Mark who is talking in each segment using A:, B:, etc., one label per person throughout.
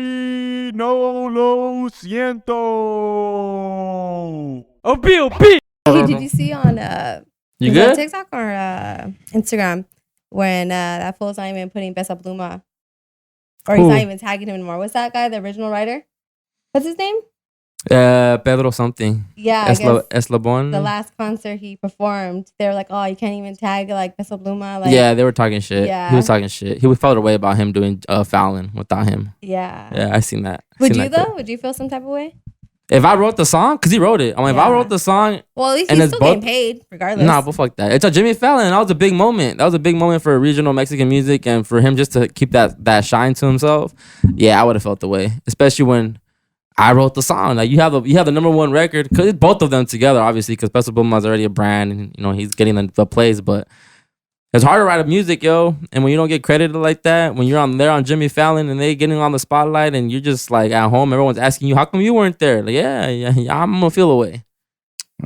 A: Mercury, no lo siento.
B: Hey, did you see on
C: You
B: was
C: good?
B: that TikTok or Instagram when that fool's not even putting Peso Pluma, or he's
C: Who?
B: not even tagging him anymore? What's that guy, the original writer? What's his name?
C: Pedro something.
B: Yeah, I guess
C: Eslabon.
B: the last concert he performed, they were like, "Oh, you can't even tag like Peso Pluma." Like,
C: Yeah, they were talking shit.
B: Yeah.
C: He was talking shit. He was felt away about him doing fouling without him.
B: yeah.
C: Yeah, I seen that.
B: Would
C: Seen
B: you
C: that clip.
B: though? Would you feel some type of way?
C: If I wrote the song, because he wrote it. I mean, if I
B: Yeah.
C: wrote the song,
B: Well, at least
C: And
B: he's
C: it's
B: still getting
C: both-
B: paid regardless.
C: nah, but fuck that. It's a Jimmy Fallon. That was a big moment. That was a big moment for regional Mexican music and for him just to keep that shine to himself. Yeah, I would have felt the way, especially when I wrote the song. Like you have the #1 record, cause it's both of them together, obviously, because Peso Pluma is already a brand and he's getting the plays, but it's hard to write music, yo. And when you don't get credited like that, when you're there on Jimmy Fallon and they getting on the spotlight and you're just like at home, everyone's asking you, how come you weren't there? Like, yeah, I'm gonna feel away.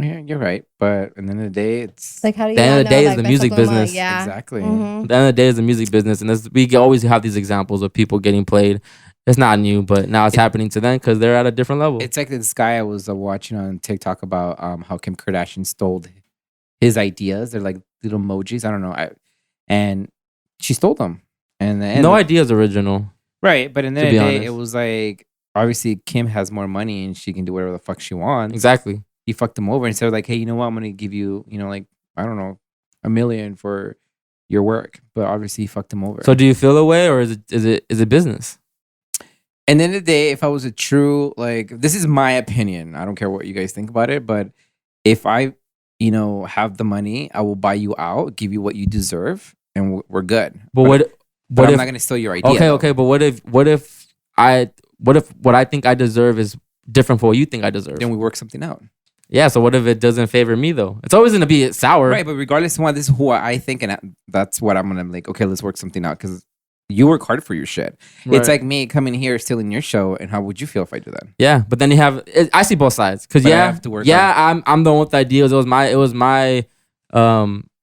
A: Yeah, you're right. But at the end of the day, it's
B: Like, how do you
C: The end of
B: not
C: the
B: know,
C: day is
B: like,
C: the
B: Peso
C: music
B: Pluma?
C: business.
B: Yeah.
A: exactly.
B: Mhm.
C: At the end of the day is the music business, and we always have these examples of people getting played. It's not new, but now it's happening to them because they're at a different level.
A: It's like this guy I was watching on TikTok about how Kim Kardashian stole his ideas. They're like little emojis. I don't know. And she stole them. And then
C: No idea is original.
A: right, but in the
C: To
A: end
C: be
A: of the day,
C: honest.
A: it was like obviously Kim has more money and she can do whatever the fuck she wants.
C: Exactly.
A: He fucked him over instead of like, hey, you know what? I'm gonna give you, like I don't know, $1 million for your work. But obviously he fucked him over.
C: So do you feel away or is it business?
A: And then the day, if I was a true, like, this is my opinion. I don't care what you guys think about it, but if I, have the money, I will buy you out, give you what you deserve, and we're good.
C: But
A: But I'm
C: if
A: not gonna steal your idea.
C: okay,
A: though.
C: okay, but what if what I think I deserve is different from what you think I deserve?
A: Then we work something out.
C: Yeah, so what if it doesn't favor me though? It's always gonna be sour.
A: Right, but regardless of what, this is who I think, and that's what I'm gonna like. Okay, let's work something out because you work hard for your shit.
C: Right.
A: It's like me coming here stealing your show, and how would you feel if I do that?
C: Yeah, but then you have I see both sides because
A: But I have to work
C: I'm the one with the ideas. It was my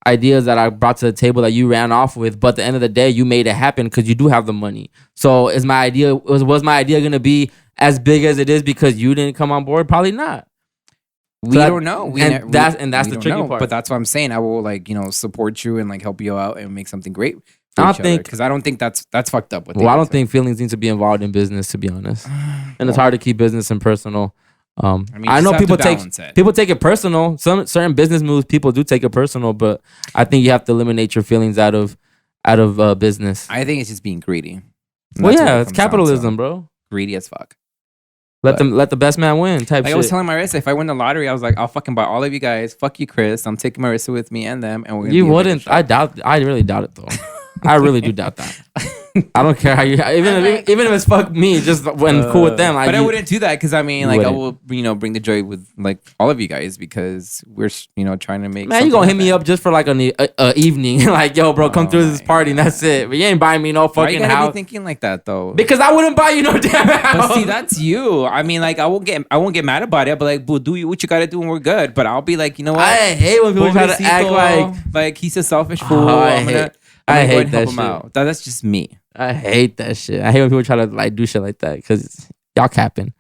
C: ideas that I brought to the table that you ran off with. But at the end of the day, you made it happen because you do have the money. So was my idea gonna be as big as it is because you didn't come on board? Probably not.
A: We don't know.
C: That's the
A: don't
C: tricky
A: know.
C: part.
A: But that's what I'm saying. I will support you and like help you out and make something great.
C: I don't think
A: because I don't think that's fucked up.
C: I don't think feelings need to be involved in business, to be honest. And it's hard to keep business and personal. I know people take it personal. Some certain business moves, people do take it personal, but I think you have to eliminate your feelings out of business.
A: I think it's just being greedy. And
C: Well,
A: that's what
C: yeah,
A: it
C: it's
A: comes down to.
C: capitalism, bro.
A: Greedy as fuck.
C: Let the best man win. Type
A: Like
C: shit.
A: I was telling Marissa, if I win the lottery, I was like, I'll fucking buy all of you guys. Fuck you, Chris. I'm taking Marissa with me and them, and we're gonna.
C: You
A: be a
C: wouldn't.
A: bigger
C: I really doubt it though. I really do doubt that. I don't care how you even if it's fuck me, just when cool with them.
A: But I wouldn't do that because I mean, like, I will,
C: wouldn't.
A: bring the joy with like all of you guys because we're, trying to make.
C: Man, you gonna hit me
A: happen.
C: up just for like an evening, like yo, bro, come through this party and that's it. But you ain't buying me no
A: Why you
C: fucking
A: gotta
C: house
A: be thinking like that though?
C: because I wouldn't buy you no damn house.
A: But see, that's you. I mean, like, I won't get mad about it. But like, boo, do you what you gotta do and we're good. But I'll be like, you know what?
C: I hate when people try to act like
A: he's a selfish fool.
C: I
A: I'm
C: hate
A: gonna
C: that
A: help him
C: shit.
A: out. That's just me.
C: I hate that shit. I hate when people try to like do shit like that because y'all capping.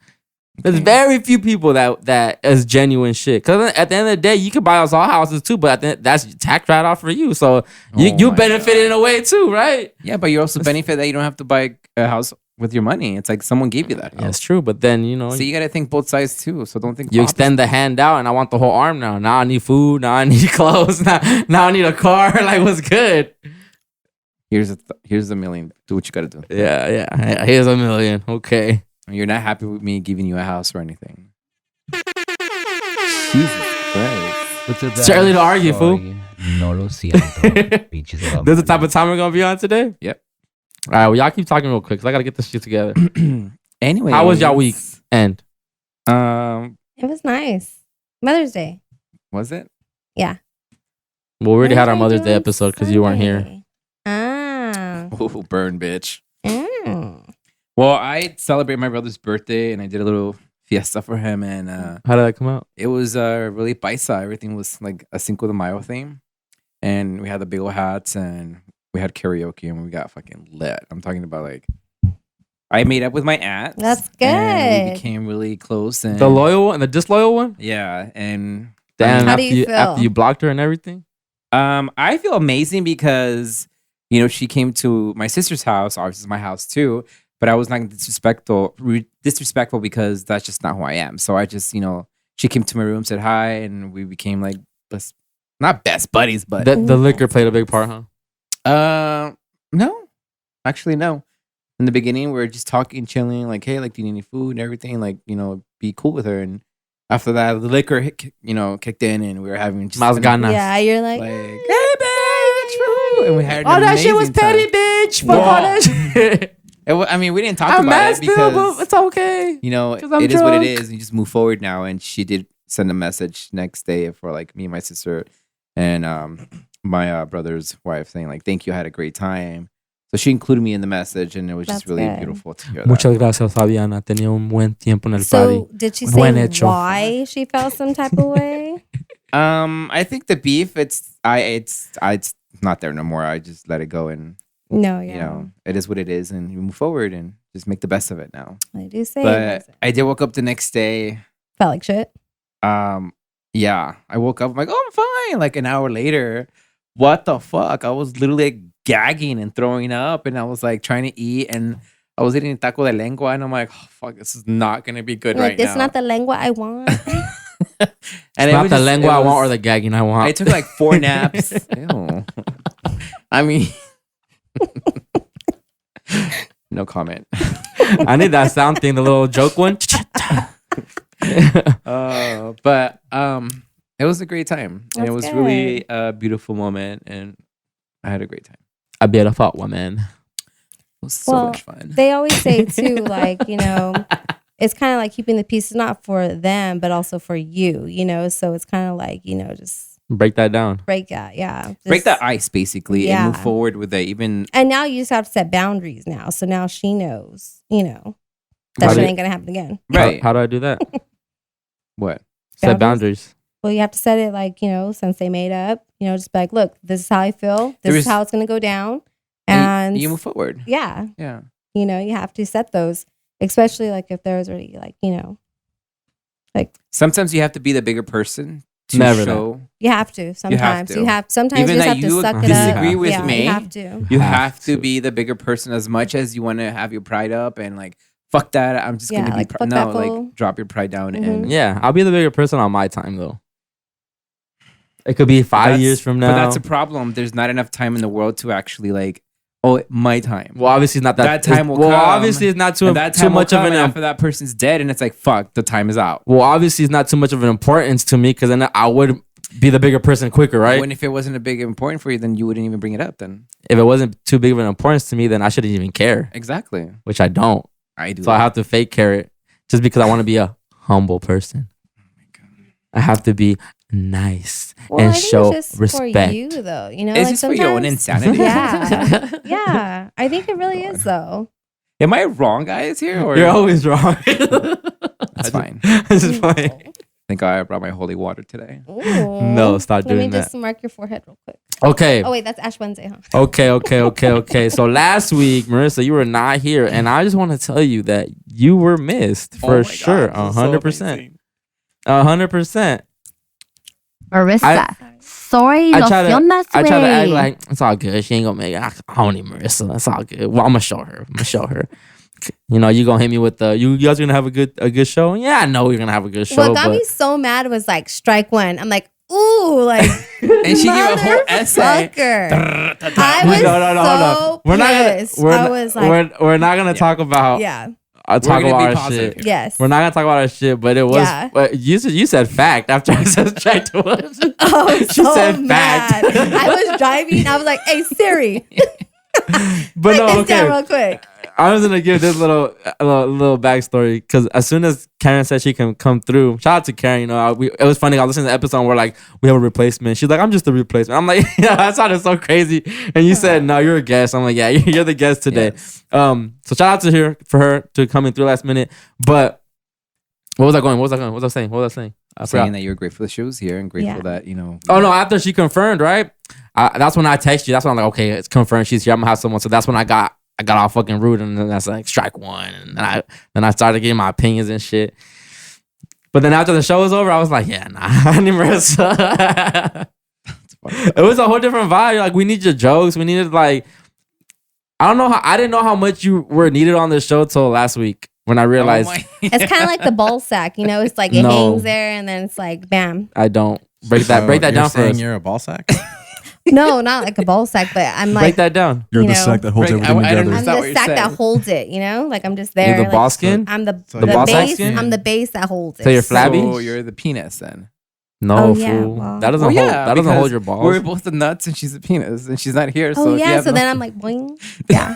C: There's very few people that is genuine shit. Because at the end of the day, you can buy us all houses too, but that's tax write off for you. So you
A: my
C: benefit
A: God.
C: in a way too, right?
A: Yeah, but you also benefit that you don't have to buy a house with your money. It's like someone gave you that.
C: Yeah, it's true. But then
A: So you gotta think both sides too. So don't think
C: you extend the hand out, and I want the whole arm now. Now I need food. Now I need clothes. Now I need a car. Like, what's good?
A: Here's $1 million. Do what you gotta do.
C: Yeah. Here's $1 million. Okay.
A: You're not happy with me giving you a house or anything. Jesus Christ.
C: It's early to argue, fool.
D: No lo siento.
C: This is the type of time we're gonna be on today.
A: Yep.
C: All right. Well, y'all keep talking real quick, 'cause I gotta get this shit together.
A: Anyway,
C: How was y'all week? End.
B: It was nice. Mother's Day.
A: Was it?
B: Yeah.
C: Well, we already had our
B: What
C: Mother's
B: did I
C: Day
B: do on
C: episode because you weren't here.
B: Sunday? Ah.
A: Oh, burn, bitch.
B: Mm.
A: Well, I celebrated my brother's birthday and I did a little fiesta for him, and
C: How did that come out?
A: it was really paisa. Everything was like a Cinco de Mayo theme, and we had the big old hats and we had karaoke and we got fucking lit. I'm talking about like I made up with my aunt.
B: That's
A: And we
B: good.
A: became really close. And
C: The loyal one and the disloyal one.
A: yeah, and
C: Damn.
B: How do you feel?
C: After you blocked her and everything?
A: I feel amazing because she came to my sister's house. Obviously, it's my house too. But I was not disrespectful because that's just not who I am. So I just she came to my room, said hi, and we became like not best buddies, but
C: The liquor played a big part, huh?
A: no, actually no. In the beginning, we were just talking, chilling, like, hey, like, do you need any food and everything? Like, be cool with her. And after that, the liquor, kicked in, and we were having just
C: Más ganas.
B: Yeah, you're like,
A: like, hey, bitch, and we had
C: Oh,
A: an
C: that shit was
A: amazing time.
C: petty, bitch. Fuck all that shit.
A: I mean, we didn't talk
C: I'm
A: about
C: mad
A: it
C: still,
A: because
C: but it's okay. 'Cause I'm
A: it is what it
C: drunk.
A: is. You just move forward now. And she did send a message next day for like me and my sister and my brother's wife saying like, "Thank you, I had a great time." So she included me in the message, and it was just
B: That's
A: really
B: good.
A: beautiful to hear that.
C: Muchas gracias, Fabiana. Tenía un buen tiempo en el
B: so
C: party.
B: did she
C: Buen
B: say
C: hecho.
B: why she felt some type of way?
A: I think the beef, it's not there no more. I just let it go, and
B: No, yeah.
A: it is what it is, and you move forward and just make the best of it now.
B: I do say
A: But I did woke up the next day.
B: felt like shit.
A: Yeah, I woke up. I'm like, oh, I'm fine. Like an hour later, what the fuck? I was literally like, gagging and throwing up, and I was like trying to eat, and I was eating taco de lengua, and I'm like, oh, fuck, this is not gonna be good
B: Like,
A: right
B: this
A: now.
B: is not the lengua I want.
A: And
C: It's not the lengua I want or the gagging I want.
A: I took like 4 naps. Ew. I mean, no comment.
C: I need that sound thing, the little joke one.
A: But it was a great time, and it
B: That's
A: was really a beautiful moment, and I had a great time.
C: A beautiful woman.
A: It was so
B: Well,
A: much fun.
B: They always say too, like, it's kind of like keeping the peace, not for them, but also for you, So it's kind of like, just
C: Break that down.
B: break that, yeah.
A: Break
B: Just-
A: the ice, basically,
B: Yeah.
A: and move forward with it. Even
B: And now you just have to set boundaries now. So now she knows, that
C: How
B: shit
C: do-
B: ain't gonna happen again.
A: right.
C: How do I do that?
A: What?
C: Set boundaries.
B: Well, you have to set it like, since they made up, just be like, look, this is how I feel. This is how it's gonna go down. And
A: you move forward.
B: yeah,
A: Yeah.
B: you have to set those, especially like if there's already like,
A: Sometimes you have to be the bigger person to
C: Never
A: show.
B: you have to sometimes.
A: to.
B: Sometimes
A: Even
B: you just
A: that
B: have to
A: you
B: suck it
A: disagree
B: up.
A: with
B: Yeah,
A: me,
B: you have to.
A: You have to be the bigger person as much as you want to have your pride up and like, fuck that. I'm just
B: Yeah,
A: gonna be
B: like, fuck that fool.
A: like drop your pride down
B: Mhm.
A: and
C: Yeah, I'll be the bigger person on my time though. It could be 5 years from now.
A: But that's a problem. There's not enough time in the world to actually like, my time.
C: Well, obviously it's not that.
A: That time will
C: well,
A: come,
C: obviously it's not too
A: And that time
C: too much
A: will
C: of
A: come,
C: an.
A: and after that person's dead, and it's like, fuck, the time is out.
C: Well, obviously it's not too much of an importance to me because then I would be the bigger person quicker, right?
A: When if it wasn't a big important for you, then you wouldn't even bring it up. Then
C: If it wasn't too big of an importance to me, then I shouldn't even care,
A: exactly,
C: which I don't.
A: I do.
C: So I have to fake care it just because I want to be a humble person. I have to be nice
B: Well,
C: and
B: I think
C: show
B: it's just
C: respect.
B: for you though.
A: It's
B: like
A: just for your own
B: sometimes-
A: insanity.
B: Yeah, yeah. I think it really is though.
A: Am I wrong, guys? Here, or
C: You're always wrong.
A: that's fine.
C: This is fine.
A: Thank God I brought my holy water today.
B: Ooh.
C: No, stop
B: Let me
C: doing
B: just
C: that.
B: mark your forehead real quick.
C: Okay.
B: Oh wait, that's Ash Wednesday, huh?
C: Okay. So last week, Marissa, you were not here, and I just want to tell you that you were missed
A: Oh
C: for
A: my
C: sure,
A: God, this is so
C: 100%,
A: amazing.
C: 100%.
E: Marissa, sorry,
C: I try to act
E: way.
C: like it's all good. She ain't gonna make it. I don't need Marissa. It's all good. Well, I'm gonna show her. You gonna hit me with the you guys gonna have a good show? Yeah, I know you're gonna have a good show.
B: What got
C: but
B: me so mad was like strike one. I'm like, ooh, like
A: And she gave a whole essay.
B: motherfucker. I was
C: no, hold on.
B: so
C: We're not
B: pissed.
C: gonna.
B: I was like,
C: we're not gonna talk about.
B: yeah,
C: Talk
A: gonna
C: about
A: be
C: our
A: positive
C: shit.
A: here.
B: yes.
C: We're not gonna talk about our shit, but it was.
B: Yeah.
C: But you said fact after I said strike to us.
B: I was
C: She
B: so
C: said
B: mad.
C: fact.
B: I was driving. I was like, hey Siri,
C: But
B: write
C: no,
B: this down
C: okay.
B: real quick.
C: I was gonna give this little backstory because as soon as Karen said she can come through, shout out to Karen. It was funny. I was listening to the episode where like we have a replacement. She's like, I'm just a replacement. I'm like, yeah, that sounded so crazy. And you said, no, you're a guest. I'm like, yeah, you're the guest today.
A: Yes.
C: So shout out to her to coming through last minute. But what was I saying? I
A: Saying
C: forgot.
A: that you're grateful that she was here and grateful
B: Yeah.
A: that
C: Oh no! After she confirmed, right? That's when I text you. That's when I'm like, okay, it's confirmed. She's here. I'm gonna have someone. So that's when I got I got all fucking rude, and then that's like strike one, and then I started getting my opinions and shit. But then after the show was over, I was like, yeah, nah, I need Marissa. It was a whole different vibe. Like, we need your jokes. We needed like, I didn't know how much you were needed on the show till last week when I realized.
B: It's kind of like the ball sack, you know. It's like it hangs there, and then it's like bam.
C: I don't break that down for us.
F: You're a ball sack.
B: No, not like a ball sack, but I'm like
C: Break that down.
F: You're
B: You
F: the
B: know,
F: sack that holds
A: Break-
F: everything
A: I don't
F: together.
B: I'm
A: that what
B: the
A: you're
B: sack that
A: saying?
B: holds it, you know. Like I'm just there.
C: You're the
B: like,
C: ball skin.
B: I'm the
F: So
C: the ball sack
B: base.
C: skin?
B: I'm the base that holds it.
C: So you're flabby?
A: So you're the penis then.
C: No,
B: Oh, yeah,
C: fool.
B: well.
C: That doesn't
A: Well,
C: hold.
A: yeah,
C: That doesn't hold
A: because
C: your balls.
A: We're both the nuts, and she's the penis, and she's not here.
B: Oh
A: So if you
B: yeah.
A: have
B: So
A: no-
B: then I'm like boing. Yeah.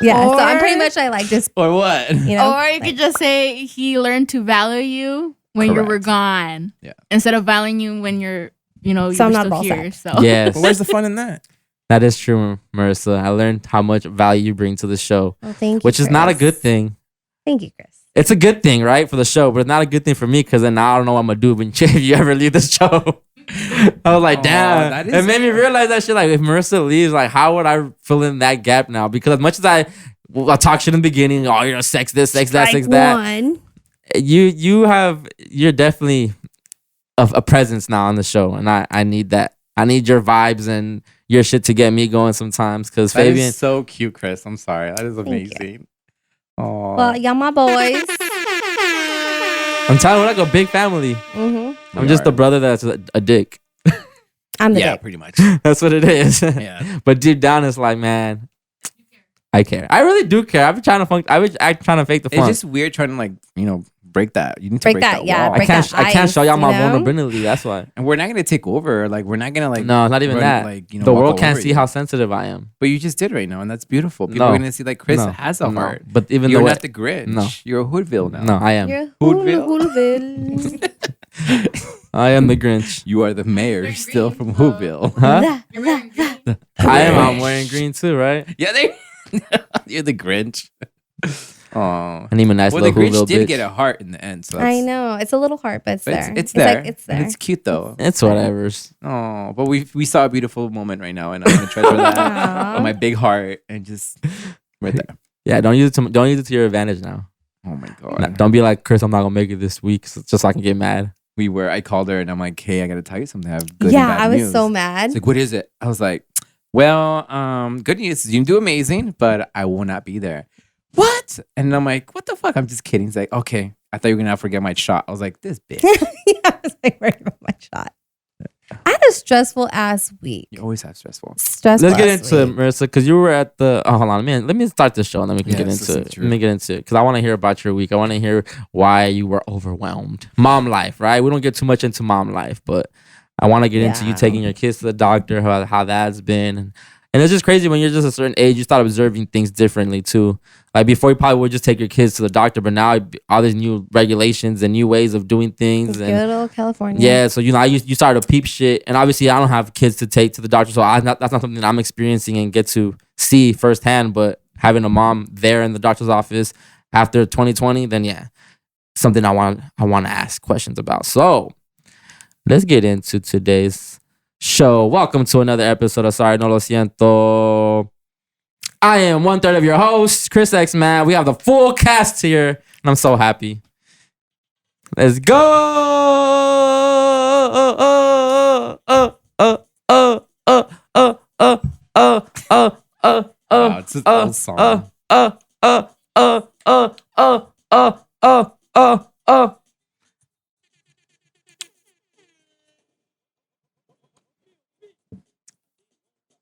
B: Yeah. So I'm pretty much like just
A: or what?
B: you know.
G: Or you could just say he learned to value you when you were
A: Correct.
G: gone.
A: Yeah.
G: Instead of valuing you when you're, you know,
B: So
G: you're
B: I'm not a
G: still
B: ball
G: here.
B: sack.
G: So
C: Yes,
F: But where's the fun in that?
C: that is true, Marissa. I learned how much value you bring to the show,
B: Well, thank you,
C: which is not a
B: Chris.
C: good thing.
B: Thank you, Chris.
C: It's a good thing, right, for the show, but it's not a good thing for me because then now I don't know what I'm gonna do when if you ever leave the show. I was like,
A: Aw,
C: damn.
A: that
C: It
A: is-
C: made me realize that shit. Like, if Marissa leaves, like, how would I fill in that gap now? Because as much as I talk shit in the beginning, oh, you're sex this, sex that, sex that.
B: One.
C: You're definitely a presence now on the show, and I need that. I need your vibes and your shit to get me going sometimes. Because
A: That
C: Fabian,
A: is so cute, Chris. I'm sorry. That is
B: you.
A: amazing. Oh,
B: Well, y'all my boys.
C: I'm telling you, we're like a big family.
B: Mm-hmm.
C: I'm just a brother that's a dick.
B: I'm the
A: yeah,
B: dick.
A: pretty much.
C: That's what it is.
A: Yeah.
C: But deep down, it's like, man, I care. I really do care. I've been trying to trying to fake the
A: It's
C: funk.
A: just weird trying to like break that. You need to
B: Break
A: break
B: that,
A: that
B: yeah,
A: wall.
B: break
C: I can't
B: ice,
C: show y'all my
B: you know?
C: vulnerability. That's why.
A: And we're not gonna take over. Like we're not gonna like.
C: No, not even
A: run,
C: that.
A: Like
C: The
A: walk
C: world
A: all
C: can't
A: over
C: see
A: you.
C: how sensitive I am.
A: But you just did right now, and that's beautiful. People
C: No.
A: are gonna see like Chris
C: No.
A: has a
C: No.
A: heart.
C: But even
A: You're
C: though
A: not the Grinch.
C: No.
A: You're a Hoodville now.
C: no, I am.
B: You're
A: Hoodville?
B: Hoodville.
C: I am the Grinch.
A: You are the mayor, still from Whoville.
C: Huh? I am. I'm
A: Grinch.
C: wearing green too, right?
A: Yeah, you're the Grinch. Oh,
C: I need a nice
A: well, the
C: little
A: Grinch
C: Whoville
A: did
C: bitch.
A: get a heart in the end. So
B: I
A: that's,
B: know it's a little hard, but it's
A: but
B: there.
A: It's there.
B: Like, it's there.
A: And it's cute though.
C: It's whatever's.
A: Oh, but we saw a beautiful moment right now, and I'm gonna treasure that
B: Aw.
A: on my big heart and just right there.
C: Yeah, don't use it to your advantage now.
A: Oh my
C: Nah,
A: god.
C: don't be like, Chris, I'm not gonna make it this week, just so I can get mad.
A: I called her and I'm like, hey, I gotta tell you something. I have good
B: Yeah,
A: and bad
B: I was
A: news.
B: so mad.
A: It's like, what is it? I was like, well, good news. You do amazing, but I will not be there. What? And I'm like, what the fuck? I'm just kidding. He's like, okay. I thought you were gonna forget my shot. I was like, this bitch.
B: Yeah, I was like worried about my shot. I had a stressful ass week.
A: You always have stressful.
B: Stressful.
C: Let's get
B: ass
C: into it,
B: week.
C: Marissa, because you were at the. Oh, hold on, let me start this show and then we can
A: Yeah,
C: get
A: let's
C: into
A: listen
C: it.
A: to
C: Let me get into it because I want to hear about your week. I want to hear why you were overwhelmed. Mom life, right? We don't get too much into mom life, but I want to get into you
B: Yeah.
C: taking your kids to the doctor, how that's been, and it's just crazy when you're just a certain age, you start observing things differently too. Like before, you probably would just take your kids to the doctor, but now all these new regulations and new ways of doing things and
B: Good old California.
C: yeah, so you started to peep shit, and obviously I don't have kids to take to the doctor, so that's not something I'm experiencing and get to see firsthand. But having a mom there in the doctor's office after 2020, then yeah, something I want to ask questions about. So let's get into today's show. Welcome to another episode of Sorry No Lo Siento. I am 1/3 of your host, Chris X Man. We have the full cast here, and I'm so happy. Let's go.
A: Wow, it's an old song.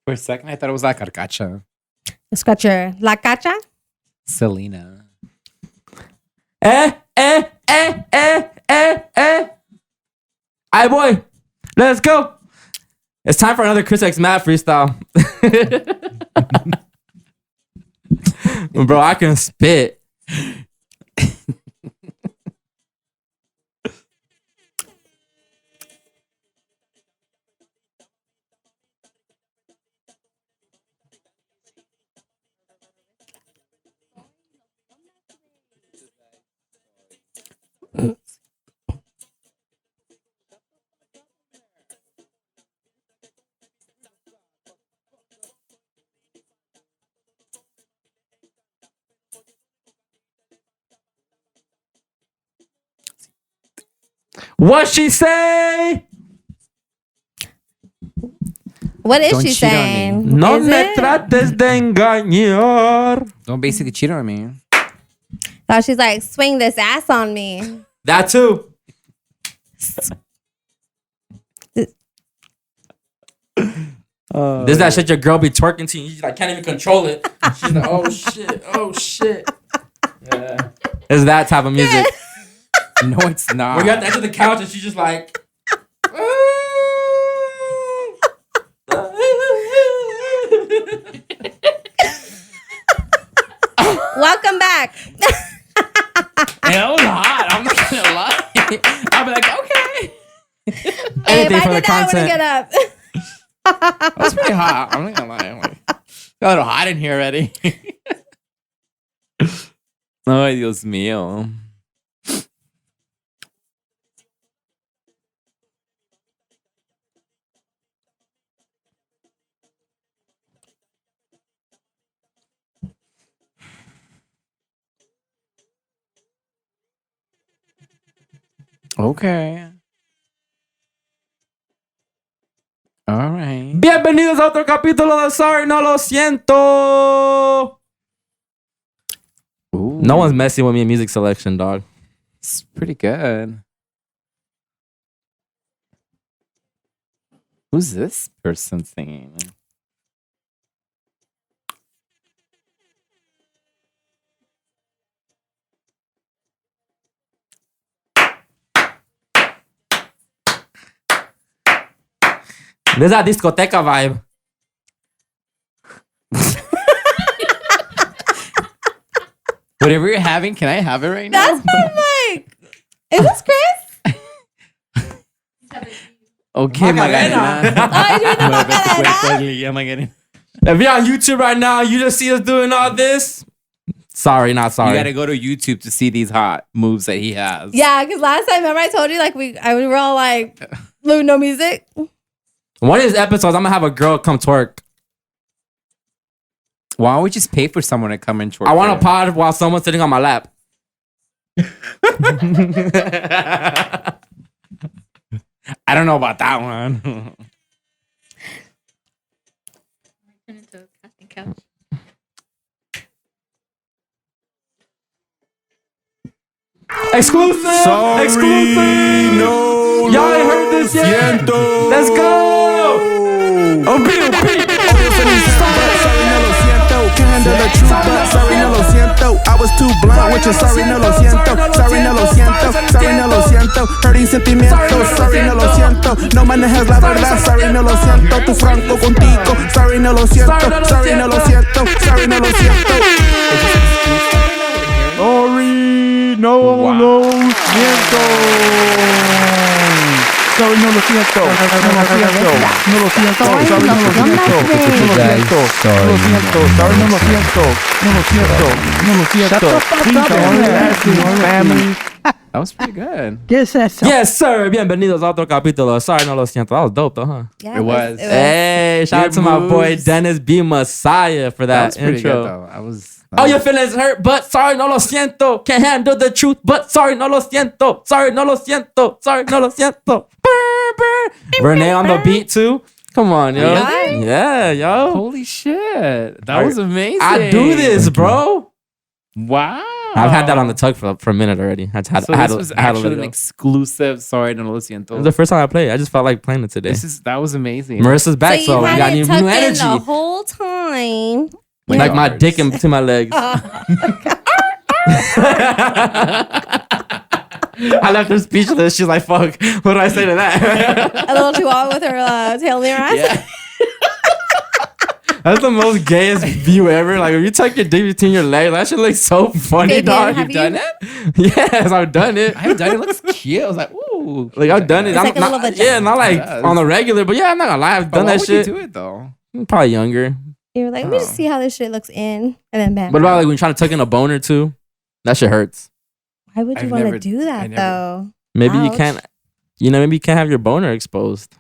A: For a second, I thought it was like Carcacha.
B: Scratcher. La cacha.
A: Selena.
C: Aye, boy. Let's go. It's time for another Chris X Matt freestyle. Bro, I can spit. What she say?
B: What is
A: Don't
B: she
A: cheat on me.
B: saying?
C: No
B: Is
C: me
B: it?
C: trates de engañar.
A: Don't basically cheat on me.
B: Oh, she's like, swing this ass on me.
C: That too. This is that shit your girl be twerking to you. You like can't even control it. She's like, oh shit, oh shit. Yeah. It's that type of music.
A: No, it's not.
C: Where you at the edge of the couch and she's just like.
B: Welcome back.
A: It was hot. I'm not gonna lie. I'll be like, okay.
B: Hey, if
C: Anything
B: I
C: for the
B: did that, I would
C: content.
B: get up.
A: That was pretty hot. I'm not gonna lie. I'm like, got a little hot in here already. Ay, Dios mío. Okay. All right.
C: Bienvenidos a otro capítulo de Sorry, no lo siento.
A: Ooh,
C: No one's messing with me in music selection, dog.
A: it's pretty good. Who's this person singing?
C: This is a discoteca vibe.
A: Whatever you're having, can I have it right now?
B: That's what I'm like. Is this Chris?
A: Okay, Macarena.
B: Ay, yo no puedo
A: Macarena.
C: If you're on YouTube right now, you just see us doing all this. Sorry, not
A: You
C: sorry.
A: gotta go to YouTube to see these hot moves that he has.
B: Yeah, because last time, remember I told you, like, we were all like, no music.
C: One of these episodes, I'm gonna have a girl come twerk.
A: Why don't we just pay for someone to come and twerk?
C: I want
A: there?
C: to pod while someone's sitting on my lap.
A: I don't know about that one.
C: Exclusive! Exclusive!
F: No,
C: Y'all ain't heard this yet?
F: Siento.
C: Let's go! Oh, beat, beat.
F: Sorry, no lo siento. Can't handle the truth, but sorry, no lo siento. I was too blunt with your sorry, no lo siento. Sorry, no lo siento. Sorry, no lo siento. Hurting sentimientos. Sorry, no lo siento. No manejas la verdad. Sorry, no lo siento. Tu franco contigo. Sorry, no lo siento. Sorry, no lo siento. Sorry, no lo siento. Sorry, no lo siento. Sorry, no lo siento. No lo siento. No lo siento. Sorry, no lo siento. No lo siento. No lo siento. Sorry, no lo siento. No lo siento. No lo siento. Family.
A: That was pretty good.
C: Yes, sir. Bienvenidos a otro capítulo. Sorry, no lo siento. That was dope, though, huh?
B: Yeah,
A: It was.
C: Hey, shout out
A: Good
C: to my boy
A: moves.
C: Dennis B. Messiah for
A: That
C: that,
A: was pretty
C: intro.
A: good though. I was.
C: Oh, your feelings hurt, but sorry, no lo siento. Can't handle the truth, but sorry, no lo siento. Sorry, no lo siento. Sorry, no lo siento. Brr, brr. Renee on the beat too. Come on, yo.
B: Really?
C: Yeah, yo.
A: Holy shit! That was amazing.
C: I do this, bro.
A: Wow.
C: I've had that on the tug for a minute already. I had,
A: So
C: I had,
A: this was
C: I had to let
A: actually
C: it
A: an
C: go.
A: exclusive. Sorry, no lo
C: It
A: siento.
C: was the first time I played. I just felt like playing it today.
A: That was amazing.
C: Marissa's back,
B: So
C: so
B: you
C: we got
B: had
C: new,
B: it tucked
C: new
B: in
C: energy.
B: the whole time.
C: Like my dick into my legs. I left her speechless. She's like, fuck, what do I say to that?
B: A little chihuahua with her tail in her ass.
A: Yeah.
C: That's the most gayest view ever. Like, if you tuck your dick between your legs, that shit looks so funny,
B: Fabian,
C: dog.
B: have
A: You've done
B: you-
A: it?
C: Yes, I've done it.
A: I haven't done it. It looks cute. I was like, ooh.
C: Like, I've done it.
B: It's
C: I'm
B: like a
C: not,
B: little vagina.
C: yeah, not like
A: Yes.
C: on the regular, but yeah, I'm not gonna lie. I've
A: But
C: done
A: why
C: that
A: would
C: shit.
A: you do it though?
C: Probably younger.
B: You were like, let me just see how this shit looks in. And then bam.
C: What about like when you're trying to tuck in a boner too? That shit hurts.
B: Why would you
A: I've
B: want
A: never-
B: to do
A: I
B: that
A: never-
B: though?
C: Maybe you
B: Ouch.
C: can't, maybe you can't have your boner exposed.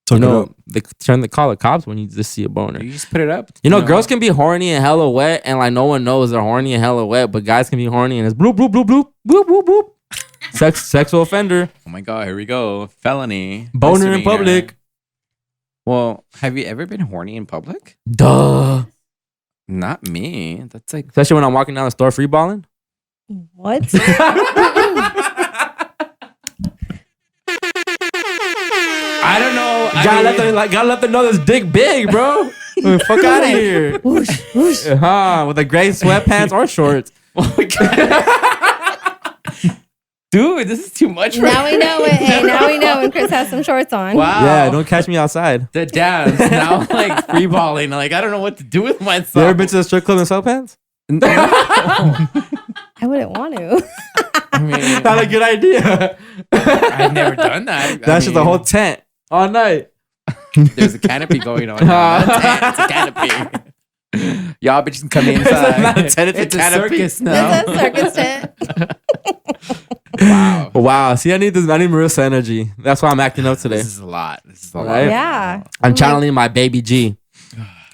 F: Tuck
C: You
F: it
C: know,
F: up.
C: they call the cops when you just see a boner.
A: You just put it up.
C: You know, girls can be horny and hella wet, and like no one knows they're horny and hella wet, but guys can be horny and it's bloop, bloop, bloop, bloop, bloop, bloop, bloop. Sexual offender.
A: Oh my God, here we go. Felony.
C: Boner in
A: Misdemeanor.
C: public.
A: Well, have you ever been horny in public?
C: Duh.
A: Not me. That's like
C: Especially when I'm walking down the store free balling.
B: What?
A: I don't know.
C: Gotta let them know this dick big, bro. Fuck out of here.
B: Whoosh, whoosh.
C: With the gray sweatpants or shorts.
A: Oh my God. Dude, this is too much for
B: Now we know it. Hey, now we know when Chris has some shorts on.
A: Wow.
C: Yeah, don't catch me outside.
A: The dance. Now I'm like free balling. Like, I don't know what to do with myself.
C: You ever been to the strip club in sweatpants?
B: I wouldn't want to.
A: I mean,
C: Not a good idea.
A: I've never done that.
C: That's just a whole tent all night.
A: There's a canopy going on. Not a tent, it's a canopy. Y'all bitches can come inside.
C: not a tent, it's a canopy.
A: circus now.
B: It's a circus tent.
A: Wow.
C: Wow. See, I need Marissa energy. That's why I'm acting up today.
A: This is a lot. This is a lot.
C: Right?
B: Yeah.
C: I'm channeling my baby G.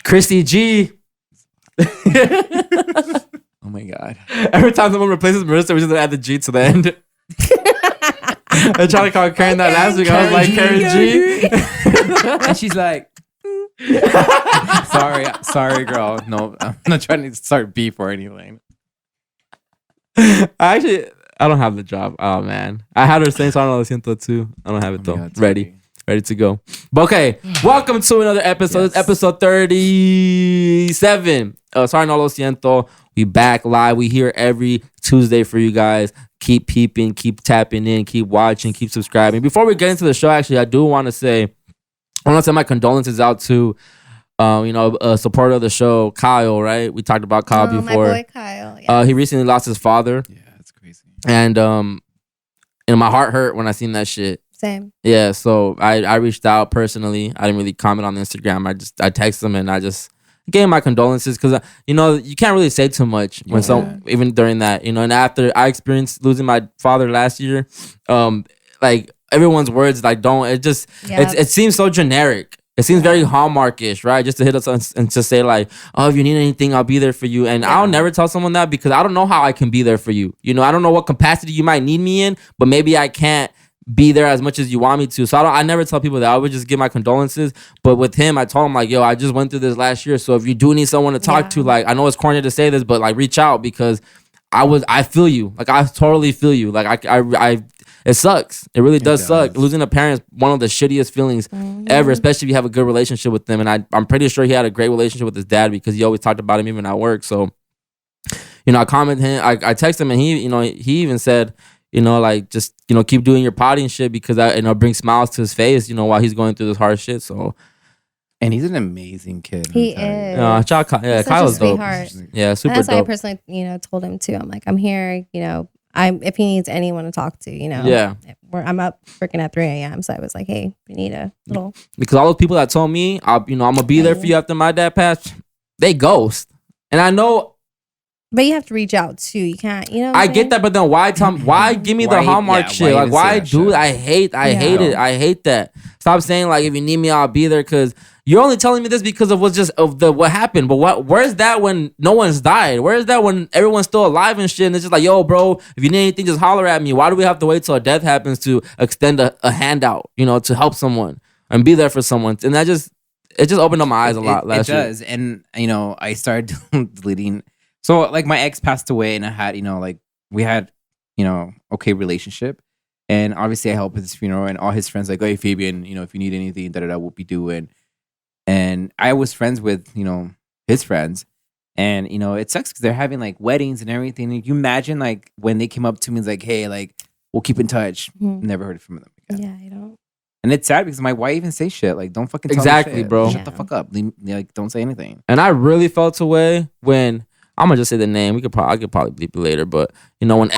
C: Christy G.
A: Oh my God.
C: Every time someone replaces Marissa, we just add the G to the end. I tried to call Karen that last week. I was like, Karen G.
A: And she's like, sorry, girl. No, I'm not trying to start beef or anything.
C: I don't have the job. Oh, man. I had her saying Siento too. I don't have it, though.
A: God,
C: Ready to go. But okay, welcome to another episode.
A: Yes.
C: It's episode 37. Siento. We back live. We here every Tuesday for you guys. Keep peeping, keep tapping in, keep watching, keep subscribing. Before we get into the show, actually, I do want to send my condolences out to, a supporter of the show, Kyle. Right? We talked about Kyle before.
B: My boy Kyle. Yeah.
C: He recently lost his father,
A: Yeah, that's crazy.
C: and my heart hurt when I seen that shit.
B: Same.
C: Yeah, so I reached out personally. I didn't really comment on Instagram. I texted him and I just gave him my condolences because you can't really say too much when even during that, and after I experienced losing my father last year, like everyone's words it seems so generic. It seems very Hallmarkish, right? Just to hit us and to say like, oh, if you need anything, I'll be there for you. And I'll never tell someone that because I don't know how I can be there for you. I don't know what capacity you might need me in, but maybe I can't be there as much as you want me to. So I never tell people that. I would just give my condolences. But with him, I told him like, yo, I just went through this last year. So if you do need someone to talk to, like, I know it's corny to say this, but like reach out because I feel you. Like I totally feel you. Like I it sucks. It really does suck. Losing a parent is one of the shittiest feelings ever, especially if you have a good relationship with them. And I'm pretty sure he had a great relationship with his dad because he always talked about him even at work. So, I commented him. I texted him and he even said, just, keep doing your potty and shit because that, bring smiles to his face, while he's going through this hard shit. So,
A: And he's an amazing kid.
B: He is.
C: Kyle's dope.
B: Sweetheart.
C: Yeah, super
B: And that's why I
C: dope.
B: personally, told him too. I'm like, I'm here, if he needs anyone to talk to,
C: Yeah.
B: I'm up freaking at 3 a.m. So I was like, hey, if you need a little.
C: Because all those people that told me, I'm gonna be there for you after my dad passed, they ghost. And I know.
B: But you have to reach out too. You can't,
C: I get that, but then why give me the Hallmark shit?
A: why
C: Like,
A: even
C: why
A: say that
C: do
A: shit?
C: I hate it. I hate that. Stop saying like, if you need me, I'll be there. Because you're only telling me this because of what happened. But where's that when no one's died? Where's that when everyone's still alive and shit? And it's just like, yo, bro, if you need anything, just holler at me. Why do we have to wait till a death happens to extend a handout, to help someone and be there for someone? And it just opened up my eyes a lot last year.
A: It does. And, I started deleting. So, like, my ex passed away and I had, we had, okay relationship. And obviously I helped with his funeral and all his friends like, hey, Fabian, if you need anything, we'll be doing. And I was friends with, his friends. And, it sucks because they're having like weddings and everything. And you imagine like when they came up to me, it's like, hey, like, we'll keep in touch. Never heard from them again.
B: Yeah, I don't.
A: And it's sad because why even say shit? Like, don't fucking tell
C: Exactly,
A: me shit.
C: bro.
A: Shut the fuck up. Like, don't say anything.
C: And I really felt away when I'm gonna just say the name. I could probably bleep it later, but when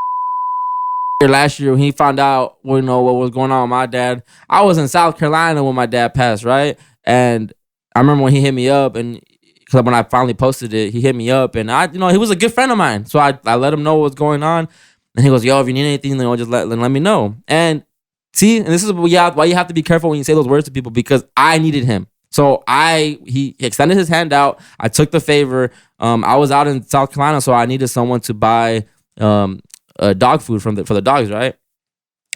C: last year when he found out what was going on with my dad, I was in South Carolina when my dad passed, right? And I remember when he hit me up, and because when I finally posted it, he hit me up, and he was a good friend of mine, so I let him know what was going on, and he goes, "Yo, if you need anything, just let me know." And see, and this is why you have to be careful when you say those words to people because I needed him. So he extended his hand out. I took the favor. I was out in South Carolina, so I needed someone to buy dog food for the dogs, right?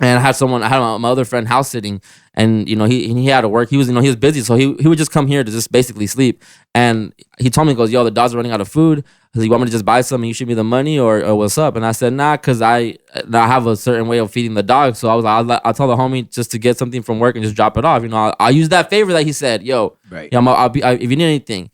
C: And I had my other friend house sitting, and he had to work. He was he was busy, so he would just come here to just basically sleep. And he told me, he goes, "Yo, the dogs are running out of food. You want me to just buy some and you shoot me the money, or what's up?" And I said, "Nah, because I have a certain way of feeding the dogs." So I was like, I'll tell the homie just to get something from work and just drop it off. I'll use that favor that he said, "Yo,
A: Right.
C: I'll be if you need anything."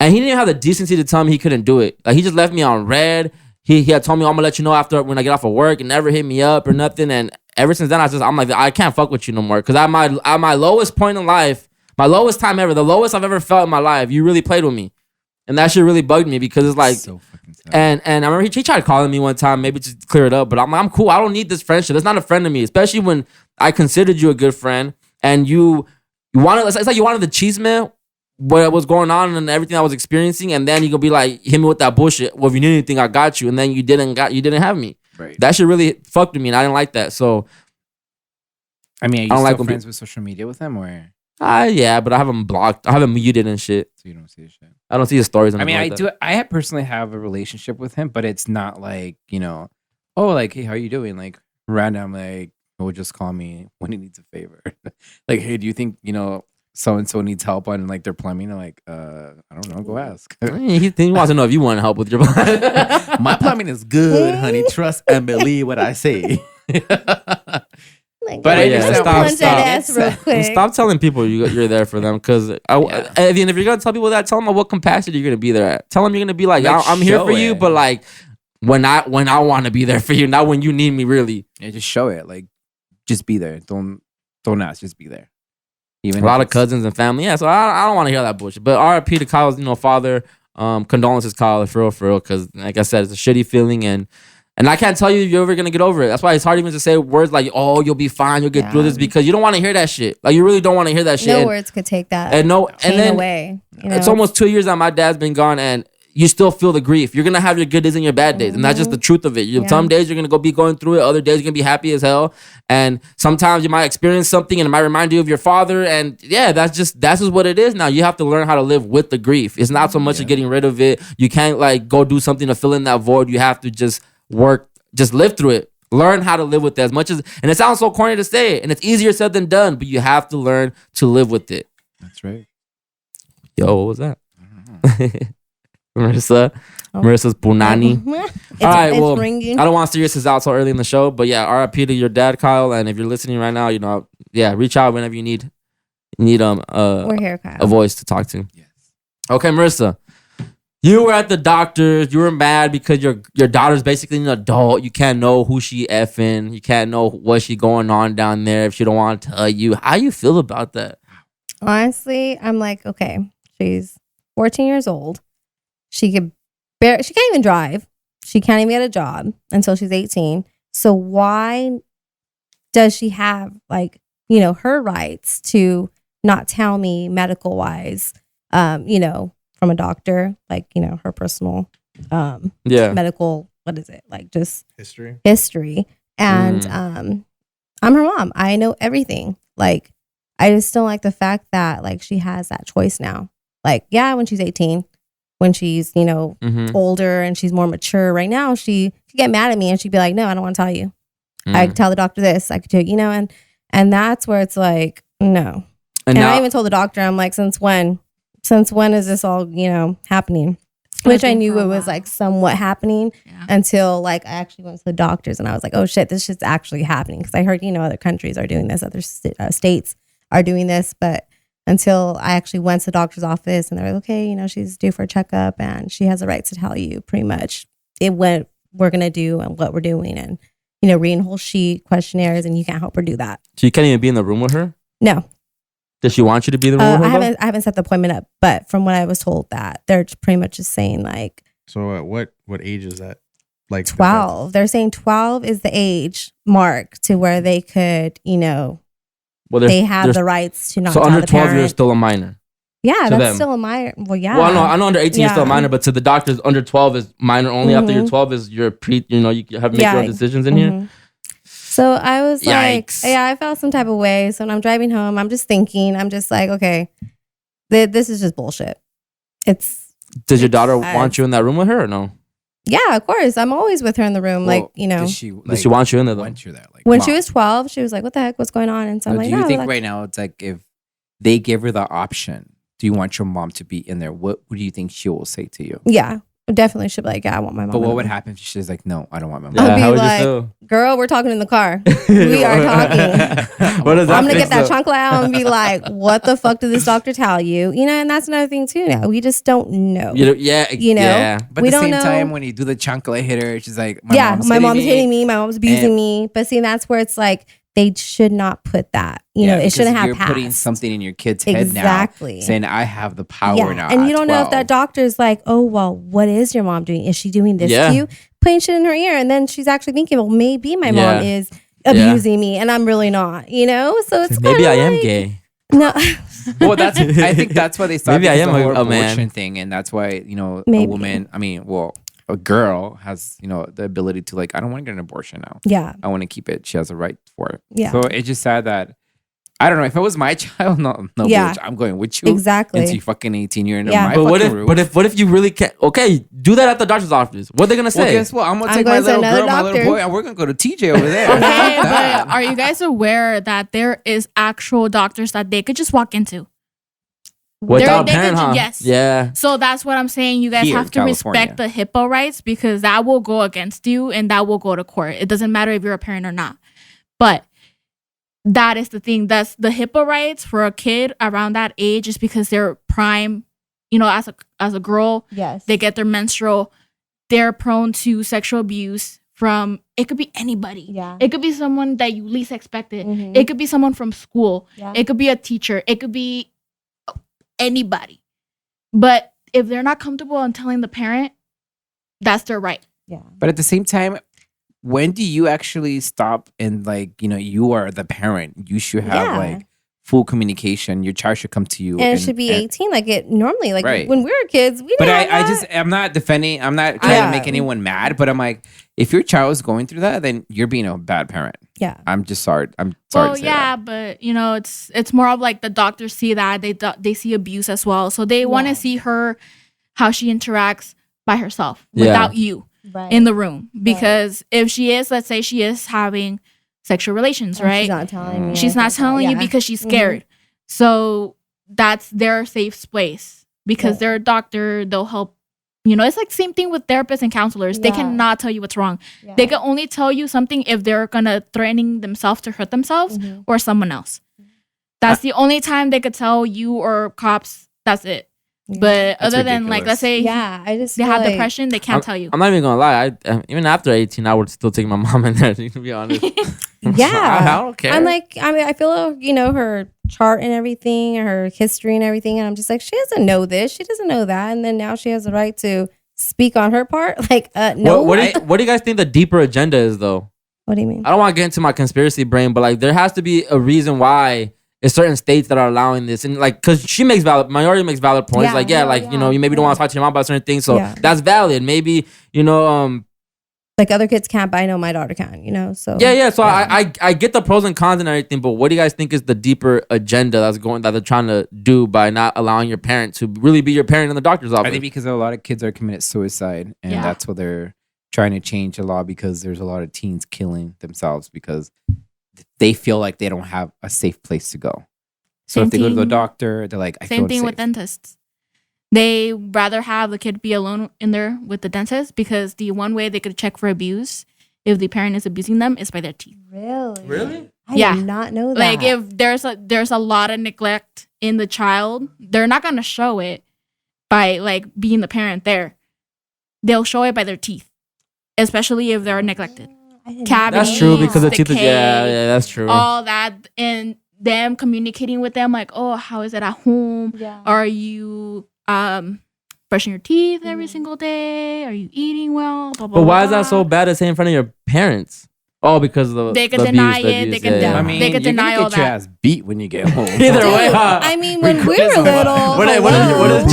C: And he didn't have the decency to tell me he couldn't do it. Like, he just left me on red. He had told me, "I'm gonna let you know after when I get off of work," and never hit me up or nothing. And ever since then, I'm like, I can't fuck with you no more. Because at my lowest point in life, my lowest time ever, the lowest I've ever felt in my life, you really played with me. And that shit really bugged me, because it's like,
A: So fucking sad.
C: and I remember he tried calling me one time, maybe just to clear it up. But I'm like, I'm cool. I don't need this friendship. That's not a friend to me, especially when I considered you a good friend. And you wanted, it's like you wanted the cheese man, what was going on and everything I was experiencing, and then you could be like, hit me with that bullshit. Well, if you need anything, I got you. And then you didn't have me.
A: Right.
C: That shit really fucked with me, and I didn't like that. So,
A: I mean, are you
C: I don't
A: still
C: like when
A: friends with social media with him, or
C: yeah, but I have him blocked. I have him muted and shit.
A: so you don't see his shit?
C: I don't see his stories.
A: I mean,
C: like
A: I do. I personally have a relationship with him, but it's not like, oh, like, hey, how you doing? Like, random, like, he'll just call me when he needs a favor. Like, hey, do you think so and so needs help on like their plumbing? I'm like, I don't know. Go ask.
C: He wants to know if you want help with your blood.
A: My plumbing is good, honey. Trust and believe what I say.
B: Like,
A: But
B: yeah,
A: understand
C: stop,
B: punch
C: stop.
B: that ass real quick.
C: Stop telling people you're there for them, because if you're gonna tell people that, tell them at what capacity you're gonna be there at. Tell them you're gonna be like, I'm here for you, but like when I want to be there for you, not when you need me, really.
A: Yeah, just show it. Like, just be there. Don't ask. Just be there. Even
C: A lot of cousins and family. Yeah, so I don't want to hear that bullshit. But RIP to Kyle's father. Condolences, Kyle, for real, because like I said, it's a shitty feeling, and I can't tell you if you're ever gonna get over it. That's why it's hard even to say words like, "Oh, you'll be fine, you'll get through this," because you don't want to hear that shit. Like, you really don't want to hear that shit.
B: No words could take that
C: and
B: pain
C: then
B: away.
C: It's almost 2 years that my dad's been gone, and you still feel the grief. You're gonna have your good days and your bad days, and that's just the truth of it. Some days you're gonna be going through it, other days you're gonna be happy as hell, and sometimes you might experience something and it might remind you of your father, and that's just what it is. Now you have to learn how to live with the grief. It's not so much of getting rid of it. You can't like go do something to fill in that void. You have to just live through it. Learn how to live with it as much as, and it sounds so corny to say it, and it's easier said than done, but you have to learn to live with it.
A: That's right.
C: Yo, what was that? Marissa's Punani.
B: It's,
C: All right,
B: it's
C: well,
B: ringing.
C: I don't want to serious this out so early in the show, but yeah, RIP to your dad, Kyle. And if you're listening right now, reach out whenever you need
B: We're here, Kyle.
C: a voice to talk to.
A: Yes.
C: Okay, Marissa, you were at the doctor's. You were mad because your daughter's basically an adult. You can't know who she effing. You can't know what she going on down there if she don't want to tell you. How you feel about that?
B: Honestly, I'm like, okay, she's 14 years old. She can't even drive. She can't even get a job until she's 18. So why does she have her rights to not tell me medical wise, from a doctor, her personal medical, what is it? Like just history. And I'm her mom. I know everything. Like, I just don't like the fact that she has that choice now. When she's 18, when she's, older and she's more mature. Right now, she could get mad at me and she'd be like, no, I don't want to tell you. I could tell the doctor this. I could do, and that's where it's like, no. And I even told the doctor, I'm like, since when is this all, happening? Which I knew it was somewhat happening until I actually went to the doctors and I was like, oh shit, this shit's actually happening. Because I heard, other countries are doing this, other states are doing this, but until I actually went to the doctor's office and they were like, okay, she's due for a checkup and she has the right to tell you pretty much what we're going to do and what we're doing and, reading whole sheet questionnaires, and you can't help her do that.
C: So you can't even be in the room with her?
B: No.
C: Does she want you to be in the room with her?
B: I haven't set the appointment up, but from what I was told that they're pretty much just saying
H: So at what age is that?
B: 12. They're saying 12 is the age mark to where they could, they have the rights to not tell the parent. So
C: under 12, you're still a minor?
B: Yeah, that's still a minor. Well, yeah.
C: Well, I know under 18 you're still a minor, but to the doctors, under 12 is minor only. After you're 12 is your you have to make your own decisions in here.
B: So I was
C: Yikes.
B: I felt some type of way. So when I'm driving home, I'm just thinking, I'm just like, okay, this is just bullshit.
C: Does your daughter want you in that room with her or no?
B: Yeah, of course. I'm always with her in the room.
A: Well,
B: like, you know,
A: Does she,
C: Does she want you in there though?
A: want you there? Like,
B: when
A: mom.
B: she was 12, she was like, what the heck? What's going on? And so I'm
A: So
B: like,
A: do you
B: no,
A: think
B: like,
A: right now it's like if they give her the option, do you want your mom to be in there? What do you think she will say to you?
B: yeah, definitely should be like, yeah, I want my mom.
A: But
B: in
A: what
B: the
A: would
B: room.
A: happen if she's like, no, I don't want my mom?
C: Yeah,
B: I'll be
C: how would
B: like,
C: you feel?
B: Girl, we're talking in the car. We are talking.
C: What does that
B: I'm gonna
C: fix
B: get that
C: though?
B: chancla out and be like, what the fuck did this doctor tell you? You know, and that's another thing too now. We just don't know.
C: You know, yeah,
B: You know?
C: yeah.
A: But
B: We
A: at the
B: don't
A: same
B: know.
A: time, when you do the chancla hit her, she's like,
B: My mom's hitting
A: me.
B: me. My mom's abusing
A: And-
B: me. But see, that's where it's like, they should not put that. You know, it
A: because
B: shouldn't have
A: you're
B: passed.
A: putting something in your kid's head
B: Exactly.
A: now, saying I have the power
B: Yeah,
A: now.
B: and
A: at
B: you don't know if
A: 12.
B: that doctor is like, oh, well, what is your mom doing? Is she doing this
C: Yeah.
B: to you? Putting shit in her ear. And then she's actually thinking, well, maybe my
C: Yeah.
B: mom is abusing me and I'm really not, you know? So it's
C: Maybe
B: kinda
C: I am
B: like-
C: gay.
B: No.
A: Well, I think that's why they stopped.
C: Maybe I am
A: the whole
C: a man.
A: abortion thing, and that's why a
B: Maybe.
A: woman. I mean, well, a girl has the ability to like, I don't want to get an abortion now.
B: Yeah.
A: I want to keep it. She has a right for it.
B: Yeah.
A: So it's just sad that I don't know if it was my child. No,
B: Yeah.
A: bitch, I'm going with you.
B: Exactly.
A: Until you fucking 18. You're in
B: Yeah.
A: my
C: But what
A: fucking
C: if?
A: roof.
C: What if you really can't? Okay, do that at the doctor's office. What are they gonna say?
A: Well, guess what? I'm gonna
B: I'm
A: take my
B: going to
A: little
B: another
A: girl, my little
B: doctor.
A: boy, and we're gonna go to TJ over there.
G: Okay,
A: Fuck that.
G: but are you guys aware that there is actual doctors that they could just walk into?
C: Without
G: they
C: parent,
G: could-
C: huh?
G: yes.
C: Yeah.
G: So that's what I'm saying. You guys
A: Here in
G: have to respect the HIPAA rights because that will go against you and that will go to court. It doesn't matter if you're a parent or not. But that is the thing. That's the HIPAA rights for a kid around that age is because they're prime, as a girl,
B: Yes.
G: they get their menstrual, they're prone to sexual abuse from it could be anybody.
B: Yeah.
G: It could be someone that you least expected.
B: Mhm.
G: It could be someone from school.
B: Yeah.
G: It could be a teacher. It could be anybody. But if they're not comfortable in telling the parent, that's their right.
B: Yeah.
A: But at the same time, when do you actually stop and you are the parent? You should have
B: Yeah.
A: full communication. Your child should come to you.
B: And it should be 18 like it normally. Like
A: Right.
B: when we were kids, we
A: But
B: didn't have that.
A: I'm not defending. I'm not trying
B: Yeah.
A: to make anyone mad. But I'm like, if your child is going through that, then you're being a bad parent.
B: Yeah.
A: I'm just sorry. I'm sorry
G: Well,
A: to say
G: yeah,
A: that.
G: but it's more of like the doctors see that they see abuse as well, so they want
B: Yeah.
G: to see her how she interacts by herself
C: Yeah.
G: without you
B: Right.
G: in the room. Because if she is, let's say she is having sexual relations,
B: And
G: right?
B: She's not telling me.
G: She's not
B: anything.
G: telling you
B: Yeah.
G: because she's
B: Mhm.
G: scared. So that's their safe place because
B: Right.
G: they're a doctor. They'll help. It's like same thing with therapists and counselors. They
B: Yeah.
G: cannot tell you what's wrong.
B: Yeah.
G: They can only tell you something if they're gonna threatening themselves to hurt themselves
B: Mhm.
G: or someone else. That's the only time they could tell you or cops. That's it.
B: Yeah.
G: But other than like,
A: ridiculous.
G: let's say
B: Yeah, I just
G: they
B: feel
G: have
B: like-
G: depression, they can't tell you.
C: I'm not even gonna lie. Even after 18, I would still take my mom in there. To be honest.
B: Yeah.
C: I don't care.
B: I'm like, I feel, her chart and everything, her history and everything. And I'm just like, she doesn't know this. She doesn't know that. And then now she has the right to speak on her part. Like, no.
C: What do you guys think the deeper agenda is though?
B: What do you mean?
C: I don't want to get into my conspiracy brain, but like there has to be a reason why it's certain states that are allowing this, and like because minority makes valid points.
B: Yeah,
C: you maybe don't want to talk to your mom about certain things, so
B: Yeah.
C: that's valid. Maybe
B: Like other kids can't, but I know my daughter can, So
C: yeah. So I get the pros and cons and everything, but what do you guys think is the deeper agenda that they're trying to do by not allowing your parent to really be your parent in the doctor's office?
A: I think because a lot of kids are committing suicide, and
G: Yeah.
A: that's what they're trying to change the law, because there's a lot of teens killing themselves because they feel like they don't have a safe place to go. So
G: Same
A: if they go to the
G: thing-
A: doctor, they're like, I
G: Same
A: feel
G: thing with
A: safe.
G: dentists. They rather have the kid be alone in there with the dentist because the one way they could check for abuse if the parent is abusing them is by their teeth.
B: Really? I
G: Yeah.
B: did not know that.
G: Like if there's a lot of neglect in the child, they're not gonna show it by like being the parent there. They'll show it by their teeth, especially if they're neglected.
B: I did not
G: Cavities,
C: That's true because the teeth.
G: decay,
C: Yeah, that's true.
G: all that, and them communicating with them like, oh, how is it at home?
B: Yeah.
G: Are you brushing your teeth every single day? Are you eating well? Blah, blah,
C: But why
G: blah,
C: is that so
G: blah.
C: bad to say in front of your parents? Oh, because of the
G: They could
C: the
G: deny
C: abuse, the
G: it,
C: abuse,
G: they could
C: yeah.
A: I mean,
G: They could
A: you're
G: deny
A: gonna
G: all
A: get your
G: that.
A: ass beat when you get home.
C: Either way,
B: Dude,
C: huh?
B: I mean, when we were
A: Regardless of
B: little,
C: What does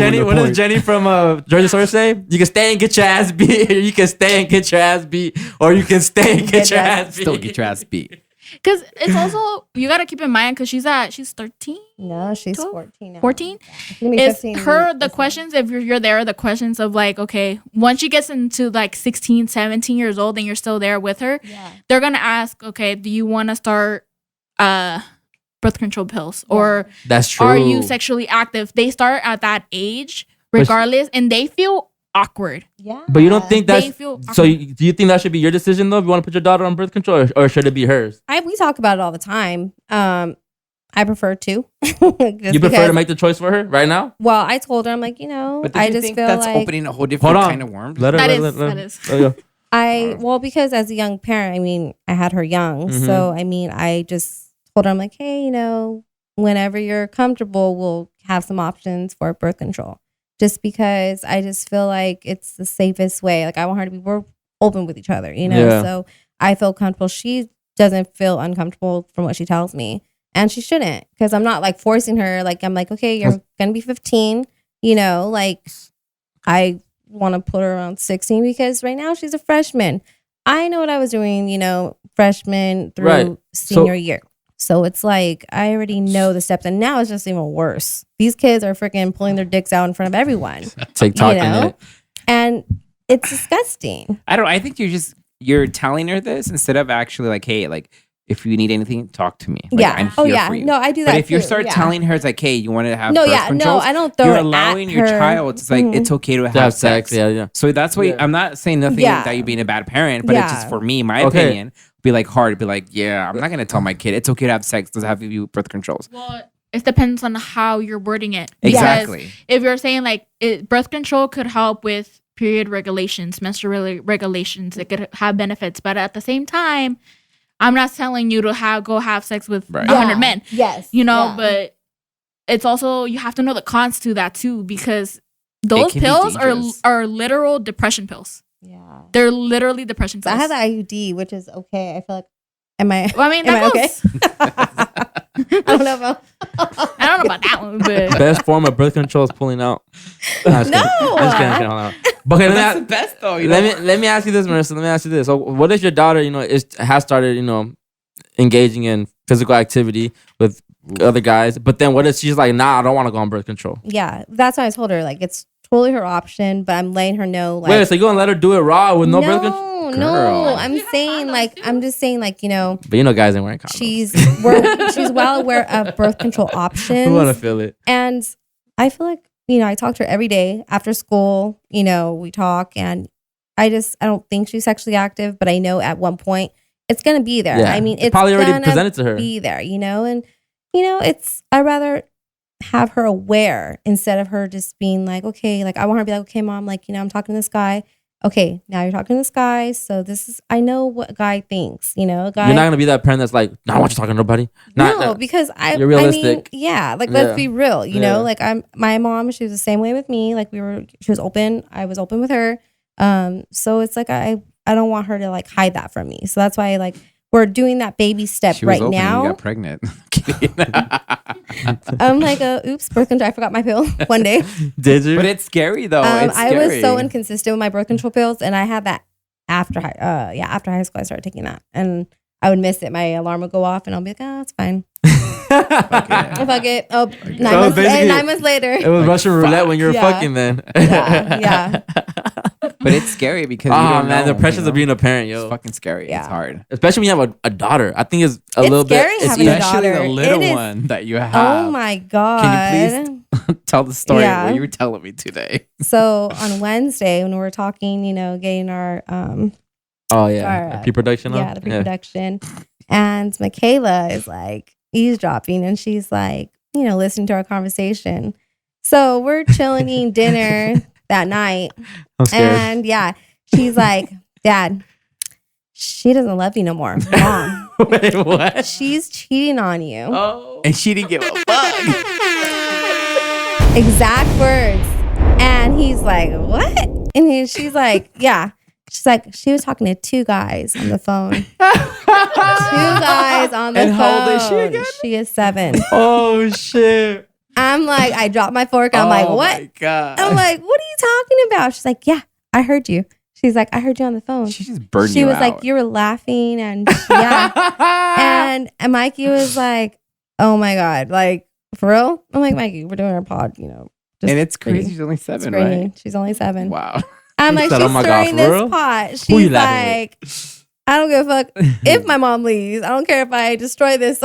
C: Jenny
A: point.
C: from Georgia Source say? You can stay and get your ass beat, or you can stay and get your ass beat, or you can stay and get your ass beat.
A: Still get your ass beat.
G: Because it's also, you got to keep in mind, because she's 13.
B: No, she's
G: 12?
B: 14 now.
G: 14?
B: She's gonna be
G: It's
B: 15
G: her, the
B: this
G: questions, if you're there, the questions of like, okay, once she gets into like 16, 17 years old and you're still there with her,
B: Yeah.
G: they're going to ask, okay, do you want to start birth control pills? Or
C: That's true.
G: are you sexually active? They start at that age, regardless, and they feel awkward.
B: Yeah.
C: But you don't think
G: They
C: that's
G: feel
C: so? Do you think that should be your decision though? If you want to put your daughter on birth control, or should it be hers?
B: We talk about it all the time. I prefer to.
C: You prefer to make the choice for her right now?
B: Well, I told her, I'm like, you know,
A: But do
B: I
A: you
B: just
A: think
B: feel
A: that's
B: like
A: opening a whole different kind of worm?
C: Let her.
G: That
C: let
G: is.
C: her go.
B: well, because as a young parent, I mean, I had her young.
C: Mhm.
B: So, I mean, I just told her, I'm like, hey, you know, whenever you're comfortable, we'll have some options for birth control. Just because I just feel like it's the safest way. Like, I want her to be, we're open with each other, you know?
C: Yeah.
B: So I feel comfortable. She doesn't feel uncomfortable from what she tells me. And she shouldn't, because I'm not like forcing her. Like, I'm like, okay, you're going to be 15, you know, like I want to put her around 16 because right now she's a freshman. I know what I was doing, you know, freshman through senior year. So it's like, I already know the steps, and now it's just even worse. These kids are freaking pulling their dicks out in front of everyone.
C: TikTok,
B: you know? And it's disgusting.
A: I think you're telling her this instead of actually like, hey, like, if you need anything, talk to me. Like,
B: Yeah.
A: I'm
B: Oh,
A: here
B: yeah.
A: for you.
B: No, I do that
A: But if you
B: too.
A: start
B: Yeah.
A: telling her, it's like, hey, you want to have
B: No,
A: birth
B: yeah.
A: controls,
B: No, I don't throw
A: you're
B: it
A: allowing
B: at
A: your
B: her.
A: child. It's like, it's okay to have sex.
C: Yeah.
A: So that's why I'm not saying nothing
B: Yeah.
A: that you're being a bad parent, but it's just
B: Yeah.
A: for me, my
C: Okay.
A: opinion, be like hard. Be like, yeah, I'm not going to tell my kid it's okay to have sex. Doesn't have to be birth controls.
G: Well, it depends on how you're wording it.
A: Exactly.
G: Because if you're saying like birth control could help with period regulations, menstrual regulations, it could have benefits. But at the same time, I'm not telling you to go have sex with 100 men.
B: Yes.
G: You know,
B: Yeah.
G: but it's also, you have to know the cons to that too, because those
A: can be
G: pills
A: dangerous.
G: are literal depression pills.
B: Yeah.
G: They're literally depression
B: So
G: pills.
B: I have the IUD, which is okay. I feel like, am I?
G: Well, I mean,
B: Am I
G: that
B: okay?
G: goes.
B: I don't know about.
G: I don't know about that one, but
C: Best form of birth control is pulling out. No, I'm just kidding.
B: No.
C: I'm just kidding. Hold on. But okay,
A: That's the best though. You know?
C: let me ask you this, Marissa. Let me ask you this. So, what if your daughter, you know, has started, you know, engaging in physical activity with other guys, but then what if she's like, nah, I don't want to go on birth control?
B: Yeah, that's why I told her like it's totally her option, but I'm letting her know like.
C: Wait, so you gonna let her do it raw with no birth control?
B: No,
A: Girl.
B: I'm saying like I'm just saying like, you know,
C: But you know, guys ain't wearing condoms.
B: she's well aware of birth control options.
C: I want to feel it.
B: And I feel like, you know, I talk to her every day after school, you know, we talk, and I don't think she's sexually active, but I know at one point it's going to be there.
C: Yeah.
B: I mean, it's
C: probably already
B: gonna
C: presented to her.
B: be there, you know, and, you know, I'd rather have her aware instead of her just being like, okay, like I want her to be like, okay, mom, like, you know, I'm talking to this guy. Okay, now you're talking to this guy. So I know what a guy thinks, you know, a guy.
C: You're not gonna be that parent that's like, no, I want you talking to nobody.
B: No, because
C: you're realistic.
B: I mean, yeah, like
C: Yeah.
B: let's be real, you know.
C: Yeah.
B: Like my mom, she was the same way with me. Like she was open. I was open with her. So it's like I don't want her to like hide that from me. So that's why like we're doing that baby step
A: She was
B: right
A: open and
B: now.
A: you got pregnant. Kidding.
B: I'm like, oops, birth control. I forgot my pill one day.
C: Did you?
A: But it's scary though. It's
B: I was so
A: scary.
B: inconsistent with my birth control pills, and I had that after high school. I started taking that, and I would miss it. My alarm would go off, and I'll be like, oh, it's fine. Fuck it. Oh, 9 months later.
C: It was Russian roulette when you were
B: Yeah.
C: fucking then.
B: Yeah.
A: But it's scary because you
C: Oh
A: don't
C: man,
A: know,
C: the pressures
A: you know?
C: of being a parent,
A: It's
C: yo.
A: fucking scary.
B: Yeah.
A: It's hard.
C: Especially when you have a daughter. I think it's a
B: It's
C: little
B: scary
C: bit.
B: having a
A: Especially
B: daughter.
A: the little
B: It is-
A: one that you have.
B: Oh my God.
A: Can you please tell the story
B: Yeah.
A: what you were telling me today?
B: So on Wednesday, when we were talking, you know, getting our
C: Oh yeah,
B: Our,
C: pre-production.
B: the pre-production, and Michaela is like eavesdropping, and she's like, you know, listening to our conversation. So we're chilling eating dinner that night,
C: I'm scared.
B: and yeah, she's like, Dad, she doesn't love you no more, Mom.
C: Wait, what?
B: She's cheating on you.
C: Oh.
A: And she didn't give a fuck.
B: Exact words. And he's like, what? And she's like, yeah. She's like, she was talking to 2 guys on the phone. 2 guys on the
A: And
B: phone.
A: how old is she again?
B: She is 7.
C: Oh shit.
B: I'm like, I dropped my fork. I'm like, what?
A: My God.
B: I'm like, what are you talking about? She's like, yeah, I heard you. She's like, I heard you on the phone.
A: She just burned
B: She
A: you
B: was
A: out.
B: like, you were laughing, and yeah. And Mikey was like, "Oh my god, like for real?" I'm like, "Mikey, we're doing our pod, you know." Just
A: And it's crazy.
B: screaming.
A: She's only 7,
B: Screaming.
A: right?
B: She's only 7.
A: Wow.
B: I'm like,
C: said,
B: she's
C: "Oh my God,
B: stirring
C: for
B: this
C: real?"
B: pot.
C: Who
B: She's
C: you laughing
B: like, I don't give a fuck if my mom leaves. I don't care if I destroy this.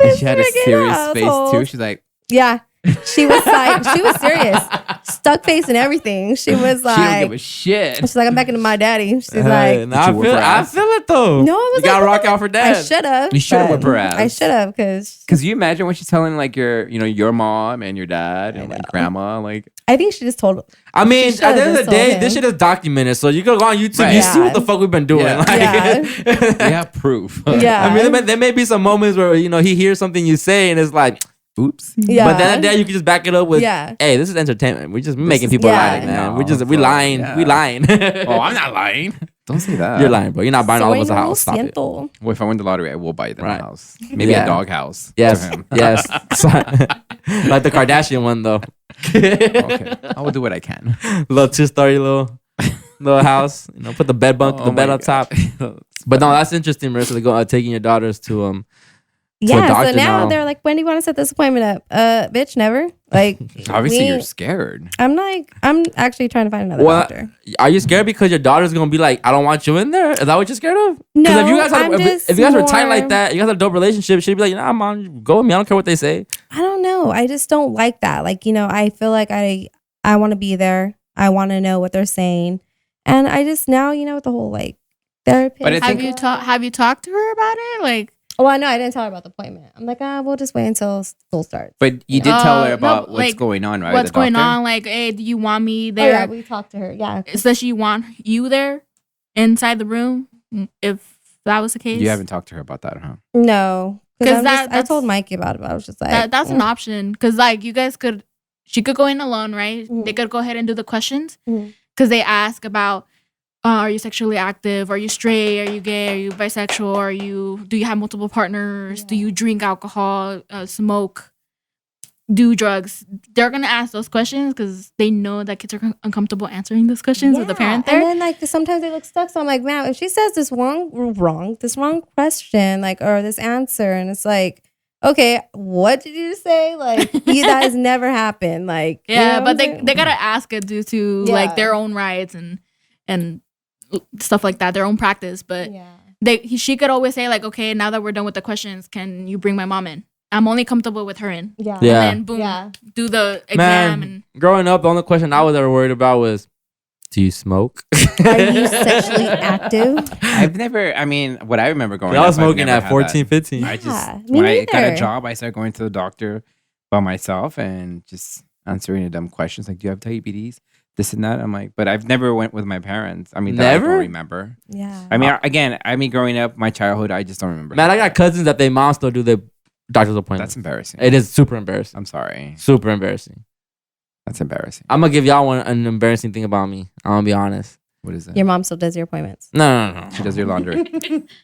A: And she had a
B: freaking
A: serious face too.
B: assholes.
A: She's like,
B: Yeah. She was like, she was serious. Stuck face and everything. She was
A: she don't give
B: like,
A: a shit.
B: she's like, I'm back into my daddy. She's
C: Hey,
B: like,
C: nah,
A: you whip her
C: I
A: ass?
C: feel it though.
B: no, it was
C: You gotta
B: like,
C: rock out for
B: I
C: dad.
B: should have.
A: You shoulda whipped her ass.
B: I should have because
A: Because you imagine when she's telling like your mom and your dad and like grandma, like
B: I think she just told.
C: I mean,
B: She
C: at the
B: should've
C: end of the
B: just told
C: day,
B: him.
C: this shit is documented. So you go on YouTube,
A: Right.
C: you see what
B: Yeah.
C: the fuck we've been doing.
A: Yeah.
C: Like,
B: Yeah.
A: we have proof.
B: Yeah.
C: I mean, there may be some moments where he hears something you say and it's like,
A: Oops.
B: Yeah.
C: but then you can just back it up with,
B: Yeah.
C: hey, this is entertainment. We're just making people
B: yeah.
C: lie, man.
A: No,
C: we
A: bro,
C: lying.
A: yeah.
C: We lying.
A: Oh, I'm not lying. Don't say that.
C: You're lying, bro. You're not buying all of us a
B: Soy no
C: house. Stop it.
B: siento.
A: Well, if I win the lottery, I will buy them
C: Right.
A: a house. Maybe
C: Yeah.
A: a dog house.
C: Yes,
A: for him.
C: yes. Like the Kardashian one though.
A: Okay. I will do what I can.
C: Little 2-story little house. Put the bed
A: Oh
C: the bed
A: my
C: on top.
A: God.
C: But no, that's interesting, Marissa. To go taking your daughters to a
B: Yeah,
C: doctor
B: so now
C: now.
B: they're like, when do you want to set this appointment up? Bitch, never. Like,
A: Obviously,
B: we-
A: you're scared.
B: I'm actually trying to find another
C: Well,
B: doctor.
C: Are you scared because your daughter's gonna be like, I don't want you in there? Is that what you're scared of?
B: No,
C: if you guys
B: I'm just
C: if you guys were tight like
B: more-
C: that, you guys had a dope relationship, she'd be like, nah, mom, go with me. I don't care what they say.
B: I don't know. I just don't like that. Like, I feel like I want to be there. I want to know what they're saying. And I just now, with the whole like therapist.
A: But I think-
G: Have you talked to her about it? Like,
B: Oh, I know. I didn't tell her about the appointment. I'm like, we'll just wait until school starts.
A: But you did tell her
G: no,
A: about what's
G: like,
A: going on, right?
G: what's
A: The
G: going
A: doctor?
G: on? Like, hey, do you want me
B: Oh,
G: there?
B: yeah, we talked to her. Yeah.
G: Does she want you there inside the room? If that was the case,
A: You haven't talked to her about that, huh?
B: No.
G: 'Cause
B: Because I
G: that's-
B: told Mikey about it, but I was just like,
G: that's an option. Because like you guys she could go in alone, right?
B: Mhm.
G: They could go ahead and do the questions
B: Mhm.
G: because they ask about. Are you sexually active? Are you straight? Are you gay? Are you bisexual? Do you have multiple partners? Do you drink alcohol? Smoke? Do drugs? They're gonna ask those questions because they know that kids are uncomfortable answering those questions with the parent there.
B: And then like sometimes they look stuck. So I'm like, man, if she says this wrong question, like, or this answer, and it's like, okay, what did you say? Like, that has never happened. Like,
G: Yeah, but
B: they
G: they gotta ask it due to
B: Yeah.
G: like their own rights and stuff like that, their own practice. But she could always say like, okay, now that we're done with the questions, can you bring my mom in? I'm only comfortable with her in.
B: Yeah.
C: Yeah.
G: And then boom,
B: Yeah.
G: do the exam.
C: Man,
G: And
C: growing up, the only question I was ever worried about was, do you smoke?
B: Are you sexually active?
A: I've never, what I remember going
C: I was
A: up, I've
C: smoking
A: never
C: at
A: had
C: 14,
A: that.
C: 15.
A: I just,
B: Yeah, me
A: when I got a
B: neither.
A: job, I started going to the doctor by myself and just answering the dumb questions like, do you have diabetes? This and that. I'm like, but I've never went with my parents. That I
C: Never?
A: don't remember.
B: Yeah.
A: Growing up, my childhood, I just don't remember.
C: Man, I got cousins that their moms still do their doctor's appointments.
A: That's embarrassing.
C: It is super embarrassing.
A: I'm sorry.
C: Super embarrassing.
A: That's embarrassing.
C: I'm gonna give y'all an embarrassing thing about me. I'm gonna be honest.
A: What is that?
B: Your mom still does your appointments.
C: No.
A: She does your laundry.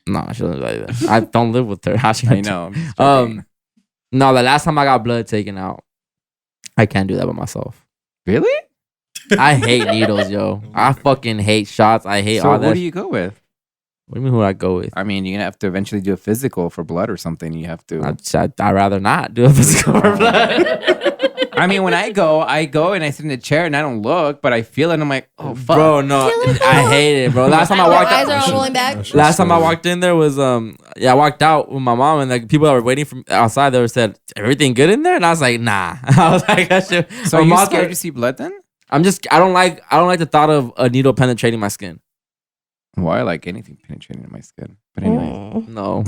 C: No, she doesn't like that. I don't live with her. How she
A: I
C: gonna
A: know. I'm just joking.
C: No, the last time I got blood taken out, I can't do that by myself.
A: Really?
C: I hate needles, yo. I fucking hate shots. I hate
A: So
C: all that.
A: what do you go with?
C: What do you mean who I go with?
A: You're gonna have to eventually do a physical for blood or something. You have to.
C: I'd rather not do a physical for blood.
A: When I go and I sit in a chair and I don't look, but I feel it and I'm like, oh fuck.
C: Bro, no. I hate it, bro. Last time I walked
B: Eyes are
C: out.
B: all rolling back.
C: Last time I walked in there was I walked out with my mom and like people that were waiting for outside they were said everything good in there and I was like nah. I was like that shit.
A: So
C: my
A: are you
C: mom's
A: scared
C: like-
A: to see blood then?
C: I don't like the thought of a needle penetrating my skin.
A: Well, I like anything penetrating in my skin. But anyway.
B: Mm.
C: No.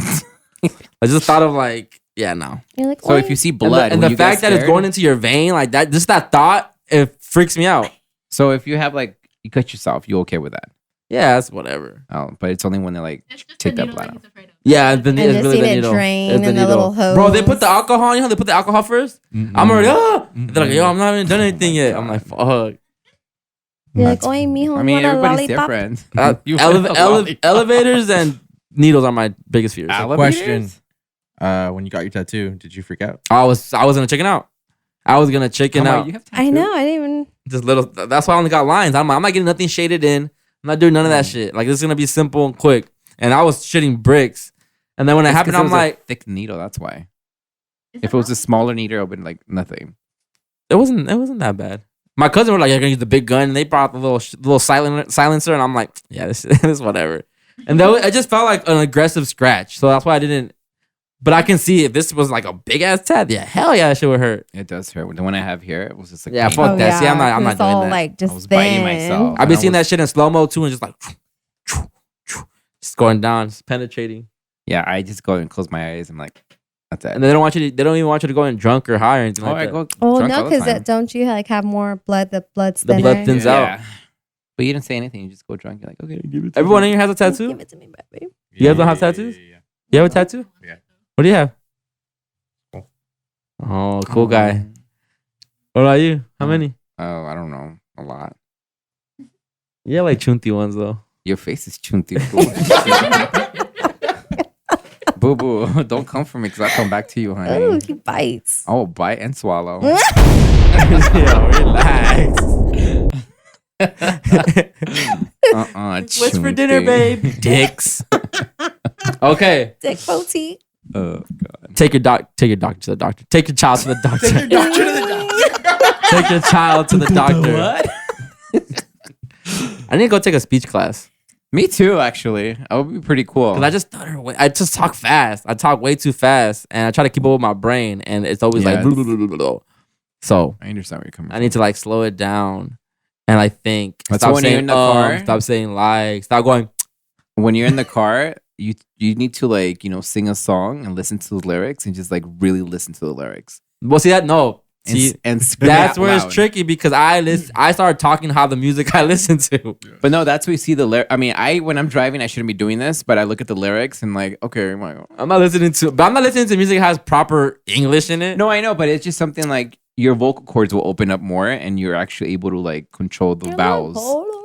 C: I just thought of like no.
B: You're like,
A: So if you see blood,
C: and
A: will
C: the
A: you get
C: fact that it's
A: scared?
C: going into your vein like that, just that thought, it freaks me out.
A: So if you have you cut yourself, you okay with that?
C: Yeah, that's whatever.
A: Oh, but it's only when they take that blood out.
C: Yeah, it's
B: just
C: really
B: seen
C: the
B: it
C: needle.
B: drain
C: It's
B: in the little hose.
C: Bro, they put the alcohol. You know how they put the alcohol first? I'm already. They're like, yo, I'm not even done anything yet. I'm like, fuck.
B: You're like, oy, mijo,
A: I mean,
B: you want a
A: everybody's
B: lollipop?
A: different. You want a lollipop.
C: Elevators and needles are my biggest fears.
H: Question. When you got your tattoo, did you freak out?
C: I was gonna chicken out. I was gonna chicken
A: Come on,
C: out.
A: you have
B: I know. I didn't even.
C: Just little. That's why I only got lines. I'm not getting nothing shaded in. I'm not doing none of that shit. Like this is gonna be simple and quick. and I was shitting bricks. And then when it
A: It's
C: happened,
A: 'cause it
C: I'm
A: was a
C: like,
A: thick needle. That's why. If it was a smaller needle, it would have been like nothing.
C: it wasn't that bad. My cousin were like, "You're gonna use the big gun," and they brought the little silencer, and I'm like, "Yeah, this is whatever." And it just felt like an aggressive scratch, so that's why I didn't. But I can see if this was like a big ass tat, yeah, hell yeah, that shit would hurt.
A: It does hurt. The one I have here, it was just like
C: Yeah,
A: painful.
C: fuck that. See, I'm not
B: it's
C: doing
B: all
C: that.
B: like
A: I
B: just
A: was biting
B: thin.
A: myself.
C: I've been
A: I
C: seeing
A: was-
C: that shit in slow mo too, and just like just going down, just penetrating.
A: Yeah, I just go and close my eyes. I'm like, that's it.
C: And they don't even want you to go in drunk or high or anything like
A: I
C: that.
A: go
B: Oh
A: drunk
B: no,
A: all the
B: because
A: time.
B: don't you like have more blood? The blood's
C: The
B: thinner.
C: blood thins out.
A: Yeah. But you didn't say anything. You just go drunk. You're like, okay, give it to
C: Everyone
A: me.
C: in here has a tattoo.
B: Give it to me, baby.
C: You guys don't have tattoos?
H: Yeah.
C: You have a tattoo?
H: Yeah.
C: What do you have?
H: Cool.
C: Oh, cool guy. What about you? How many?
A: Oh, I don't know. A lot.
C: Yeah, like chunty ones though.
A: Your face is chunty. Boo boo. Don't come for me because I'll come back to you, honey.
B: Oh, he bites.
A: Oh, bite and swallow.
C: Yeah, relax. What's for dinner, babe? Dicks. Okay.
B: Dick boutique.
A: Oh god.
C: Take your doctor to the doctor. Take your child to the doctor. Take your child to the doctor.
A: What?
C: I need to go take a speech class.
A: Me too, actually. That would be pretty cool.
C: Cause I just talk fast. I talk way too fast, and I try to keep up with my brain, and it's always like.
A: Yeah,
C: Blah, blah, blah, blah, blah. So
A: I understand where you're coming
C: I need to like slow it down, and I think
A: That's
C: stop
A: when you're
C: saying
A: in the car.
C: stop saying like, stop going.
A: When you're in the car, you need to like, sing a song and listen to the lyrics and just like really listen to the lyrics.
C: Well, see that no.
A: And,
C: See,
A: and scream
C: that's
A: out
C: where
A: loud.
C: it's tricky because I started talking how the music I listen to.
A: But no, that's where you see the lyrics. I mean, when I'm driving, I shouldn't be doing this, but I look at the lyrics and like, okay,
C: I'm not listening to music that has proper English in it.
A: no, I know, but it's just something like your vocal cords will open up more and you're actually able to like control the vowels.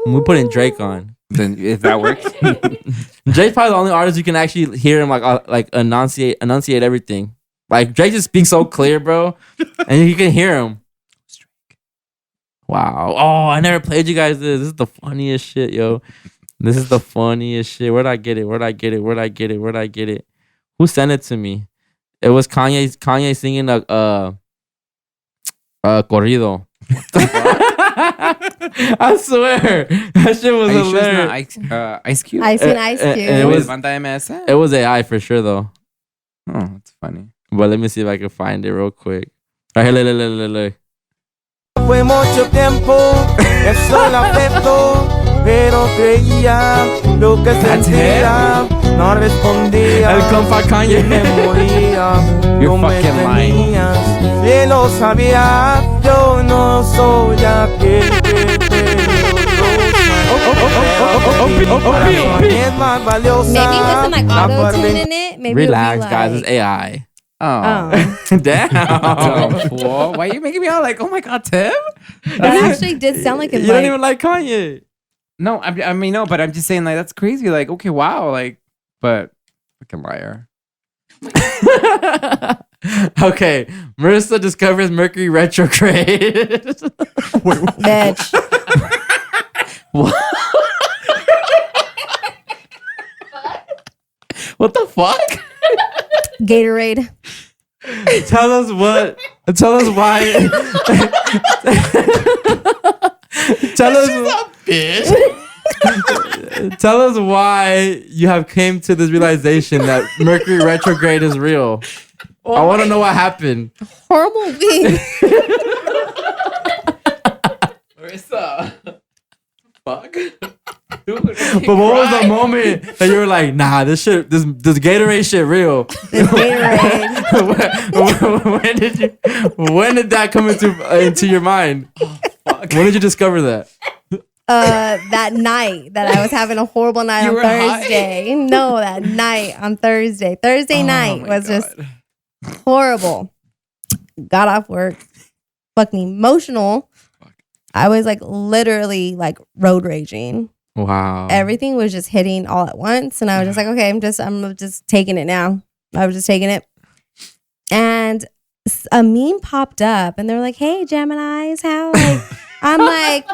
C: We're putting Drake on.
A: Then if that works,
C: Drake's probably the only artist you can actually hear him like enunciate everything. Like Drake just speaks so clear, bro, and you can hear him. Wow. Oh, I never played you guys this. This is the funniest shit, yo. This is the funniest shit. Where'd I get it? Who sent it to me? It was Kanye singing a corrido. I swear. That shit was
A: are you sure
C: hilarious.
A: it's not Ice Cube?
B: I seen Ice Cube.
C: and it was- It was AI for sure though.
A: Oh, that's funny.
C: But let me see if I can find it real quick. Right here, look.
F: Fue mucho tiempo, el sol afectó, pero creía lo que sentía, no respondía.
C: El compa Kanye.
F: Me moría,
A: You're
F: no me
A: fucking lying.
F: tenías, bien lo sabía, yo no soy aquel es más valiosa.
B: Maybe with some like
F: la
B: auto tune
F: forma-
B: in it. Maybe
C: Relax,
B: it'll be
C: guys.
B: like,
C: It's AI.
A: Oh.
C: Damn.
A: Dumb fool. Why are you making me all like, oh my god, Tim?
B: That actually did sound like
C: You
B: it.
C: don't
B: Like,
C: even like Kanye.
A: No, I mean, no, but I'm just saying, like, that's crazy. Like, okay, wow. Like, but fucking liar.
C: Okay. Marissa discovers Mercury Retrograde.
B: bitch.
A: What the fuck?
B: Gatorade.
C: Tell us why. Tell us Tell us why you have came to this realization that Mercury Retrograde is real. I want to know what happened.
B: Horrible being.
A: Marissa. Fuck.
C: But what was the moment that you were like, nah, this Gatorade shit real?
B: This Gatorade.
C: when did that come into your mind? When did you discover that?
B: That night that I was having a horrible night
A: You
B: on
A: were high?
B: Thursday. No, that night on Thursday. Thursday night was just horrible. Got off work. Fucking emotional. I was like literally like road raging.
C: Wow.
B: Everything was just hitting all at once. And I was just like, okay, I'm just taking it now. I was just taking it. And a meme popped up and they're like, hey, Geminis, how? Like, I'm like,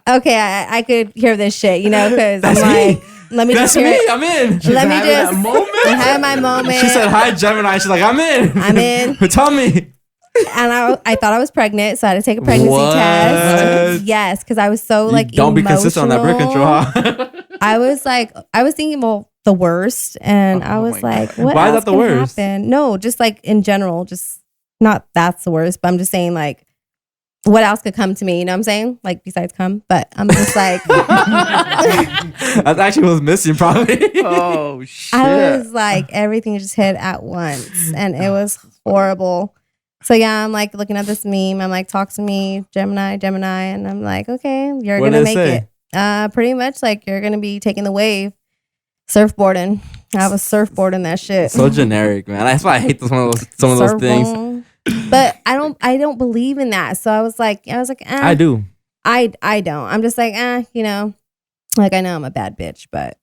B: okay, I could hear this shit, because I'm like, Let me
C: That's
B: just hear
C: me.
B: it.
C: I'm in.
B: Let me
A: having
B: just.
A: a moment?
B: I'm having my moment.
C: She said hi, Gemini. She's like, I'm in.
B: I'm in.
C: Tell me.
B: And I thought I was pregnant, so I had to take a pregnancy
C: What?
B: test. Yes, because I was so like
C: Don't be consistent on that birth control.
B: emotional.
C: Huh?
B: I was thinking, well, the worst, and I was
A: my
B: like,
A: God.
B: what
C: Why is
B: else
C: that the
B: can
C: worst?
B: happen? No, just like in general, just not that's the worst, but I'm just saying like, what else could come to me? You know what I'm saying? Like besides come, but I'm just like,
C: That's actually what's missing, probably.
A: Oh shit!
B: I was like, everything just hit at once, and it was horrible. So yeah, I'm like looking at this meme. I'm like, talk to me, Gemini, and I'm like, okay, you're
C: What
B: gonna
C: did it
B: make
C: say?
B: it. Pretty much like you're gonna be taking the wave, surfboarding. I was surfboarding that shit.
C: So generic, man. That's why I hate some of those things.
B: Surfboard. But I don't believe in that. So I was like,
C: I do.
B: I don't. I'm just like, you know, like I know I'm a bad bitch, but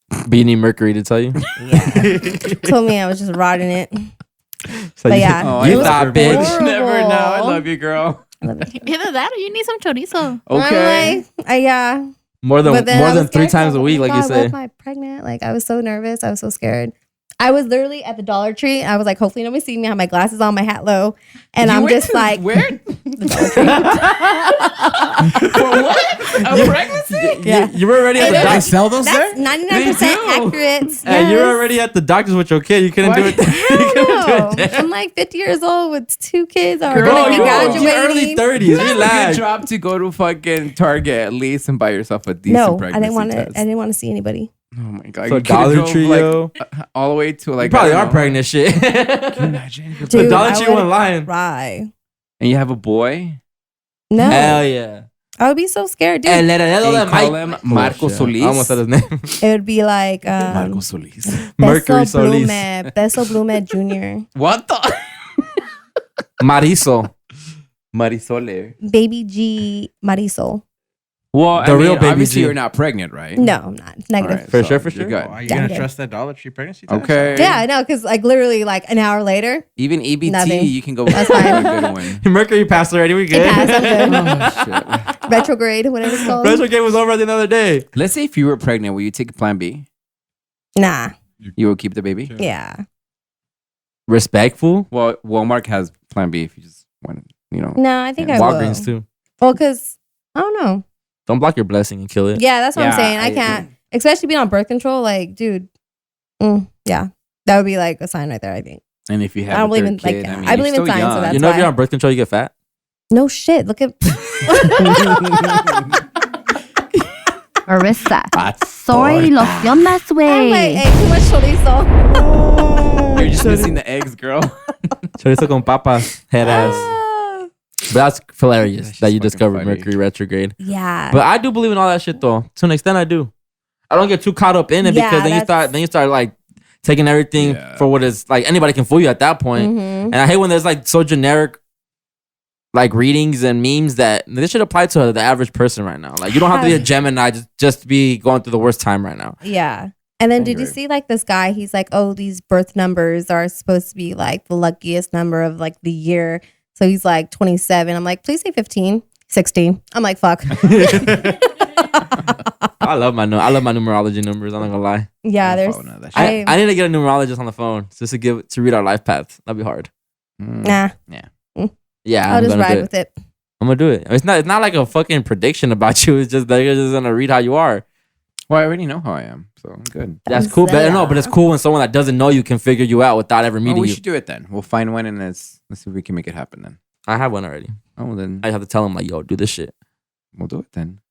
C: But you need Mercury to tell you.
B: yeah, told me I was just rotting it.
C: So
B: But
C: you,
B: yeah,
A: Oh,
B: it
C: you
B: was
C: thought, bitch.
B: horrible.
A: Never know. I love you, girl.
G: Either that or you need some chorizo.
A: Okay.
B: I'm like, yeah.
C: More than
B: But then I was
C: 3
B: scared,
C: times a
B: oh
C: week,
B: my
C: like you
B: God, what
C: say.
B: if I'm pregnant? Like I was so nervous. I was so scared. I was literally at the Dollar Tree. I was like, hopefully nobody see me. I have my glasses on, my hat low, and
A: You
B: I'm
A: went
B: just
A: to
B: like,
A: where?
B: the Dollar Tree.
A: For what? A pregnancy?
C: Yeah. You were already at the
F: They
C: doctor.
F: sell those
B: That's
F: there?
B: 99%
A: They do.
B: accurate.
C: Hey, you were
B: Yes.
C: already at the doctor's with your kid. You couldn't
A: Why?
C: do it.
B: Hell
C: You couldn't do
B: no.
C: it there.
B: I'm like 50 years old with 2 kids. Are
A: Girl,
B: gonna be
A: you're
B: graduating.
C: early 30s.
A: You have a
C: Relax.
A: good job to go to fucking Target at least and buy yourself a decent
B: No, I
A: pregnancy
B: didn't want to.
A: test.
B: I didn't want to see anybody.
A: Oh my god!
C: So
A: You could've
C: Dollar
A: drove,
C: Tree,
A: like,
C: yo.
A: all the way to like
C: You probably
A: I don't
C: are
A: know.
C: pregnant, shit.
A: Can you imagine?
C: The
B: Dude,
C: Dollar
B: I
C: Tree
B: would
C: went lying.
B: cry.
A: And you have a boy.
B: No,
C: Hell yeah.
B: I would be so scared, dude.
C: And
A: And you call him Marco
C: shit.
A: Solis.
C: I almost said his name.
B: It would be like
A: Marco Solis.
C: Mercury
B: Peso
C: Solis.
B: Pluma Jr.
A: What the?
C: Mariso.
A: Marisole.
B: Baby G Marisol.
A: Well,
C: The real Baby
A: obviously
C: G.
A: you're not pregnant, right?
B: No, I'm not. Negative.
A: Alright,
C: For
A: so
C: sure, for
A: you're
C: sure.
A: good.
H: Oh, are you
B: Yeah,
H: gonna
B: good.
H: trust that Dollar Tree pregnancy test?
A: Okay.
B: Yeah, I know, because like literally like an hour later,
A: Even EBT,
B: Nothing.
A: you can go
B: That's
A: with
B: fine.
A: a good one.
C: Mercury passed already. We good.
B: it passed. I'm good.
A: Oh, shit.
B: Retrograde, whatever it's called.
C: Retro game was over the other day.
A: Let's say if you were pregnant, will you take Plan B?
B: Nah.
A: You will keep the baby?
B: Yeah.
C: Respectful.
A: Well, Walmart has Plan B if you just want, you know.
B: No, I think
A: Yeah,
B: I
C: Walgreens
B: will.
C: too.
B: Well, because I don't know.
C: Don't block your blessing and kill it.
B: Yeah, that's what I'm
A: Yeah,
B: saying. I can't, especially being on birth control. Like, dude, yeah, that would be like a sign right there. I think.
A: And if you have
B: I don't
A: a
B: believe
A: third
B: in, like,
A: kid,
B: I
A: mean,
B: believe
A: you're
B: in
A: still
B: science, so
A: young.
B: that's
C: You know, if
B: why.
C: you're on birth control, you get fat.
B: No shit. Look at.
E: Marissa. Soy locionas,
B: I'm
E: güey.
B: like, hey, too much chorizo.
A: You're just missing the eggs, girl.
C: Chorizo con papas, head ass.
B: Ah.
C: But that's hilarious
A: That's
C: that you
A: fucking
C: discovered
A: funny.
C: Mercury retrograde.
B: Yeah.
C: But I do believe in all that shit though. To an extent, I do. I don't get too caught up in it
B: Yeah,
C: because
B: that's-
C: then you start like taking everything
A: Yeah.
C: for what is like anybody can fool you at that point.
B: Mhm.
C: And I hate when there's like so generic like readings and memes that this should apply to the average person right now. Like you don't have to be a Gemini just to be going through the worst time right now.
B: Yeah. And then
A: I
B: did you
A: agree.
B: see like this guy? He's like, oh, these birth numbers are supposed to be like the luckiest number of like the year. So he's like 27. I'm like, please say 15, 16. I'm like, fuck.
C: I love my numerology numbers. I'm not gonna lie.
B: Yeah,
A: I'll
B: there's.
A: follow none of that shit.
C: I need to get a numerologist on the phone just to read our life paths. That'd be hard.
B: Nah,
C: Yeah,
B: I'll
C: I'm
B: just
C: gonna
B: ride
C: do it.
B: with it.
C: I'm gonna do it. It's not like a fucking prediction about you. It's just they're just gonna read how you are.
A: Well, I already know how I am, so I'm good.
C: That's cool. But no, but it's cool when someone that doesn't know you can figure you out without ever
A: Oh,
C: meeting
A: we
C: you.
A: should do it then. We'll find one and let's see if we can make it happen then.
C: I have one already.
A: Oh, then
C: I have to tell him like, yo, do this shit.
A: we'll do it then.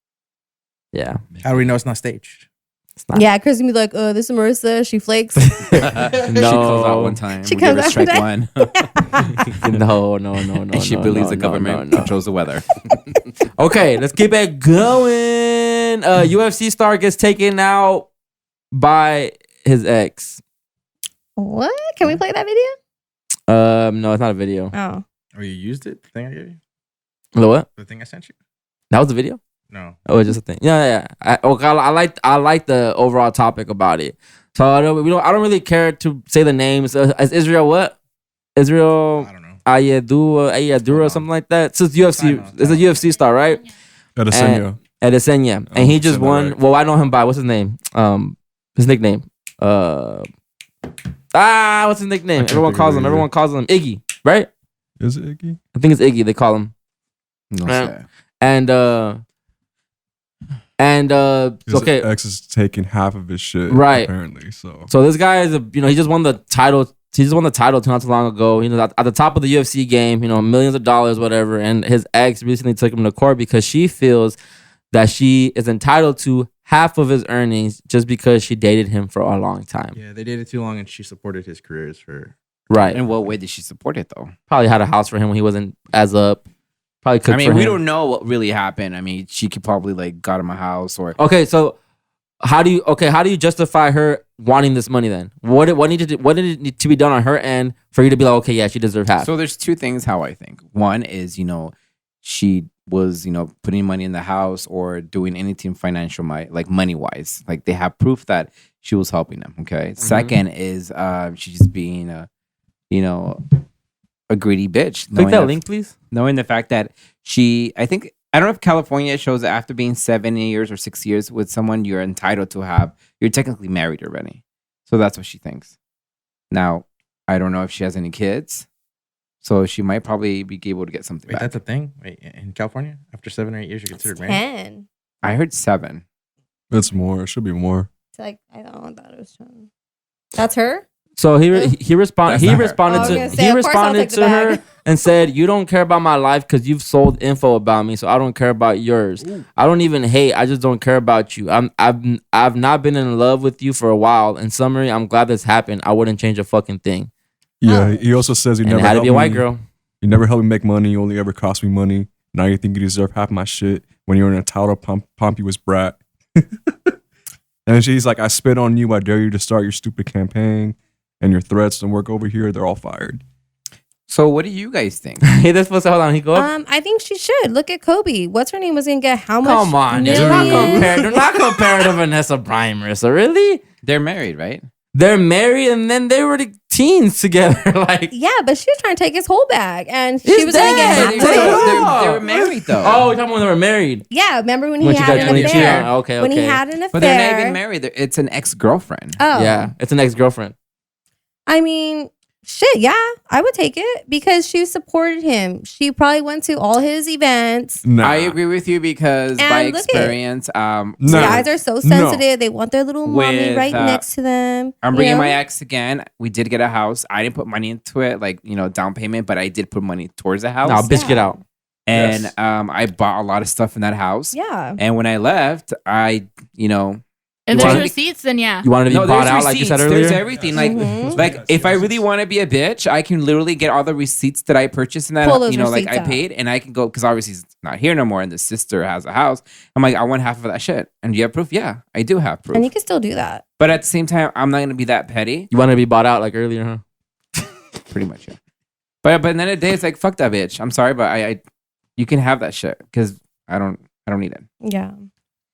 C: Yeah.
H: How do we know it's not staged?
C: It's not.
B: Yeah, Chris gonna be like, this is Marissa. She flakes.
A: She calls out one time.
B: She
A: we give
B: comes
A: her
B: out
A: strike
B: one
A: one.
C: no.
A: And she believes the government
C: no.
A: controls the weather.
C: Okay, let's keep it going. UFC star gets taken out by his ex.
B: What? Can we play that video?
C: No, it's not a video.
B: Oh,
H: Oh, you used it? The thing I gave you?
C: The what?
H: The thing I sent you?
C: That was the video?
H: No.
C: Oh, it's just a thing. Yeah. I like the overall topic about it. So I don't really care to say the names. Is Israel what? Israel
H: I don't know.
C: Ayadura or something like that. So it's UFC. It's a UFC star, right?
F: Adesanya.
C: Adesanya, and he just won.
I: right.
C: Well, I know him by what's his name? His nickname. What's his nickname?
I: can't
C: Everyone
I: think
C: calls
I: of
C: him.
I: it
C: Everyone calls him Iggy, right?
I: Is it Iggy?
C: I think it's Iggy. They call him.
A: No
C: Yeah.
A: sé.
C: And
I: His
C: okay.
I: ex is taking half of his shit,
C: Right.
I: apparently. So
C: So this guy is he just won the title. He just won the title not too long ago. At the top of the UFC game. Millions of dollars, whatever. And his ex recently took him to court because she feels that she is entitled to half of his earnings just because she dated him for a long time.
H: Yeah, they dated too long, and she supported his careers for.
C: Right.
A: In what way did she support it though?
C: Probably had a house for him when he wasn't as up. Probably cooked
A: I mean,
C: for
A: we
C: him.
A: don't know what really happened. I mean, she could probably like got him a house or.
C: Okay, so how do you justify her wanting this money then? What needed it need to be done on her end for you to be like, okay, yeah, she deserves half?
A: So there's two things how I think. One is, she was, putting money in the house or doing anything financial, like money wise. Like they have proof that she was helping them. Okay. Second is she's just being a greedy bitch.
C: Click that link, please.
A: Knowing the fact that I don't know if California shows that after being 7 years or 6 years with someone, you're entitled to you're technically married already. So that's what she thinks. Now, I don't know if she has any kids. So she might probably be able to get something
H: Wait,
A: back.
H: that's a thing. Wait, in California, after 7 or 8 years, you're considered married.
B: 10.
A: I heard 7.
I: it's more. It should be more.
B: It's like, I thought it was 10. That's her?
C: So he responded.
A: That's
C: He
A: not her.
C: responded
B: I was
C: to
B: gonna say, of course I'll take the
C: to her
B: bag.
C: and said, "You don't care about my life because you've sold info about me, so I don't care about yours. I don't even hate. I just don't care about you. I've not been in love with you for a while. In summary, I'm glad this happened. I wouldn't change a fucking thing.
I: Yeah.
B: Oh.
I: He also says he
C: And
I: never
C: it had to
I: helped
C: be a white
I: me.
C: girl.
I: You never helped me make money. You only ever cost me money. Now you think you deserve half my shit when you're an entitled pompous brat." And she's like, "I spit on you. I dare you to start your stupid campaign. And your threats and work over here, they're all fired."
A: So what do you guys think?
C: Hey, this supposed to hold on. He go up.
B: I think she should. Look at Kobe. What's her name was going to get how much?
C: Come on, dude. They're not compared to Vanessa Bryant, Marissa. Really?
A: They're married, right?
C: They're married and then they were the teens together. Like,
B: Yeah, but she was trying to take his whole bag. And she
C: It's
B: was going to get
C: dead.
B: half
C: It's
B: of
C: dead.
B: it.
A: They were married though.
C: oh, you're talking when they were married.
B: Yeah, remember when
C: When
B: he
C: she
B: had
C: got
B: an
C: 22.
B: affair?
C: Okay,
B: When he
C: okay.
B: had an affair.
A: But they're not even married. It's an ex-girlfriend.
B: Oh.
C: Yeah, it's an ex-girlfriend.
B: I mean, shit, yeah, I would take it because she supported him. She probably went to all his events.
I: Nah.
A: I agree with you because
B: And
A: by
B: look at-
A: experience,
I: No.
B: Guys are so sensitive. They want their little mommy
A: With,
B: right next to them.
A: I'm
B: you
A: bringing
B: know?
A: my ex again. We did get a house. I didn't put money into it, like down payment, but I did put money towards the house.
C: Nah, bitch,
B: Yeah.
C: get out.
A: And
I: Yes.
A: I bought a lot of stuff in that house.
B: Yeah.
A: And when I left, I
G: If
A: You
G: there's
A: wanna-
G: receipts, then yeah.
C: You wanted to be
A: no,
C: bought
A: there's
C: out,
A: receipts.
C: like you said
A: There's
C: earlier?
A: everything. Like,
B: Mhm.
A: like if I really want to be a bitch, I can literally get all the receipts that I purchased in that,
B: Pull those
A: like
B: receipts
A: I
B: out.
A: paid, and I can go because obviously he's not here no more, and the sister has a house. I'm like, I want half of that shit. And do you have proof? Yeah, I do have proof.
B: And you can still do that.
A: But at the same time, I'm not gonna be that petty.
C: You wanted to be bought out like earlier, huh?
A: Pretty much, yeah. But at the end of the day, it's like fuck that bitch. I'm sorry, but I you can have that shit because I don't need it.
B: Yeah.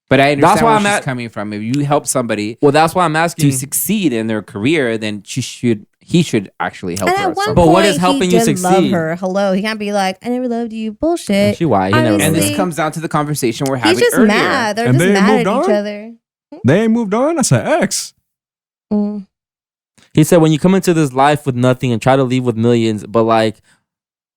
A: But I understand
C: That's why
A: where
C: I'm
A: she's
C: at-
A: coming from. If you help somebody
C: Well, that's why I'm asking.
A: to succeed in their career, then he should actually help
B: And
A: her.
B: at
A: at
B: one
A: some
C: But
B: point,
C: what is helping
B: he
C: you
B: did love
C: succeed?
B: her. Hello. He can't be like, I never loved you. Bullshit.
C: She white. He never
B: Obviously.
A: And
C: loved
A: this
C: her.
A: comes down to the conversation we're having
B: He's just
A: earlier.
B: mad. They're
I: And
B: just
I: they
B: mad at
I: moved
B: each
I: on?
B: other.
I: They ain't moved on. That's an ex.
B: Mm.
C: He said, when you come into this life with nothing and try to leave with millions, but like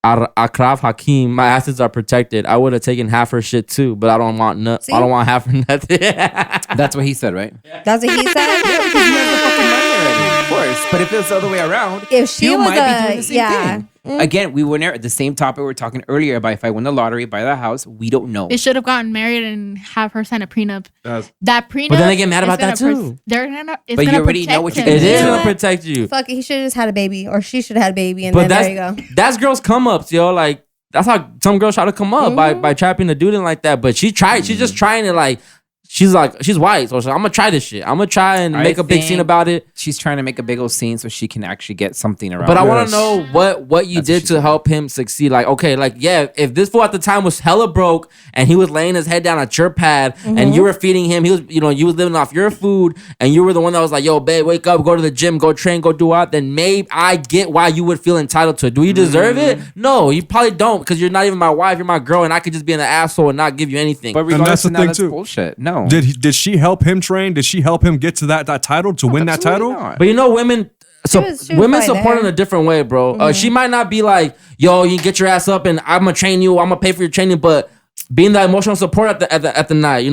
C: Akraf Hakim, my assets are protected. I would have taken half her shit too, but I don't want
B: See?
C: I don't want half her nothing.
A: That's what he said, right?
B: That's what he said.
A: Because he has the fucking money already, of course. But if it's the other way around,
B: If she
A: you
B: was
A: might be doing the same
B: yeah.
A: thing. Again, we were near the same topic we were talking earlier about if I win the lottery, buy the house, we don't know.
G: They should have gotten married and have her sign a prenup.
I: That's-
G: That prenup.
C: But then they get mad
G: is
C: about that
G: gonna
C: too.
G: They're gonna. It's
A: But you
G: gonna
A: already know
G: protect
A: what you're
G: him.
C: It is
B: You know
C: gonna
B: what?
C: protect you.
B: Fuck it. He should have just had a baby, or she should have had a baby, and
C: But
B: then there you go.
C: that's girls come ups, yo. Like that's how some girls try to come up by trapping the dude in like that. But she tried. She's just trying to like she's white, so she's like, I'm gonna try this shit. I'm gonna try and make a big scene about it.
A: She's trying to make a big old scene so she can actually get something around.
C: But I want to know what you did to help him succeed. Like, okay, like, yeah, if this fool at the time was hella broke and he was laying his head down at your pad and you were feeding him, he was, you was living off your food and you were the one that was like, yo, babe, wake up, go to the gym, go train, go do out, then maybe I get why you would feel entitled to it. Do you deserve it? No, you probably don't, because you're not even my wife, you're my girl, and I could just be an asshole and not give you anything.
A: But regardless of that, that's bullshit. No.
I: Did she help him train? Did she help him get to that title to win that title?
A: Not.
C: But women women support in a different way, bro. She might not be like, yo, you get your ass up and I'm gonna train you, I'm gonna pay for your training, but being the emotional support at the night, he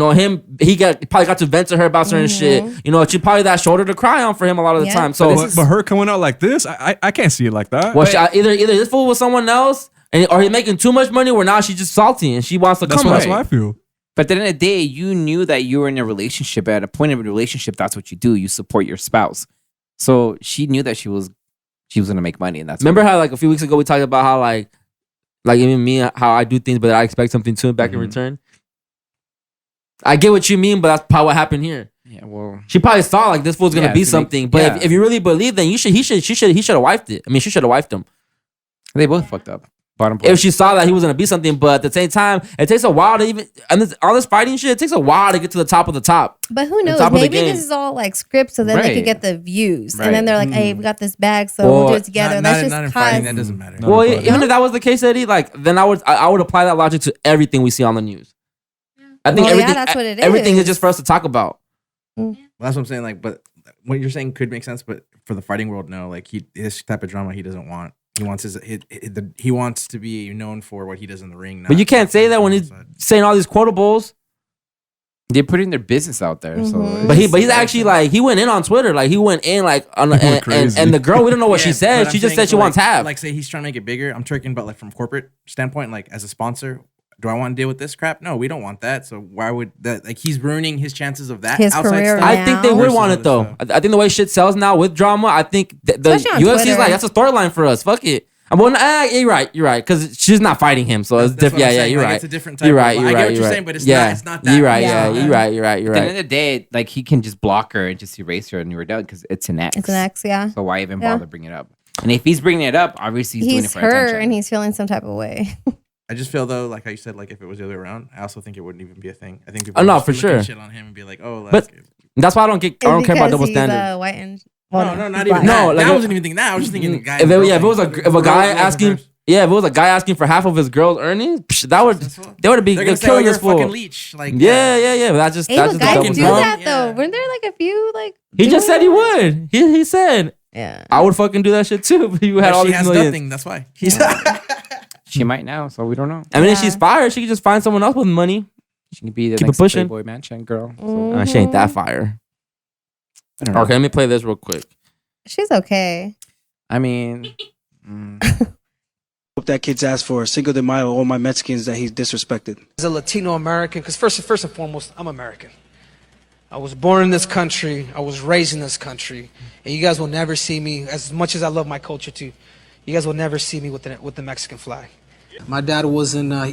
C: probably got to vent to her about certain shit. She probably that shoulder to cry on for him a lot of the time. So,
I: but her coming out like this, I can't see it like that.
C: Well, either this fool with someone else, or he's making too much money, where now she's just salty and she wants to come.
I: That's what I feel.
A: But at the end of the day, you knew that you were in a relationship. At a point of a relationship, that's what you do. You support your spouse. So she knew that she was gonna make money, and that's.
C: Remember how like a few weeks ago we talked about how like even me, how I do things, but I expect something to back in return. I get what you mean, but that's probably what happened here.
A: Yeah, well,
C: she probably saw like this fool's gonna be something. But if you really believe, then he should have wifed it. I mean, she should have wifed him.
A: They both fucked up.
C: If she saw that he was gonna be something, but at the same time, it takes a while to even all this fighting shit. It takes a while to get to the top of the top.
B: But who knows? Maybe this is all like script, so then they could get the views, and then they're like, "Hey, we got this bag, so we'll do it together."
H: Not in fighting. That doesn't matter.
C: Well, even if that was the case, Eddie, then I would apply that logic to everything we see on the news. I think everything.
B: That's what it is.
C: Everything is just for us to talk about.
H: Well, that's what I'm saying. Like, but what you're saying could make sense, but for the fighting world, no. Like, this type of drama he doesn't want. He wants he wants to be known for what he does in the ring.
C: But you can't say that when he's saying all these quotables.
A: They're putting their business out there. So,
C: but he's actually like, he went in on Twitter. Like, he went in like on and the girl, we don't know what she said. She just said she wants half.
H: Like, say he's trying to make it bigger. I'm talking about like from corporate standpoint, like as a sponsor. Do I want to deal with this crap? No, we don't want that. So why would that? Like, he's ruining his chances of that.
B: His career.
C: I think they would want it though. I think the way shit sells now with drama, I think the UFC is like, that's a storyline for us. Fuck it. I'm going. You're right. Because she's not fighting him, so it's different. Yeah, you're right.
H: It's a different type. You're right. I get what you're saying, but it's not that.
C: You're right. Yeah, you're right.
A: At the end of the day, like, he can just block her and just erase her, and you were done because it's an ex.
B: It's an ex, yeah.
A: So why even bother bringing it up? And if he's bringing it up, obviously he's doing it for attention.
B: And he's feeling some type of way.
H: I just feel though, like how you said, like if it was the other way around, I also think it wouldn't even be a thing. I think people
C: no, for sure
H: shit on him and be like, oh,
C: but that's why I don't care about double standard.
B: White and
H: no, not even. No, like, I wasn't even thinking that. I was just thinking the guy.
C: If it was a guy asking. Yeah, if it was a guy asking for half of his girl's earnings, they would be killing this fool.
H: Leech. Like,
C: yeah. But that's just
B: guys do that though. Weren't there like a few like?
C: He just said he would. He said,
B: yeah,
C: I would fucking do that shit too. But you had all these millions.
H: Nothing. That's why.
A: She might now, so we don't know.
C: I mean, if she's fired, she could just find someone else with money.
A: She can be the next Playboy Mansion girl. So.
C: She ain't that fire. Okay, let me play this real quick.
B: She's okay.
A: I mean,
J: hope that kid's asked for Cinco de Mayo, all my Mexicans that he's disrespected.
K: As a Latino American, because first and foremost, I'm American. I was born in this country. I was raised in this country, and you guys will never see me, as much as I love my culture too. You guys will never see me with the Mexican flag. My dad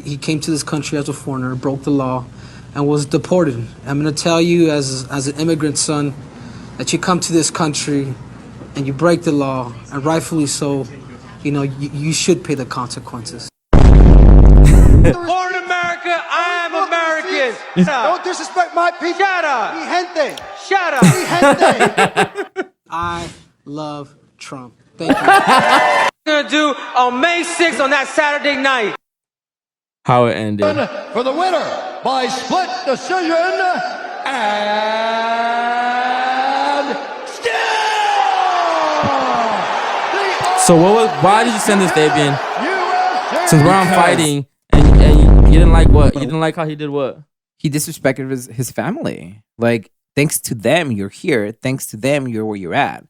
K: he came to this country as a foreigner, broke the law, and was deported. I'm going to tell you as an immigrant son that you come to this country and you break the law, and rightfully so, you should pay the consequences.
L: Born in America, I am American.
M: Don't disrespect my people.
L: Shut up.
M: Mi gente.
L: Shut up.
M: Mi gente.
K: I love Trump. Thank you.
L: Gonna do on May 6th on that Saturday night.
C: How it ended.
M: For the winner by split decision and still.
C: So why did you send this, Fabian? Since we're on fighting and you didn't like what? You didn't like how he did what?
A: He disrespected his family. Like, thanks to them, you're here. Thanks to them, you're where you're at.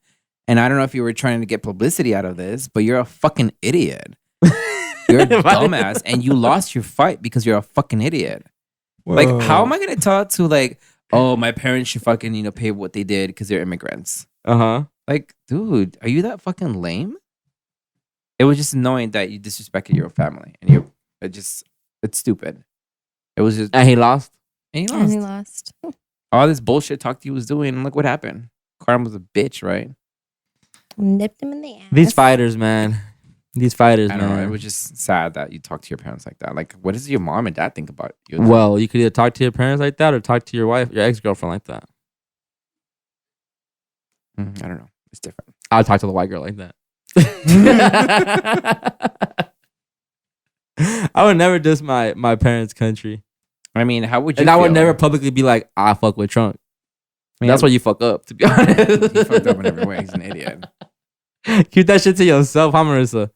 A: And I don't know if you were trying to get publicity out of this, but you're a fucking idiot. You're a dumbass, and you lost your fight because you're a fucking idiot. Whoa. Like, how am I gonna talk to like, oh, my parents should fucking pay what they did because they're immigrants? Like, dude, are you that fucking lame? It was just annoying that you disrespected your family, and it's stupid. It was just,
C: and he lost.
A: And he
B: And he
A: lost.
B: lost.
A: All this bullshit talk he was doing, and look what happened. Carmen was a bitch, right?
B: Nipped him in the ass.
C: These fighters, man. These fighters,
A: I don't know. It
C: man.
A: was just sad that you talk to your parents like that. Like, what does your mom and dad think about you?
C: Well, you could either talk to your parents like that or talk to your wife, your ex-girlfriend like that.
A: I don't know. It's different.
C: I'll talk to the white girl like that. I would never diss my parents' country.
A: I mean, how would you?
C: And I would
A: feel?
C: never publicly be like, I fuck with Trump.
A: I mean,
C: That's where you fuck up, to be honest.
A: He fucked up in every way. He's an idiot.
C: Keep that shit to yourself, huh, Marissa?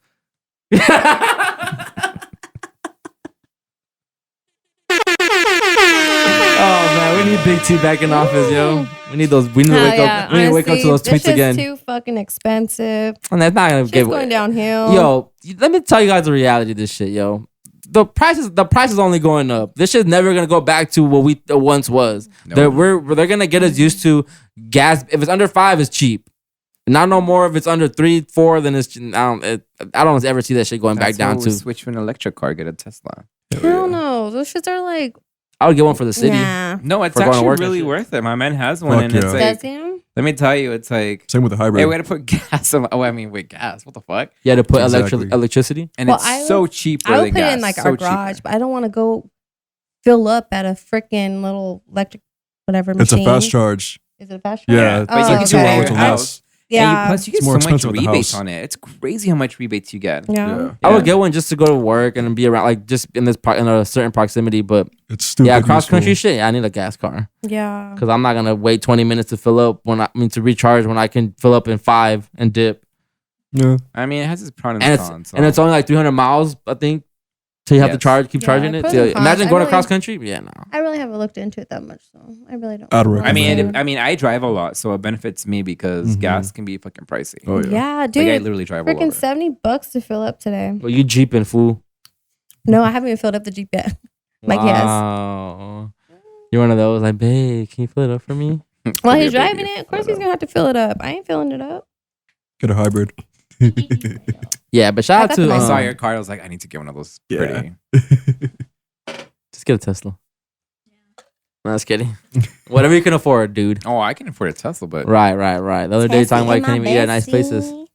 C: Oh man, we need Big T back in office, yo. We need those. We need to wake up. We need to wake up to those tweets again.
B: Too fucking expensive.
C: And that's not gonna
B: Shit's
C: give
B: going downhill.
C: Yo, let me tell you guys the reality of this shit, yo. The price is only going up. This shit's never gonna go back to what we once was.
A: No.
C: They're gonna get us used to gas. If it's under $5, it's cheap. Not no more. If it's under 3, 4, then it's I don't ever see that shit going back down to.
A: Switch to an electric car, get a Tesla.
B: Hell no. Those shits are like.
C: I would get one for the city.
B: Nah.
A: No, it's
C: For going to
A: actually
C: work and
A: really
C: shit.
A: worth it. My man has one,
I: Fuck
A: and
I: yeah.
A: it's
B: Does
A: like,
B: him?
A: let me tell you, it's like,
I: Same with the hybrid.
A: hey, we had to put gas. Wait, gas. What the fuck?
C: You had to put
I: Exactly.
C: electricity.
A: And
B: Well,
A: it's so cheap.
B: I
A: for
B: would
A: the
B: put it
A: gas.
B: in like
A: so
B: our garage,
A: cheap.
B: but I don't want to go fill up at a freaking little electric whatever
I: It's
B: machine.
I: a fast charge.
B: Is it a fast charge?
I: Yeah,
B: Oh,
I: it's like
B: okay.
I: 2 hours or less.
B: Yeah.
A: Plus, you get
I: It's more
A: so much
I: expensive at the
A: rebates
I: house.
A: on it. It's crazy how much rebates you get.
B: Yeah.
C: I would get one just to go to work and be around, like just in a certain proximity. But
I: It's stupid.
C: yeah, cross country
I: useful.
C: shit. Yeah, I need a gas car
B: Yeah.
C: because I'm not gonna wait 20 minutes to fill up to recharge when I can fill up in 5 and dip.
I: Yeah.
A: I mean, it has its pros
C: And
A: and
C: it's
A: cons.
C: and it's only like 300 miles, I think. So you have to keep
B: Yeah,
C: charging it.
B: pros
C: So
B: and cons.
C: imagine
B: I
C: going
B: really-
C: across country. Yeah, no.
B: I really haven't looked into it that much, so I really don't.
I: I'd
B: know.
I: recommend
A: I mean, I drive a lot, so it benefits me because gas can be fucking pricey.
I: Oh yeah.
B: Yeah, dude.
A: Like I literally drive all
B: freaking
A: over.
B: $70 to fill up today.
C: Well, you jeeping, fool.
B: No, I haven't even filled up the Jeep yet. Like yes.
C: Wow. You're one of those like, babe, can you fill it up for me?
B: Well,
A: Be
B: he's
A: a baby,
B: driving it. Of
A: fill
B: course,
A: it
B: he's
A: up.
B: gonna have to fill it up. I ain't filling it up.
I: Get a hybrid.
C: Yeah, but
B: I
C: shout out
B: got
C: to
B: the
A: I saw
B: Um,
A: your car. I was like, I need to get one of those.
I: Yeah.
A: Pretty.
C: just get a Tesla. No, just kidding. Whatever you can afford, dude.
A: Oh, I can afford a Tesla, but
C: Right. The other day, talking about you can't even eat at nice places.
A: What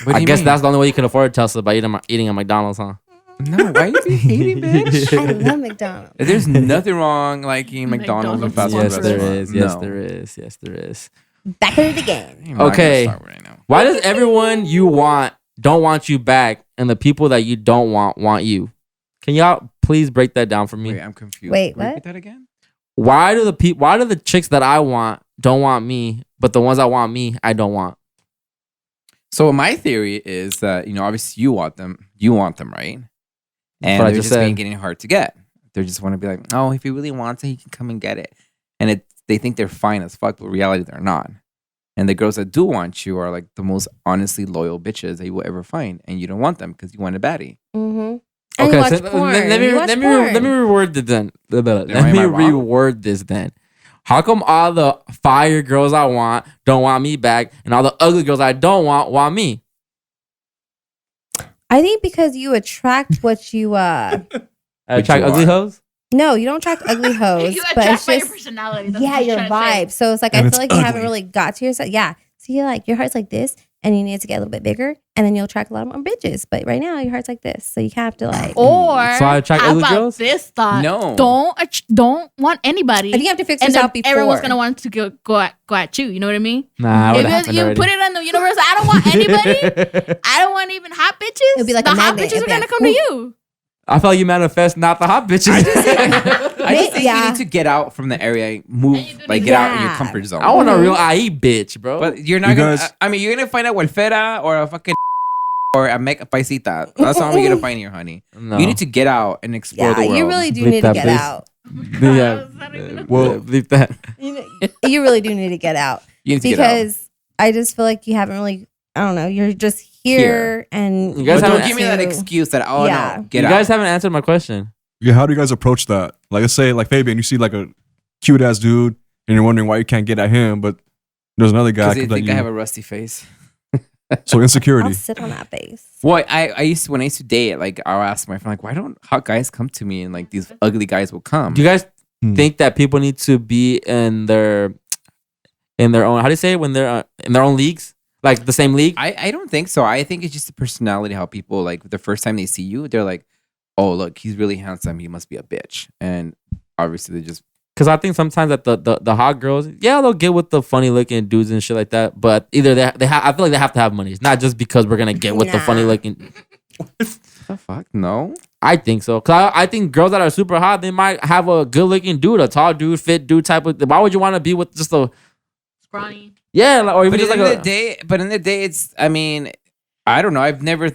A: do
C: I
A: you
C: guess
A: mean?
C: that's the only way you can afford a Tesla, by eating at McDonald's, huh?
A: No, why you be hating, bitch?
B: I love McDonald's.
A: There's nothing wrong like eating McDonald's and fast food
C: Yes, there
A: restaurants.
C: is. Yes,
A: No.
C: there is. Yes, there is.
B: Back of the game.
A: I'm not gonna
C: Okay.
A: start right now.
C: Why does everyone you want don't want you back, and the people that you don't want you? Can y'all please break that down for me?
A: Wait, I'm confused.
B: Wait,
A: Repeat
B: what?
A: that again?
C: Why do the chicks that I want don't want me, but the ones that want me, I don't want?
A: So my theory is that obviously you want them, right? And
C: what I
A: they're
C: just
A: just
C: said.
A: getting hard to get. They just want to be like, oh, if he really wants it, he can come and get it. And they think they're fine as fuck, but in reality they're not. And the girls that do want you are like the most honestly loyal bitches that you will ever find, and you don't want them because you want a baddie.
B: Mm-hmm. And you watch porn.
C: let me
B: You watch
C: let me
B: porn.
C: reword it then. Let me
A: Am I wrong?
C: reword this then. How come all the fire girls I want don't want me back, and all the ugly girls I don't want me?
B: I think because you attract what you
C: I attract ugly hoes.
B: No, you don't attract ugly hoes.
G: You
B: but
G: attract
B: it's
G: by your
B: just
G: personality. That's
B: yeah,
G: what he's
B: your
G: trying to say.
B: vibe. So it's like
I: And
B: I
I: it's
B: feel like you haven't
I: ugly.
B: really got to yourself. Yeah. So you're like your heart's like this, and you need to get a little bit bigger, and then you'll attract a lot more bitches. But right now your heart's like this, so you have to like.
G: Or
C: So I attract
G: how
C: ugly
G: about
C: girls?
G: this thought?
A: No.
G: Don't want anybody.
B: I think you have to fix
G: and
B: yourself
G: then
B: before.
G: everyone's gonna want to go at you. You know what I mean?
C: Nah,
G: If
C: happened
G: you
C: already.
G: put it in the universe, I don't want anybody. I don't want even hot bitches.
B: It'll be like
G: the
B: a
G: hot
B: magnet.
G: bitches
B: It'll
G: are
B: be
G: gonna
B: like,
G: come to
B: ooh.
G: you.
C: I felt you manifest, not the hot bitches.
A: I just think
B: Yeah.
A: you need to get out from the area, move, like get out of your comfort zone.
C: I want a real IE bitch, bro.
A: But you're not
I: You
A: gonna.
I: guys-
A: I mean, you're gonna find a welfera or a fucking or a make paisita. That's all you're gonna find here, honey.
C: No.
A: You need to get out and explore
B: Yeah,
A: the world.
B: you really do
C: Bleep
B: need to
C: that,
B: get
C: please.
B: out.
C: Yeah. Well, leave that.
B: You really do need to get out
A: You need to get out.
B: because I just feel like you haven't really. I don't know. You're just here, and
C: You guys
A: But don't
C: haven't-
A: give me that
B: to-
A: excuse that
B: Yeah.
A: no, get
C: you
A: out.
C: guys haven't answered my question.
I: Yeah, how do you guys approach that? Like, let's say, like Fabian, you see like a cute ass dude, and you're wondering why you can't get at him, but there's another guy.
A: Because they
I: could, like,
A: think I have
I: you.
A: a rusty face.
I: So insecurity.
B: I'll sit on that face.
A: Well, I used to, when I used to date, like I'll ask my friend, like, why don't hot guys come to me and like these ugly guys will come?
C: Do you guys think that people need to be in their own. How do you say it? When they're in their own leagues, like the same league.
A: I don't think so. I think it's just the personality. How people like the first time they see you, they're like, "Oh, look, he's really handsome. He must be a bitch." And obviously, they just
C: because I think sometimes that the hot girls, yeah, they'll get with the funny looking dudes and shit like that. But either they have, I feel like they have to have money. It's not just because we're gonna get with the funny looking.
A: the fuck no.
C: I think so. Cause I think girls that are super hot, they might have a good looking dude, a tall dude, fit dude type of. Why would you want to be with just a
G: scrawny?
C: Yeah, like, or even
A: But
C: just
A: in
C: like
A: the day, but in the day, it's. I mean, I don't know. I've never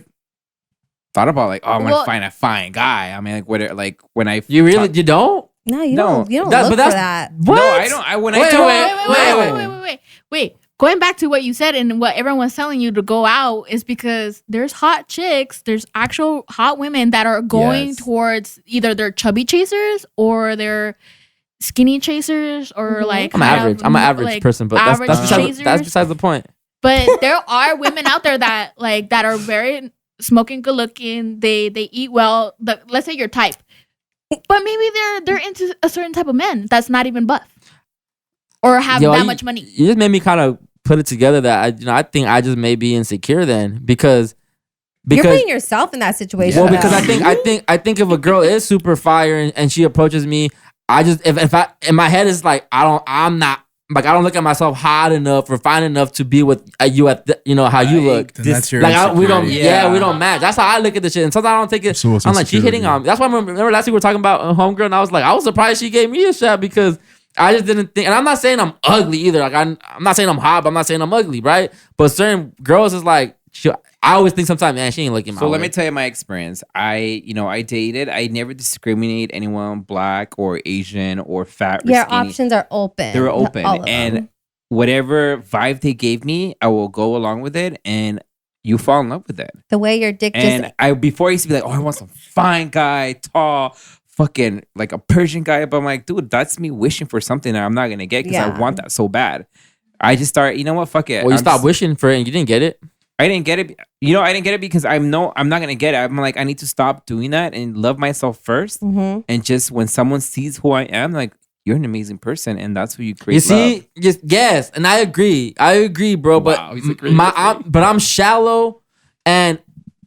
A: thought about like, oh, I'm gonna find a fine guy. I mean, like, what? Like when I
C: you don't.
B: No, you
A: No.
B: don't. You don't
C: That-
B: look
C: but
B: for
C: that's-
B: that.
C: What?
A: No, I don't. I when I
G: Wait. Going back to what you said and what everyone's telling you to go out is because there's hot chicks, there's actual hot women that are going
A: Yes.
G: towards either they're chubby chasers or they're skinny chasers or like
C: I'm
G: kind
C: average.
G: of,
C: I'm an average
G: like,
C: person, but
G: average
C: that's
G: chasers.
C: besides the point.
G: But there are women out there that like that are very smoking, good looking. They eat well. Let's say your type, but maybe they're into a certain type of men that's not even buff or have that much money.
C: You just made me kind of put it together that I think I just may be insecure then because
B: You're putting yourself in that situation.
C: well because
B: though.
C: I think if a girl is super fire and she approaches me, I just if I in my head it's like I don't look at myself hot enough or fine enough to be with you at how you look.
H: Then that's your
C: we don't
H: insecurity.
C: we don't match. That's how I look at the shit. And sometimes I don't take it.
I: So it's
C: I'm like she hitting
I: insecurity.
C: on me. That's why I remember last week we were talking about homegirl and I was like I was surprised she gave me a shot because I just didn't think. And I'm not saying I'm ugly either. Like I'm not saying I'm hot, but I'm not saying I'm ugly, right? But certain girls is like I always think sometimes, man, she ain't looking my
A: So
C: way.
A: let me tell you my experience. I dated. I never discriminate anyone black or Asian or fat or
B: Your
A: skinny.
B: options are open.
A: They were
B: to
A: open,
B: all of
A: and
B: them.
A: whatever vibe they gave me, I will go along with it, and you fall in love with it.
B: The way your dick
A: And
B: just.
A: before I used to be like, oh, I want some fine guy, tall, fucking like a Persian guy. But I'm like, dude, that's me wishing for something that I'm not gonna get because I
B: Yeah.
A: want that so bad. I just start, you know what? Fuck it.
C: Well, you
A: I'm
C: stopped
A: just-
C: wishing for it and you didn't get it.
A: I didn't get it. I didn't get it because I'm not gonna get it. I'm like, I need to stop doing that and love myself first.
B: Mhm.
A: And just when someone sees who I am, like, you're an amazing person, and that's who you create.
C: You see,
A: love.
C: just yes, and I agree, bro.
A: Wow, he's
C: But
A: agreeing with me.
C: but I'm shallow, and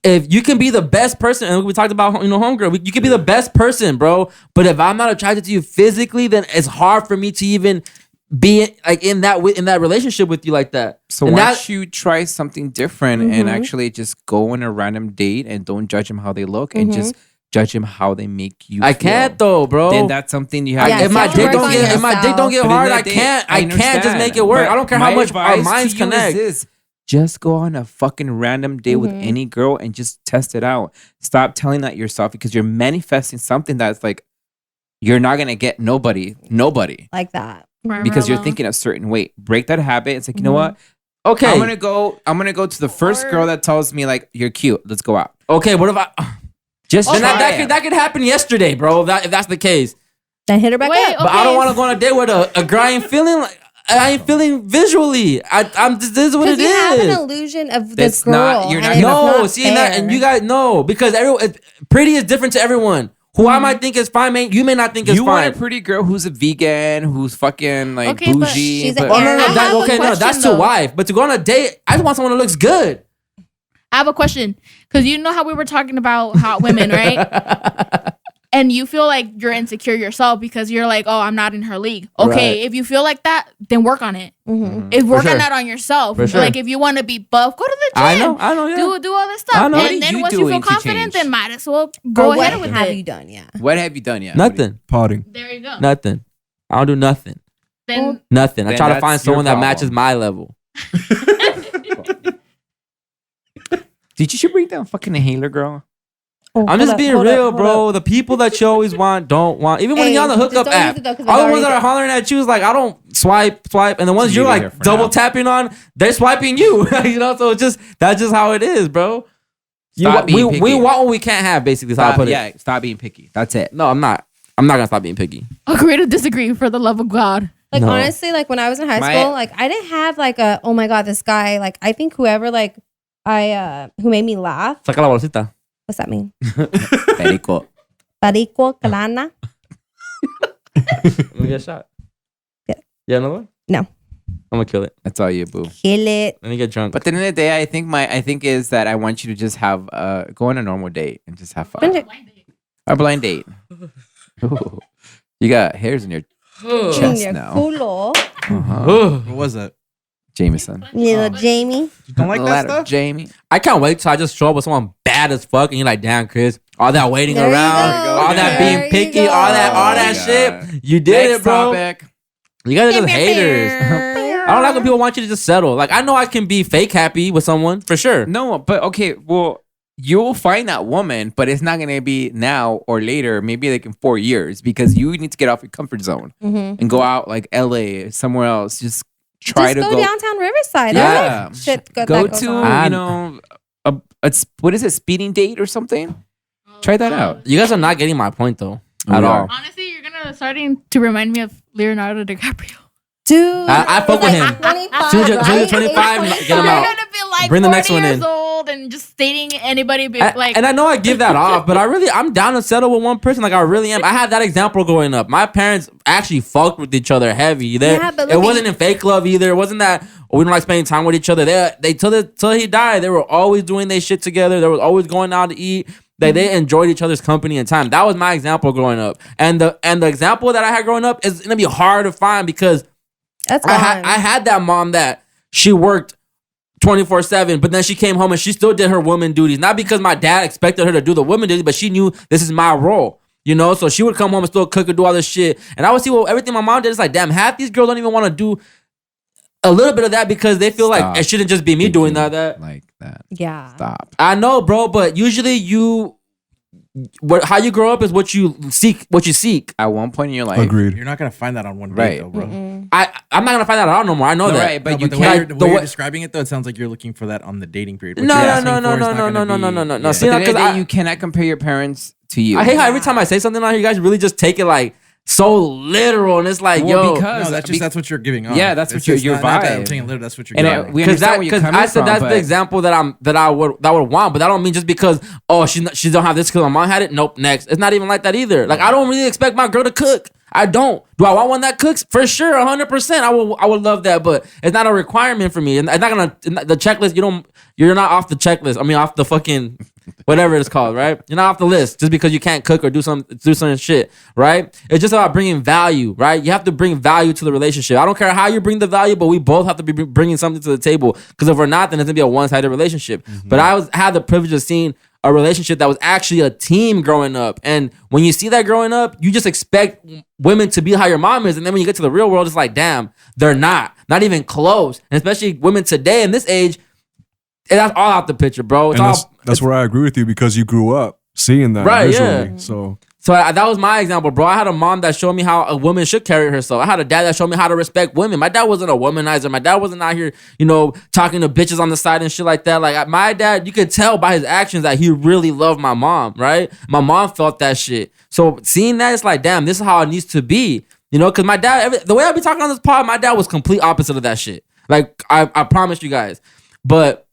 C: if you can be the best person, and we talked about homegirl, you can be the best person, bro. But if I'm not attracted to you physically, then it's hard for me to even be like in that relationship with you like that.
A: So
C: and
A: why don't you try something different and actually just go on a random date and don't judge them how they look and just judge them how they make you.
C: I
A: feel.
C: can't though, bro.
A: Then that's something you have.
B: Yeah,
C: if my
B: so
C: dick
B: work
C: don't
B: on
C: get
B: yourself.
C: hard,
A: But
C: I
A: in the day,
C: can't just
A: understand.
C: make it work.
A: But
C: I don't care how
A: my
C: much our
A: advice
C: minds
A: to you is
C: connect.
A: this. Just go on a fucking random date with any girl and just test it out. Stop telling that yourself because you're manifesting something that's like you're not gonna get nobody
B: Like that.
A: because you're thinking a certain way. Break that habit. It's like, you know what?
C: Okay,
A: I'm gonna go to the first girl that tells me like you're cute. Let's go out.
C: okay. What if I?
A: Just
C: Then
A: try it.
C: that could happen yesterday, bro. If that's the case.
B: Then hit her back
G: Wait,
B: up.
C: But I
G: Okay.
C: don't want to go on a date with a girl I ain't feeling like. I ain't feeling visually. I'm this is what it
B: Because you have an
C: is.
B: illusion of this
A: That's
B: girl.
A: not- you're not
B: and it's
C: No,
B: not
C: see that, and
B: fair.
C: you guys know because pretty is different to everyone. Who I might think is fine, man, you may not think is
A: You want
C: fine.
A: a pretty girl who's a vegan, who's fucking like
G: Okay, but
A: bougie.
B: she's
A: but-
B: an
C: Oh no,
B: I
C: no,
B: have
C: that,
G: a
C: okay, no,
G: question,
C: that's to
G: though.
C: wife. But to go on a date, I just want someone that looks good.
G: I have a question because you know how we were talking about hot women, right? And you feel like you're insecure yourself because you're like, oh, I'm not in her league. Okay,
C: Right.
G: if you feel like that, then work on it.
B: Mhm.
G: If work
C: sure.
G: on that on yourself.
C: For sure.
G: Like if you want to be buff, go to the
C: I
G: gym.
C: know, yeah.
G: Do all this stuff.
C: I know.
A: What
G: And
A: are
G: then
A: you
G: once you feel
A: doing to
G: confident,
A: change?
G: then might as well
B: Or
G: go
B: what
G: ahead with
B: have
G: it.
B: you done? Yeah.
A: What have you done yet?
C: Nothing,
I: Potting.
G: There you go.
C: nothing. I don't do nothing.
G: Then
C: Nothing. I
A: Then
C: try to
A: that's
C: find
A: your
C: someone that
A: problem.
C: matches my level.
A: Did you should bring down fucking inhaler, girl?
B: Oh,
C: I'm
B: hold
C: just
B: up,
C: being
B: hold up,
C: real,
B: hold
C: bro.
B: up.
C: The people that you always want don't want. Even when
B: Hey,
C: you're on the
B: just
C: hookup
B: don't use
C: app,
B: it though, 'cause
C: all
B: I've
C: the ones
B: already
C: that are hollering at you is like, I don't swipe, and the ones
A: Just
C: you're
A: leave it here
C: like
A: for
C: double
A: now.
C: tapping on, they're swiping you. You know, so that's just how it is, bro.
A: Stop being
C: we
A: picky.
C: want what we can't have. Basically, is how I
A: Stop,
C: put it.
A: yeah, stop being picky. That's it.
C: No, I'm not. I'm not gonna stop being picky.
G: agree to disagree for the love of God.
B: Like
C: No.
B: honestly, like when I was in high
A: My-
B: school, like I didn't have like a oh my god, this guy. Like I think whoever like who made me laugh.
C: Saca la bolsita.
B: What's that mean?
A: Perico.
B: Perico, calana.
C: Let me get a shot.
B: Get it.
C: Yeah, another one?
B: No.
C: I'm gonna kill it.
A: That's all you, boo.
B: Kill it.
C: Let me get drunk.
A: But at the end of the day, I think is that I want you to just have go on a normal date and just have fun. A blind date. Ooh. You got hairs in your chest
B: Your
A: now.
B: culo.
H: What was that?
A: Jameson.
B: Little Jamie.
H: You don't like that
A: Ladder
H: stuff?
A: Jamie.
C: I can't wait till I just show up with someone bad as fuck and you're like, damn, Chris, all that waiting
B: There you
C: around,
B: go.
C: all that
B: There
C: being
B: you
C: picky,
B: go.
C: all that
A: Oh,
C: shit. You did
A: Next
C: it, bro.
A: topic.
C: You guys are just haters. I don't like when people want you to just settle. Like, I know I can be fake happy with someone for sure.
A: No, but okay, well, you'll find that woman, but it's not gonna be now or later, maybe like in 4 years, because you need to get off your comfort zone and go out like LA, somewhere else. Just try
B: Just
A: to
B: go downtown Riverside. There's
A: Yeah.
B: like shit good
A: go
B: that goes
A: to,
B: on.
A: you know, a what is it, speeding date or something? Try that out.
C: You guys are not getting my point though at
A: We
C: all.
A: are.
G: Honestly, you're starting to remind me of Leonardo DiCaprio.
B: Dude,
C: I fuck with him.
B: 25,
C: Soon as you're
B: right?
C: 25, get him
G: You're
C: out.
G: gonna be like
C: Bring the
G: 40
C: next one
G: years
C: in.
G: old and just dating anybody. Like,
C: And I know I give that off, but I'm down to settle with one person. Like I really am. I had that example growing up. My parents actually fucked with each other heavy.
B: Yeah, but
C: It
B: look
C: wasn't in fake love either. It wasn't that we don't like spending time with each other. They till he died, they were always doing their shit together. They were always going out to eat. They enjoyed each other's company and time. That was my example growing up. And the example that I had growing up is gonna be hard to find because
B: That's
C: I had that mom that she worked 24/7, but then she came home and she still did her woman duties. Not because my dad expected her to do the woman duties, but she knew this is my role. You know, so she would come home and still cook and do all this shit. And I would see everything my mom did. It's like, damn, half these girls don't even want to do a little bit of that because they feel like it shouldn't just be me doing that.
A: Like that.
B: Yeah.
A: Stop.
C: I know, bro, but usually how you grow up is what you seek.
A: At one point in your life.
I: Agreed.
H: You're not gonna find that on one
A: Right.
H: date, though, bro.
C: I'm not gonna find that out no more. I know
A: No,
C: that.
A: right, but
H: No,
A: you
H: the way
A: can't.
H: you're describing it, though, it sounds like you're looking for that on the dating period. What
C: No,
H: you're
C: no,
H: asking
C: no,
H: for
C: no,
H: is not
C: no,
H: gonna
C: no, no,
H: be-
C: no, no.
H: Yeah.
C: See,
A: At the end of the
C: because
A: day, you cannot compare your parents to you.
C: I hate how every time I say something like you guys really just take it like so literal, and it's like,
A: Well,
C: yo,
A: because
H: No, that's what you're giving off.
A: Yeah, that's
H: It's
A: what
H: just
A: your
H: not that I'm
A: vibe.
H: taking it literal, that's what you're
A: And
H: giving off.
A: we understand where you're
C: because
A: coming
C: I said
A: from,
C: that's
A: but
C: the example that I would want, but I don't mean just because she don't have this because my mom had it. Nope, next. It's not even like that either. Like I don't really expect my girl to cook. I don't. Do I want one that cooks? For sure, 100%. I would love that, but it's not a requirement for me. And it's not gonna the checklist. You're not off the checklist. I mean, off the fucking whatever it's called, right? You're not off the list just because you can't cook or do some shit, right? It's just about bringing value, right? You have to bring value to the relationship. I don't care how you bring the value, but we both have to be bringing something to the table. Because if we're not, then it's gonna be a one-sided relationship. But I had the privilege of seeing a relationship that was actually a team growing up. And when you see that growing up, you just expect women to be how your mom is. And then when you get to the real world, it's like, damn, they're not even close. And especially women today in this age, that's all out the picture, bro. It's
I: And
C: all
I: that's where I agree with you because you grew up seeing that
C: Right,
I: visually.
C: yeah.
I: So
C: that was my example, bro. I had a mom that showed me how a woman should carry herself. I had a dad that showed me how to respect women. My dad wasn't a womanizer. My dad wasn't out here, talking to bitches on the side and shit like that. Like my dad, you could tell by his actions that he really loved my mom, right? My mom felt that shit. So seeing that, it's like, damn, this is how it needs to be. Because my dad, the way I be talking on this pod, my dad was complete opposite of that shit. Like I promise you guys. But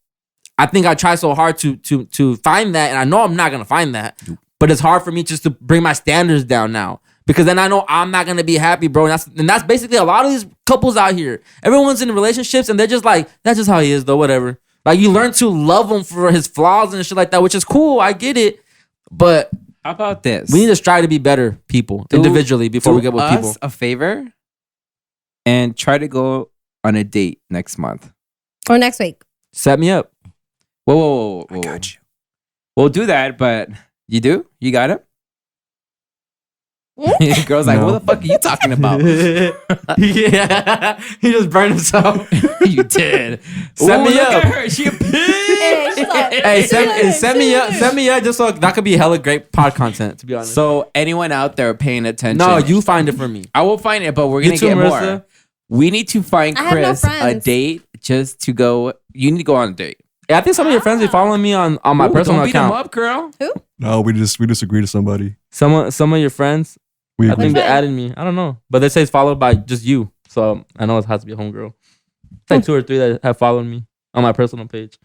C: I think I try so hard to find that, and I know I'm not gonna find that. But it's hard for me just to bring my standards down now because then I know I'm not gonna be happy, bro. And that's basically a lot of these couples out here. Everyone's in relationships and they're just like, that's just how he is, though. Whatever. Like you learn to love him for his flaws and shit like that, which is cool. I get it, but
A: how about this?
C: We need to strive to be better people individually before we get with people.
A: Do us a favor and try to go on a date next month
B: or next week.
C: Set me up.
A: Whoa. I got you. We'll do that, but you do? You got it? The girl's like, what the fuck are you talking about?
C: Yeah. He just burned himself.
A: You did.
C: Set me
A: look
C: up.
A: at her. She a pig.
C: Hey, send me up just so that could be hella great pod content, to be honest.
A: So anyone out there paying attention?
C: No, you find it for me.
A: I will find it, but we're going to get
C: Marissa?
A: more. We need to find
B: I have no
A: Chris a
B: friends.
A: date just to go. You need to go on a date.
C: Yeah, I think some of your friends be following me on my personal
A: don't beat them
C: account.
A: up, girl.
B: Who?
I: no, we just agree to somebody.
C: Some of your friends,
I: We
C: I
I: agree.
C: think they
B: friend?
C: added me. I don't know, but they say it's followed by just you, so I know it has to be a homegirl. It's like 2 or 3 that have followed me on my personal page.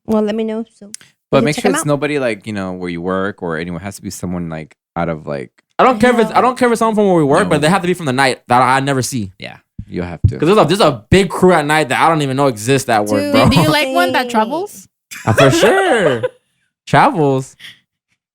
B: Well, let me know. So,
A: But
B: can
A: make
B: check
A: sure
B: him
A: it's
B: out.
A: nobody like, where you work or anyone. It has to be someone like out of like
C: I don't care if it's someone from where we work, but they have to be from the night that I never see.
A: Yeah, you have to.
C: Because there's a big crew at night that I don't even know exists at work, bro.
G: Do you like one that travels?
C: For sure. Travels.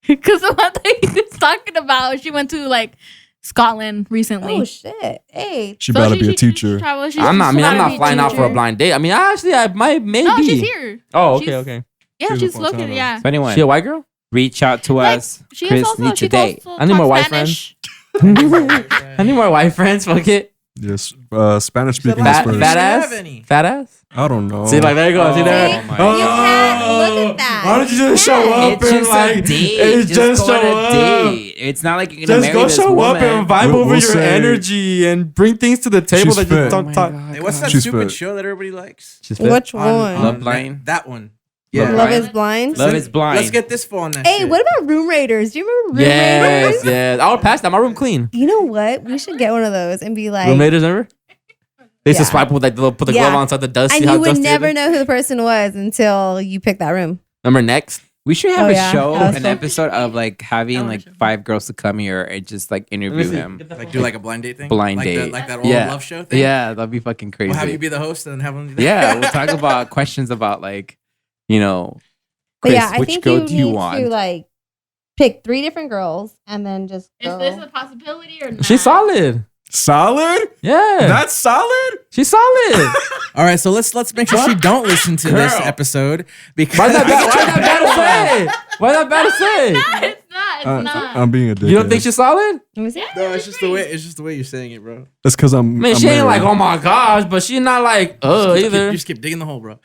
G: Because the one that he was talking about, she went to like Scotland recently.
B: Oh shit! Hey,
I: She better be a teacher.
C: I'm not flying out for a blind date. I mean, I might maybe.
G: No, she's here.
C: Oh, okay,
G: She's-
C: okay.
G: Yeah, she's looking. Yeah.
A: So anyone,
C: She a white girl?
A: reach out to us.
G: She
A: Chris
G: is also.
A: needs
G: She
A: a date.
G: also
C: I need more
G: talks
C: white
G: Spanish.
C: I need more white friends. Fuck it.
I: Yes, Spanish speaking
C: Fat,
I: first.
C: fat
H: have
C: ass.
H: any?
C: Fat ass.
I: I don't know.
C: See, like there you go. See there.
A: my
C: Oh,
B: you can't look at that.
C: Why don't you just show up
A: It's
C: and
A: just
C: like
A: a date.
C: it's just
A: go on
C: show
A: a
C: up.
A: date. It's not like you're gonna
C: Just
A: marry
C: go
A: this
C: show
A: woman.
C: up and vibe
I: We'll-
C: over
I: we'll
C: your
I: say-
C: energy and bring things to the table
I: She's
C: that
I: fit.
C: just don't talk.
H: Hey, what's that
I: She's
H: stupid
I: fit.
H: show that everybody likes?
C: She's fit.
B: Which
H: On-
B: one?
A: Love Line?
H: That one.
A: Love
H: Yeah.
B: Love
A: Blind?
B: is blind.
A: Love is blind.
H: Let's get this fool on that
B: Hey,
H: shit.
B: what about Room Raiders? Do you remember Room
C: Yes,
B: Raiders?
C: yes. I would pass that. My room clean.
B: You know what? We should get one of those and be like,
C: Room raiders, remember? They used to
B: Yeah.
C: swipe with like put the
B: Yeah.
C: glove on inside the dust.
B: and
C: See how
B: you would
C: dusty it
B: never
C: is?
B: know who the person was until you pick that room.
C: Remember next?
A: We should have
B: Oh,
A: a
B: yeah.
A: show,
B: That was
A: an
B: fun.
A: episode of like having like 5 girls to come here and just like interview him.
H: Like do like a blind date thing?
A: Blind
H: like
A: date.
H: like that old
A: Yeah.
H: love show thing?
A: Yeah, that'd be fucking crazy.
H: We'll have you be the host and have them.
A: Yeah, we'll talk about questions about like, you know,
B: But
A: Chris,
B: yeah, I
A: which
B: think
A: girl
B: you
A: do you
B: need
A: want?
B: to like pick 3 different girls and then just
G: Is
B: go.
G: this a possibility or not?
C: She's solid.
I: Solid?
C: Yeah.
I: That's solid?
C: She's solid.
H: All right, so let's make sure she don't listen to this episode because
C: Why is that bad to say? Why is that bad to say?
G: It's not. It's not.
I: I'm being a dickhead.
C: You don't think she's solid?
B: Let me see.
H: No, it's just the way you're saying it, bro.
I: It's because I'm.
C: I mean,
I: I'm
C: she ain't
I: married.
C: like, oh my gosh, but she's not like, either.
H: You just keep digging the hole, bro.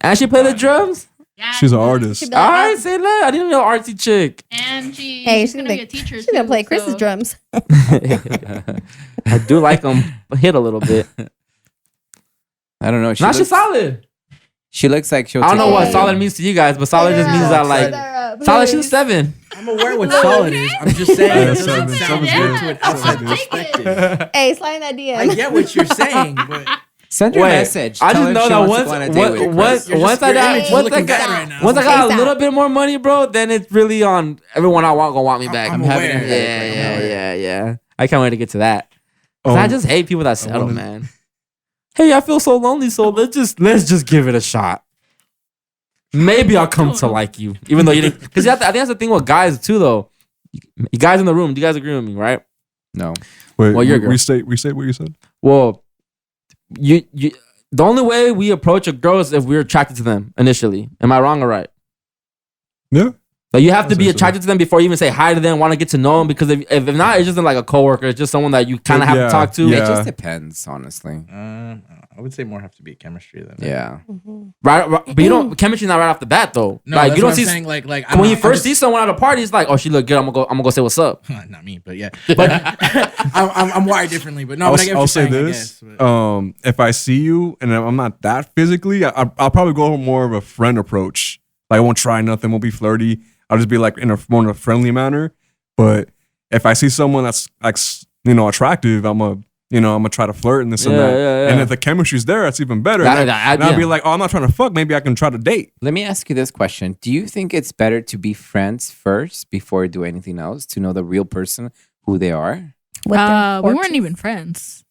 C: And she play the drums?
G: Yeah,
I: She's an artist.
B: She'd be like,
C: All right, say that. I didn't know artsy chick.
G: And she's
B: she's
G: gonna
B: gonna
G: be a teacher.
B: She's gonna
G: too,
B: play Chris's
G: so-
B: drums.
C: I do like them hit a little bit.
A: I don't know. She
C: Now she's
A: looks,
C: solid.
A: she looks like she'll
C: I don't know
A: take
C: what
A: care
C: solid
A: of
C: means to you guys, but solid just means that like solid. She's a 7.
H: I'm aware what solid is. I'm just saying
I: Yeah,
H: it doesn't
I: seven.
H: sound
G: Yeah.
H: good to an outside
G: I'll take it.
H: perspective.
B: Hey, slide that DM.
H: I get what you're saying, but
A: Send her a
C: Wait,
A: message.
C: I
A: Tell
C: just
A: her
C: know
A: she
C: that
A: wants to go on a date with Chris.
C: once I got once I got a little bit more money, bro, then it's really on everyone I want gonna want me back.
H: I'm
A: having
H: aware.
A: a headache right now.
C: Yeah. I can't wait to get to that. 'Cause I just hate people that settle,
I: wanna-
C: man. Hey, I feel so lonely, so let's just give it a shot. Maybe I'll come to like you, even though you didn't. Because I think that's the thing with guys too, though. You guys in the room, do you guys agree with me, right?
A: No.
I: Wait,
C: Well, you're a girl.
I: restate what you said.
C: Well, you the only way we approach a girl is if we're attracted to them initially. Am I wrong or right?
I: Yeah.
C: Like you have to
I: I'd
C: be
I: say so.
C: attracted to them before you even say hi to them, want to get to know them. Because if not, it's just like a coworker. It's just someone that you kind of have
I: Yeah,
C: to talk to.
A: It
I: yeah.
A: just depends, honestly.
H: I would say more have to be chemistry than
A: Yeah.
C: Right, but you don't chemistry not right off the bat though.
H: No,
C: like
H: that's
C: you
H: what
C: don't
H: I'm
C: see
H: saying, like
C: when you first see someone at a party, it's like, oh, she look good. I'm gonna go say what's up.
H: not me, but yeah. But I'm wired differently. But no, but I get what
I: I'll
H: you're
I: say
H: saying, I
I: this.
H: guess, but-
I: If I see you and I'm not that physically, I'll probably go more of a friend approach. Like I won't try nothing, won't be flirty. I'll just be like in a more in a friendly manner. But if I see someone that's like attractive, I'm gonna try to flirt and this and
C: Yeah,
I: that.
C: yeah, yeah.
I: And if the chemistry's there, it's even better.
C: That-
I: And
C: that-
I: I'll be
C: yeah.
I: like, oh, I'm not trying to fuck. Maybe I can try to date.
A: Let me ask you this question. Do you think it's better to be friends first before you do anything else to know the real person, who they are?
B: With their
G: We weren't
B: fortune.
G: even friends.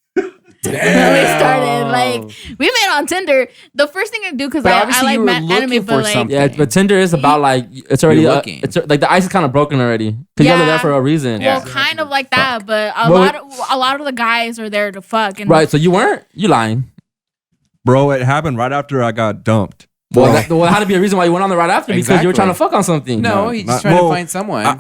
G: When we started, like we met on Tinder. The first thing I do because
A: But
G: I
A: obviously
G: like
A: you were
G: anime,
A: looking
G: but
A: for
G: like
A: something.
C: Yeah, but Tinder is about like it's already
A: You're looking.
C: it's like the ice is kind of broken already because you guys are there
G: Yeah.
C: for a reason.
G: well, kind of like that. But a
C: Well,
G: lot of the guys are there to fuck. And
C: Right, so you weren't. You lying.
I: Bro, it happened right after I got dumped.
C: Well, well, it had to be a reason why you went on the right after because you were
A: Exactly.
C: trying to fuck on something.
A: No, he's just trying to find someone.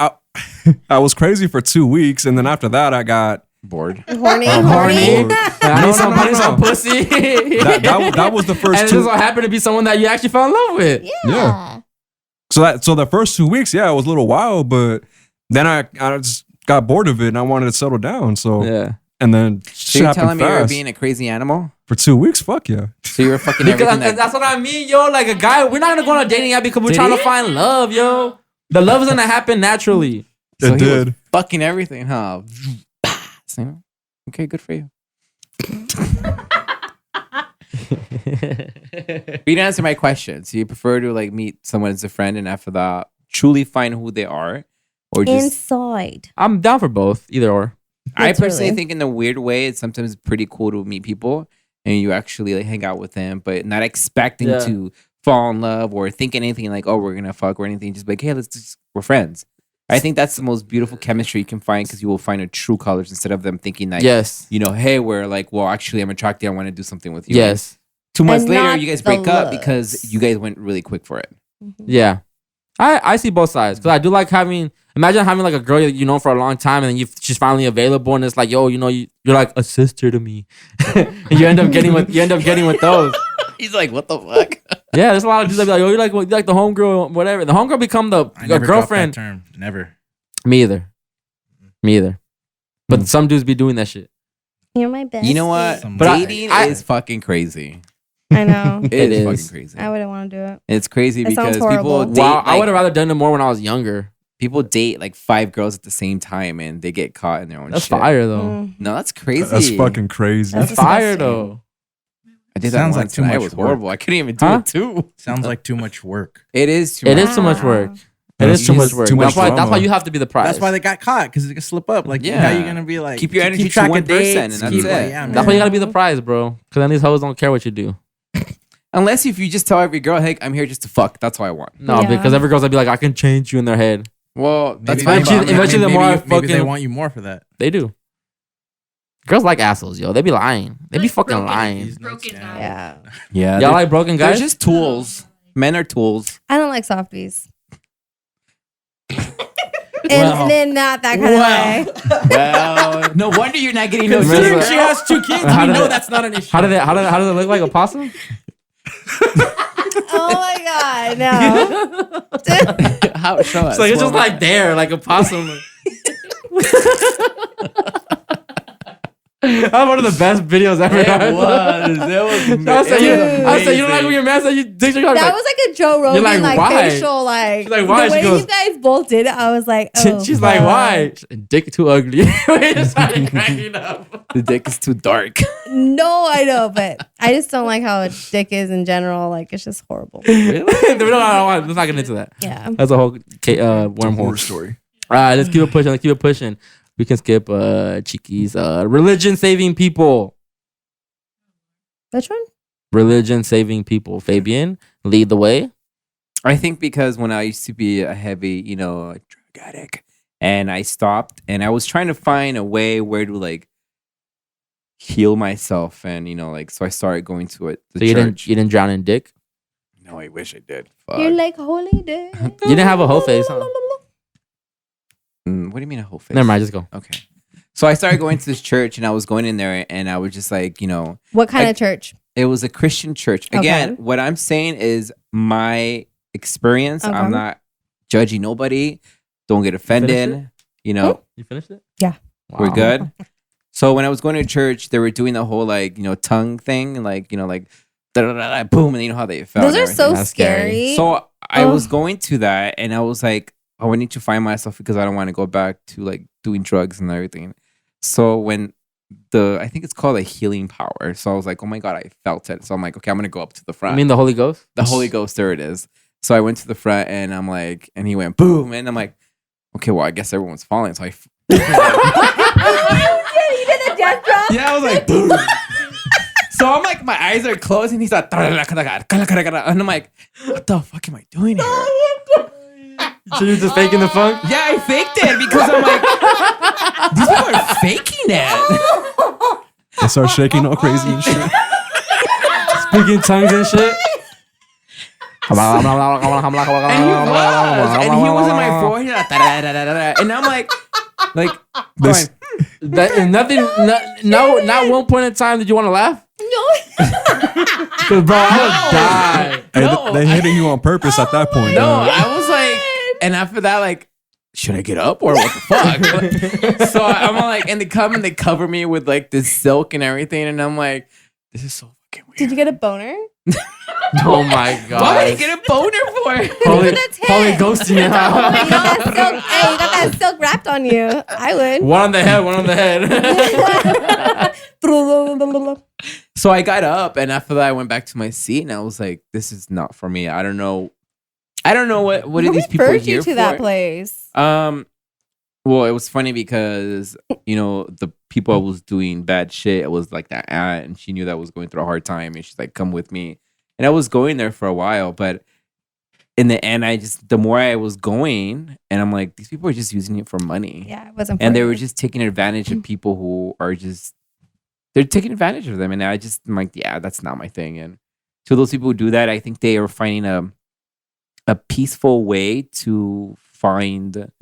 I: I was crazy for 2 weeks, and then after that, I got
A: bored.
B: Horny.
C: I need some,
I: no, no.
C: pussy.
I: that was the first
C: and it
I: 2.
C: just so happened to be someone that you actually fell in love with.
I: Yeah. So the first 2 weeks, yeah, it was a little wild, but then I just got bored of it and I wanted to settle down. So
C: Yeah.
I: and then
A: So
I: shit
A: you're
I: happened
A: telling me you're
I: fast.
A: being a crazy animal?
I: For 2 weeks, fuck yeah.
A: So you're fucking
C: Because
A: everything
C: that's what I mean, yo. Like a guy, we're not gonna go on a dating app because we're trying to find love, yo. The love is gonna happen naturally.
A: So
I: It
A: he was
I: did.
A: fucking everything, huh? You know? Okay, good for you. But you didn't answer my question. So you prefer to like meet someone as a friend and after that truly find who they are or just
B: inside.
C: I'm down for both, either or.
A: I personally
B: Literally.
A: think in a weird way, it's sometimes pretty cool to meet people and you actually like hang out with them, but not expecting
C: Yeah.
A: to fall in love or think anything like, oh, we're gonna fuck or anything. Just like, hey, we're friends. I think that's the most beautiful chemistry you can find because you will find a true colors instead of them thinking that,
C: Yes.
A: hey, we're like, well, actually, I'm attracted. I want to do something with you.
C: Yes.
A: 2 months
B: And
A: later,
B: not
A: you guys
B: the
A: break up
B: looks.
A: because you guys went really quick for it.
C: Yeah. I see both sides because I do like imagine having like a girl that you know for a long time and then she's finally available and it's like, yo, you're like a sister to me. And you end up getting with those.
A: He's like, what the fuck?
C: Yeah, there's a lot of dudes that be like, yo, you like the homegirl, whatever. The homegirl become
H: I
C: a
H: never dropped
C: girlfriend.
H: that term. Never.
C: Me either. But some dudes be doing that shit.
B: You're my best.
A: You know what?
H: But
A: Dating is fucking crazy.
B: I know.
A: It is
C: is.
A: fucking crazy.
B: I wouldn't want to do it.
A: It's crazy
B: It sounds
A: because people
B: horrible.
A: date.
C: Wow, I
A: like,
C: would have rather done it more when I was younger.
A: people date like 5 girls at the same time and they get caught in their own
C: That's
A: shit.
C: fire though.
B: Mm.
A: No, that's crazy.
I: That's fucking crazy.
B: That's
C: That's fire
B: disgusting.
C: though.
A: I did
H: Sounds
A: that
H: like
A: once
H: too
A: and
H: much
A: It was
H: work.
A: horrible. I couldn't even do
C: Huh?
A: it too.
H: Sounds like too much work.
A: It is too
C: It
A: much.
C: is too much work. It
I: That's
C: is too much
I: too
C: work.
I: much
C: That's why
I: drama.
C: you have to be the prize.
H: That's why they got caught because they can slip up. Like,
A: Yeah.
H: how you gonna be like
A: Keep your energy to
H: track
A: one
H: of dates,
A: person and that's
H: keep,
A: it.
H: like, yeah,
C: That's why you gotta be the prize, bro. Because then these hoes don't care what you do.
A: Unless if you just tell every girl, hey, I'm here just to fuck. That's all I want.
C: No,
B: Yeah.
C: because every girl's gonna be like, I can change you in their head.
A: Well, that's
H: Maybe
A: fine.
H: they-
A: but I'm
C: eventually
A: not-
C: the more I
H: maybe they
C: fucking-
H: want you more for that.
C: They do. Girls like assholes, yo. They be lying. They be fucking
G: Broken.
C: lying.
G: Broken guy.
B: Yeah.
A: Yeah,
C: Y'all
A: they're,
C: like broken
A: they're
C: guys?
A: just tools. Men are tools.
B: I don't like softies.
A: Well.
B: And then not that kind of way.
A: Well, no wonder you're not getting no
C: Considering
A: dick.
C: she
H: has 2 kids,
C: How did it-
H: that's not an issue.
C: How does it look like a possum?
B: Oh my god, no.
A: How? Show us.
C: It's like it's just
A: Well,
C: like there, like a possum. That's one of the best videos ever.
A: It was.
C: I said, you don't like when your man said you dick your
B: That was like a Joe Rogan
C: like,
B: like
C: why?
B: facial like,
C: She's like, why?
B: the
C: She
B: way
C: goes-
B: you guys both did it. I was like, oh,
C: She's like,
B: fuck.
C: why? Dick too ugly. We just started cracking up.
A: The dick is too dark.
B: No, I know, but I just don't like how a dick is in general. Like it's just horrible.
C: No, let's not get into that.
B: Yeah.
C: That's a whole
I: Horror
C: wormhole.
I: story.
C: All right, let's keep it pushing. We can skip Cheeky's religion saving people.
B: Which one?
C: Religion saving people. Fabian, lead the way.
A: I think because when I used to be a heavy, drug addict, and I stopped, and I was trying to find a way where to like heal myself, and so I started going to it. The
C: So you
A: church.
C: didn't drown in dick.
A: No, I wish I did. Fuck.
B: You're like holy day.
C: You didn't have a whole face, huh?
A: What do you mean a whole face?
C: Never mind, just go.
A: Okay. So I started going to this church, and I was going in there, and I was just like,
B: What kind
A: I-
B: of church?
A: it was a Christian church. Again,
B: Okay.
A: what I'm saying is my experience.
B: Okay.
A: I'm not judging nobody. Don't get offended.
C: You finished it?
B: Yeah.
A: We're
C: Wow.
A: good. So when I was going to church, they were doing the whole tongue thing, like da-da-da-da, boom, and you know how they felt.
B: Those
A: and
B: are so
A: everything.
C: That's scary.
B: scary.
A: So I
B: Ugh.
A: was going to that, and I was like, oh, I need to find myself because I don't want to go back to like doing drugs and everything. So when I think it's called a healing power. So I was like, oh my God, I felt it. So I'm like, okay, I'm gonna go up to the front.
C: You mean the Holy Ghost?
A: The Holy Ghost, there it is. So I went to the front, and I'm like, and he went boom, and I'm like, okay, well, I guess everyone's falling. So
B: You did a death drop?
A: yeah, I was like, boom. So I'm like, my eyes are closed, and he's like, and I'm like, what the fuck am I doing here?
C: So you're just faking the funk?
A: Yeah, I faked it because I'm like, these people are faking it.
I: I start shaking all crazy and shit.
C: Speaking tongues and shit?
A: And he was in my forehead, and I'm like
I: This-
A: going,
C: Not one point in time did you want to laugh?
B: No.
C: Because, bro, I would die.
I: Hey,
A: No,
I: they hitting you on purpose at that point.
A: no,
I: dog.
A: I was like, and after that, like, should I get up or what the fuck? So I'm like, and they come and they cover me with like this silk and everything, and I'm like, this is so fucking weird.
B: Did you get a boner?
C: Oh my god.
A: Why would I get a boner for?
C: Holy,
B: That's it.
C: holy ghosting.
B: You got that silk, hey, you got that silk wrapped on you. I would.
C: One on the head.
A: So I got up, and after that, I went back to my seat, and I was like, this is not for me. I don't know what are
B: Who
A: these people
B: referred
A: here
B: you to
A: for?
B: that place?
A: Well, it was funny because, the people I was doing bad shit, it was like that aunt, and she knew that I was going through a hard time, and she's like, come with me. And I was going there for a while, but in the end, the more I was going, and I'm like, these people are just using it for money.
B: Yeah, it wasn't.
A: And they were just taking advantage of people who are they're taking advantage of them. And I'm like, yeah, that's not my thing. And to those people who do that, I think they are finding a peaceful way to find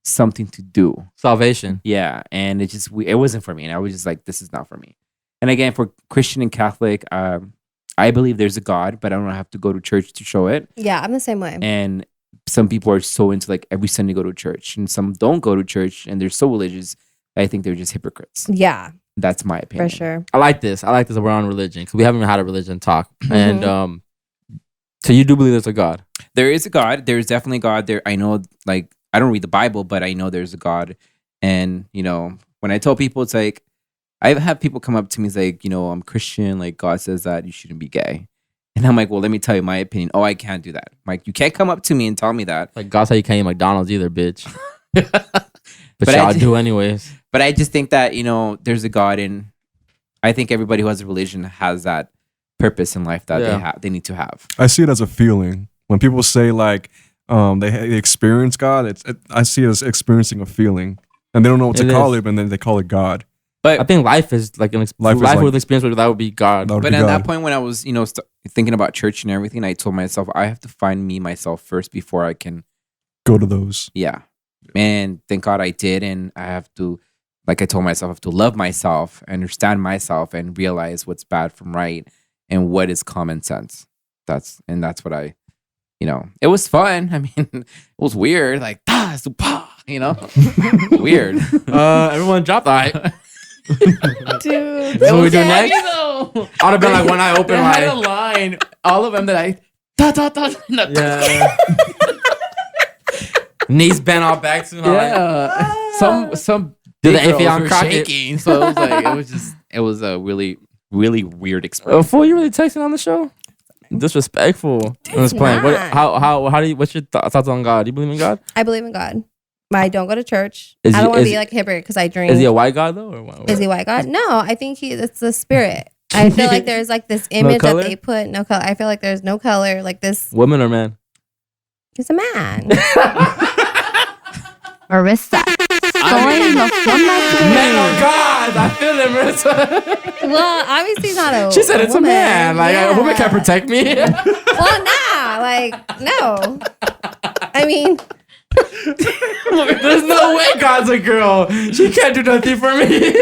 A: something to do.
C: Salvation.
A: Yeah. And it wasn't for me. And I was just like, this is not for me. And again, for Christian and Catholic, I believe there's a God, but I don't have to go to church to show it.
B: Yeah, I'm the same way.
A: And some people are so into like every Sunday go to church, and some don't go to church and they're so religious. I think they're just hypocrites.
B: Yeah.
A: That's my opinion.
B: For sure.
C: I like this. We're on religion because we haven't even had a religion talk. And so you do believe there's a God?
A: There is a God. There's definitely God there. I know, like, I don't read the Bible, but I know there's a God. And, when I tell people, it's like, I have people come up to me, it's like, I'm Christian. Like, God says that you shouldn't be gay. And I'm like, well, let me tell you my opinion. Oh, I can't do that. I'm like, you can't come up to me and tell me that.
C: Like, God said you can't eat McDonald's either, bitch. But y'all do anyways.
A: But I just think that, there's a God, and I think everybody who has a religion has that purpose in life that they need to have.
I: I see it as a feeling. When people say like they experience God, I see it as experiencing a feeling, and they don't know what to call it, and then they call it God.
C: But I think life is like life with experience. That would be God.
A: But at that point, when I was thinking about church and everything, I told myself I have to find myself first before I can
I: go to those.
A: Yeah, and thank God I did, and I have to. Like I told myself, I have to love myself, understand myself, and realize what's bad from right and what is common sense. That's what I, it was fun. I mean, it was weird. Like, weird.
C: Everyone dropped that.
B: Dude.
C: What we do next? I would have been like one eye open.
A: I had a line. All of them that I.
C: Yeah. Knees bent all back soon.
A: Yeah. Some.
C: Did the Atheon crack
A: shaking? So it was like it was a really, really weird experience.
C: Fool, you really texting on the show? Disrespectful. I'm just playing. What's your thoughts on God? Do you believe in God?
B: I believe in God. I don't go to church. I don't want to be like a hypocrite because I drink.
C: Is he a white God though? Or what?
B: Is he a white God? No, I think it's the spirit. I feel like there's like this image that they put no color. I feel like there's no color. Like this.
C: Woman or man?
B: He's a man.
E: Marissa.
C: Man of God, I feel it, Marissa.
B: Well, obviously he's not a.
C: She said it's
B: woman.
C: a man. Like a woman can't protect me.
B: Well, nah, like no. I mean,
C: there's no way God's a girl. She can't do nothing for me.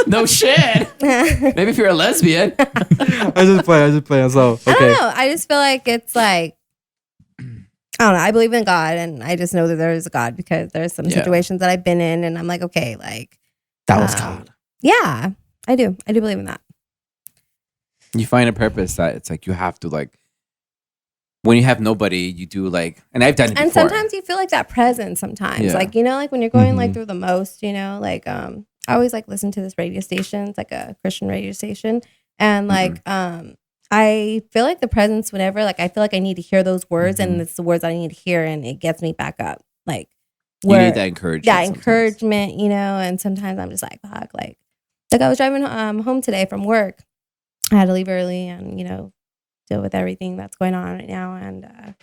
A: No shit. Maybe if you're a lesbian.
C: I just play. So okay.
B: I don't know. I just feel like it's like. I don't know. I believe in God, and I just know that there is a God because there's some situations that I've been in, and I'm like, okay, like
A: that was God.
B: Yeah, I do. I do believe in that.
A: You find a purpose that it's like you have to like when you have nobody, you do like, and I've done it
B: and
A: before.
B: Sometimes you feel like that presence. Sometimes, like like when you're going like through the most, like I always like listen to this radio station. It's like a Christian radio station, and like I feel like the presence whenever, like, I feel like I need to hear those words and it's the words that I need to hear and it gets me back up. Like,
A: you need that encouragement.
B: Yeah, encouragement, and sometimes I'm just like, fuck, like I was driving home today from work. I had to leave early and, deal with everything that's going on right now. And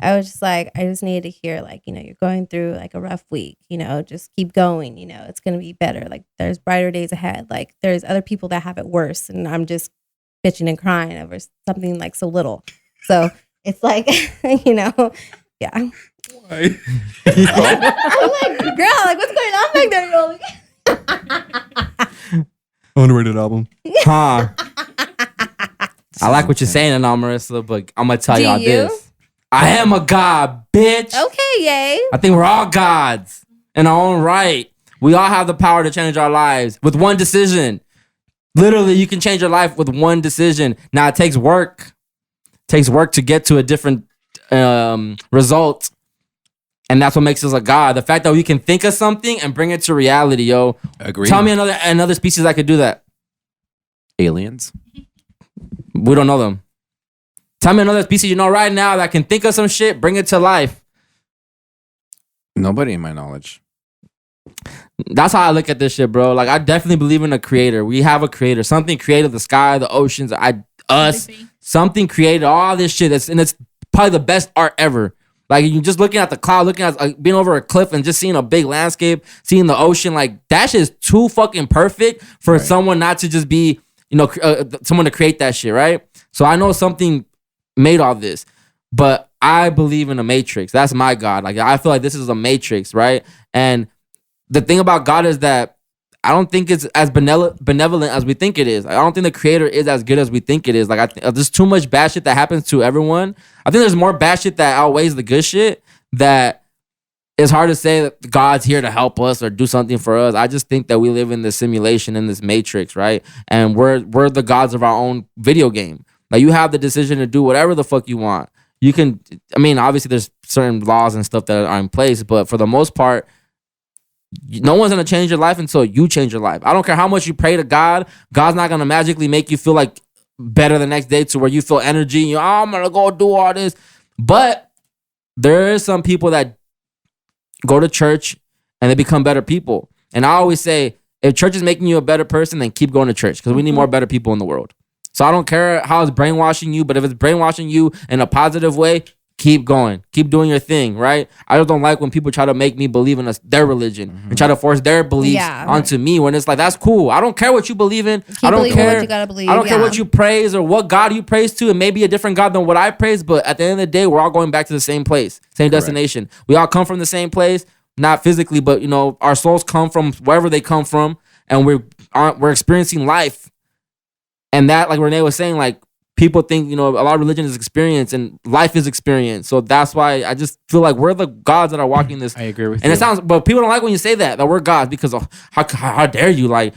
B: I was just like, I just needed to hear, like, you're going through like a rough week, just keep going, it's going to be better. Like, there's brighter days ahead. Like, there's other people that have it worse. And I'm just bitching and crying over something like so little. So it's like, yeah.
I: Why?
B: I'm like, girl, like, what's going on back there?
I: Underrated album.
C: Huh. I like what you're saying now, Marissa, but I'm going to tell y'all this. I am a God, bitch.
B: Okay, yay.
C: I think we're all gods in our own right. We all have the power to change our lives with one decision. Literally, you can change your life with one decision. Now, it takes work. It takes work to get to a different result. And that's what makes us a God. The fact that we can think of something and bring it to reality, yo.
A: Agreed.
C: Tell me another species that could do that.
A: Aliens.
C: We don't know them. Tell me another species you know right now that can think of some shit, bring it to life.
A: Nobody in my knowledge.
C: That's how I look at this shit, bro. Like I definitely believe in a creator. We have a creator. Something created the sky, the oceans, us. Something created all this shit. And it's probably the best art ever. Like you just looking at the cloud, looking at like, being over a cliff and just seeing a big landscape, seeing the ocean. Like that shit is too fucking perfect for someone not to just be, someone to create that shit, right? So I know something made all this, but I believe in a matrix. That's my God. Like I feel like this is a matrix, right? And the thing about God is that I don't think it's as benevolent as we think it is. I don't think the creator is as good as we think it is. Like there's too much bad shit that happens to everyone. I think there's more bad shit that outweighs the good shit, that it's hard to say that God's here to help us or do something for us. I just think that we live in this simulation, in this matrix, right? And we're the gods of our own video game. Like you have the decision to do whatever the fuck you want. You can, obviously there's certain laws and stuff that are in place, but for the most part, no one's gonna change your life until you change your life. I don't care how much you pray to God. God's not gonna magically make you feel like better the next day to where you feel energy. And I'm gonna go do all this. But there is some people that go to church and they become better people. And I always say, if church is making you a better person, then keep going to church because we need more better people in the world. So I don't care how it's brainwashing you, but if it's brainwashing you in a positive way, keep going. Keep doing your thing, right? I just don't like when people try to make me believe in their religion and try to force their beliefs onto me when it's like, that's cool. I don't care what you believe in. I don't care
B: what you gotta believe.
C: I don't care what you praise or what God you praise to. It may be a different God than what I praise, but at the end of the day, we're all going back to the same place, same destination. We all come from the same place, not physically, but our souls come from wherever they come from, and we're experiencing life. And that, like Renee was saying, like, people think, a lot of religion is experience and life is experience. So that's why I just feel like we're the gods that are walking this.
A: I agree with you.
C: And it sounds, but people don't like when you say that we're gods because how dare you? Like,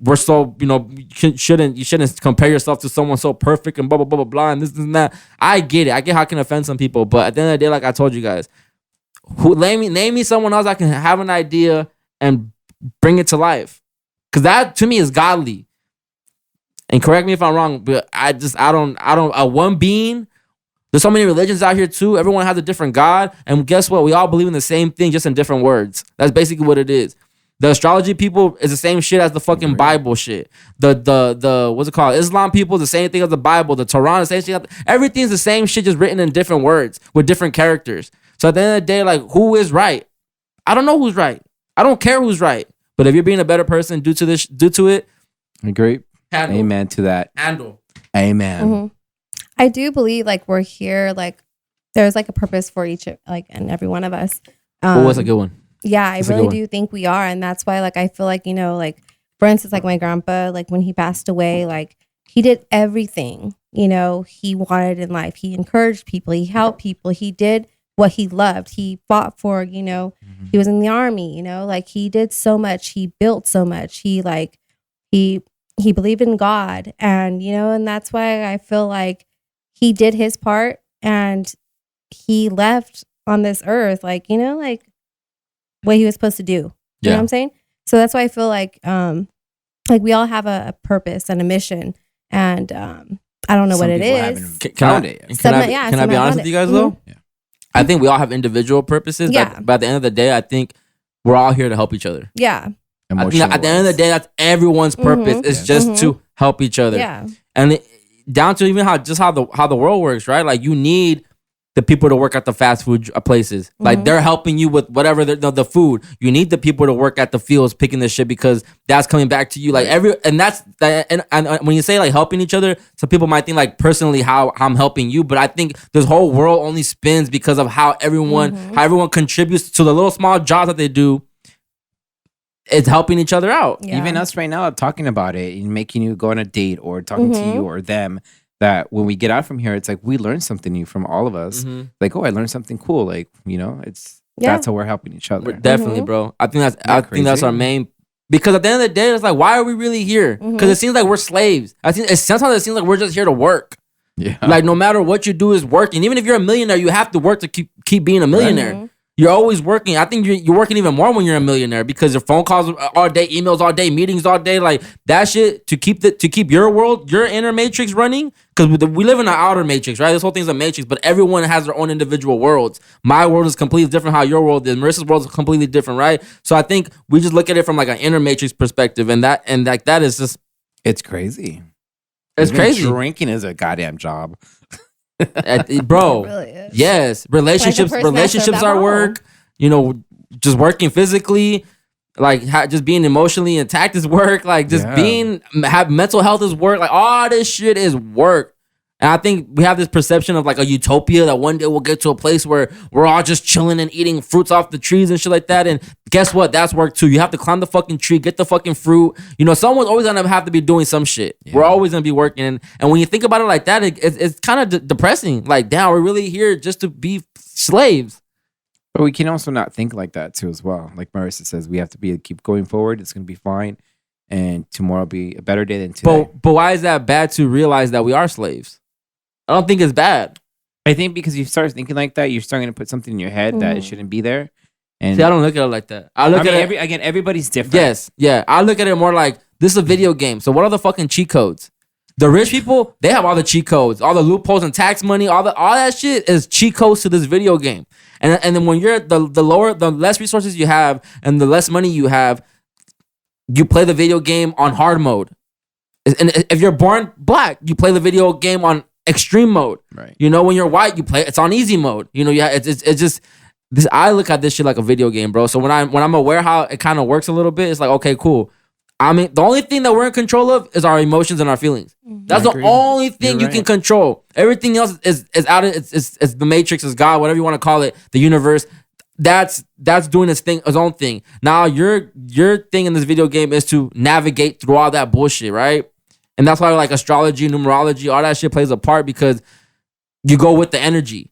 C: we're so, you shouldn't compare yourself to someone so perfect and blah, blah, blah, blah, blah, and this and that. I get it. I get how it can offend some people. But at the end of the day, like I told you guys, name me someone else I can have an idea and bring it to life. Because that to me is godly. And correct me if I'm wrong, but I don't, one being, there's so many religions out here too. Everyone has a different God. And guess what? We all believe in the same thing, just in different words. That's basically what it is. The astrology people is the same shit as the fucking Bible shit. The what's it called? Islam people is the same thing as the Bible. The Quran is the same shit. Everything's the same shit, just written in different words with different characters. So at the end of the day, like, who is right? I don't know who's right. I don't care who's right. But if you're being a better person due to it,
A: agree.
C: Handle.
A: Amen to that.
C: Handle.
A: Amen.
B: Mm-hmm. I do believe like we're here, like there's like a purpose for each, like, and every one of us.
C: That's a good one.
B: Yeah, I really do think we are. And that's why, like, I feel like, like, for instance, like my grandpa, like when he passed away, like he did everything, he wanted in life. He encouraged people. He helped people. He did what he loved. He fought for, he was in the army, like he did so much. He built so much. He believed in God, and and that's why I feel like he did his part and he left on this earth like like what he was supposed to do. You know what I'm saying? So that's why I feel like we all have a purpose and a mission, and I don't know what it is.
C: Can I be honest with you guys though? Yeah. I think we all have individual purposes.
B: Yeah.
C: But at the end of the day, I think we're all here to help each other.
B: Yeah.
C: At the end of the day, that's everyone's purpose. It's just to help each other.
B: Yeah.
C: And down to even how the world works, right? Like you need the people to work at the fast food places. Like they're helping you with whatever the food. You need the people to work at the fields picking the shit because that's coming back to you. Like and when you say like helping each other, some people might think like personally how I'm helping you, but I think this whole world only spins because of how everyone contributes to the little small jobs that they do. It's helping each other out.
A: Yeah. Even us right now talking about it and making you go on a date or talking to you or them, that when we get out from here, it's like we learned something new from all of us. Like, oh, I learned something cool. Like, it's that's how we're helping each other.
C: Definitely, bro. I think that's our main, because at the end of the day, it's like, why are we really here? Because it seems like we're slaves. Sometimes it seems like we're just here to work. Yeah. Like no matter what you do is work. And even if you're a millionaire, you have to work to keep being a millionaire. You're always working. I think you're working even more when you're a millionaire because your phone calls all day, emails all day, meetings all day, like that shit to keep your world, your inner matrix running. Because we live in an outer matrix, right? This whole thing's a matrix, but everyone has their own individual worlds. My world is completely different how your world is. Marissa's world is completely different, right? So I think we just look at it from like an inner matrix perspective, and that is just
A: it's crazy.
C: It's
A: Even
C: crazy.
A: Drinking is a goddamn job.
C: Bro,
B: It really is.
C: yes, relationships are work. You know, just working physically, like just being emotionally intact is work. Like just have mental health is work. Like all this shit is work. And I think we have this perception of like a utopia that one day we'll get to a place where we're all just chilling and eating fruits off the trees and shit like that. And guess what? That's work too. You have to climb the fucking tree, get the fucking fruit. You know, someone's always gonna have to be doing some shit. Yeah. We're always gonna be working. And when you think about it like that, it's kind of depressing. Like, damn, we're really here just to be slaves.
A: But we can also not think like that too as well. Like Marissa says, we have to keep going forward. It's gonna be fine. And tomorrow will be a better day than today.
C: But why is that bad to realize that we are slaves? I don't think it's bad.
A: I think because you start thinking like that, you're starting to put something in your head that it shouldn't be there. And
C: see, I don't look at it like that. I look at it
A: everybody's different.
C: Yes, yeah. I look at it more like this is a video game. So what are the fucking cheat codes? The rich people, they have all the cheat codes, all the loopholes and tax money, all that shit is cheat codes to this video game. And then when you're the less resources you have and the less money you have, you play the video game on hard mode. And if you're born black, you play the video game on extreme mode.
A: Right.
C: You know, when you're white, you play it's on easy mode. You know, it's just this. I look at this shit like a video game, bro. So when I'm aware how it kind of works a little bit, it's like, okay, cool. I mean, the only thing that we're in control of is our emotions and our feelings. That's the only thing you can control. Everything else is out of it's the matrix, is God, whatever you want to call it, the universe. That's doing its own thing. Now your thing in this video game is to navigate through all that bullshit, right? And that's why like astrology, numerology, all that shit plays a part because you go with the energy.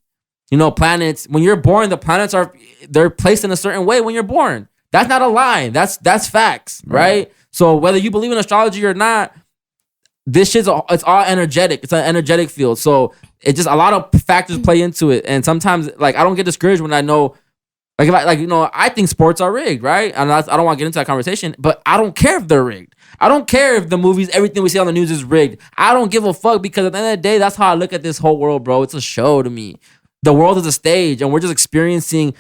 C: You know, planets, when you're born, the planets they're placed in a certain way when you're born. That's not a lie. That's facts, right? So whether you believe in astrology or not, this shit's it's all energetic. It's an energetic field. So it just a lot of factors play into it. And sometimes like I don't get discouraged when I know I think sports are rigged, right? And I don't want to get into that conversation, but I don't care if they're rigged. I don't care if the movies, everything we see on the news is rigged. I don't give a fuck because at the end of the day, that's how I look at this whole world, bro. It's a show to me. The world is a stage, and we're just experiencing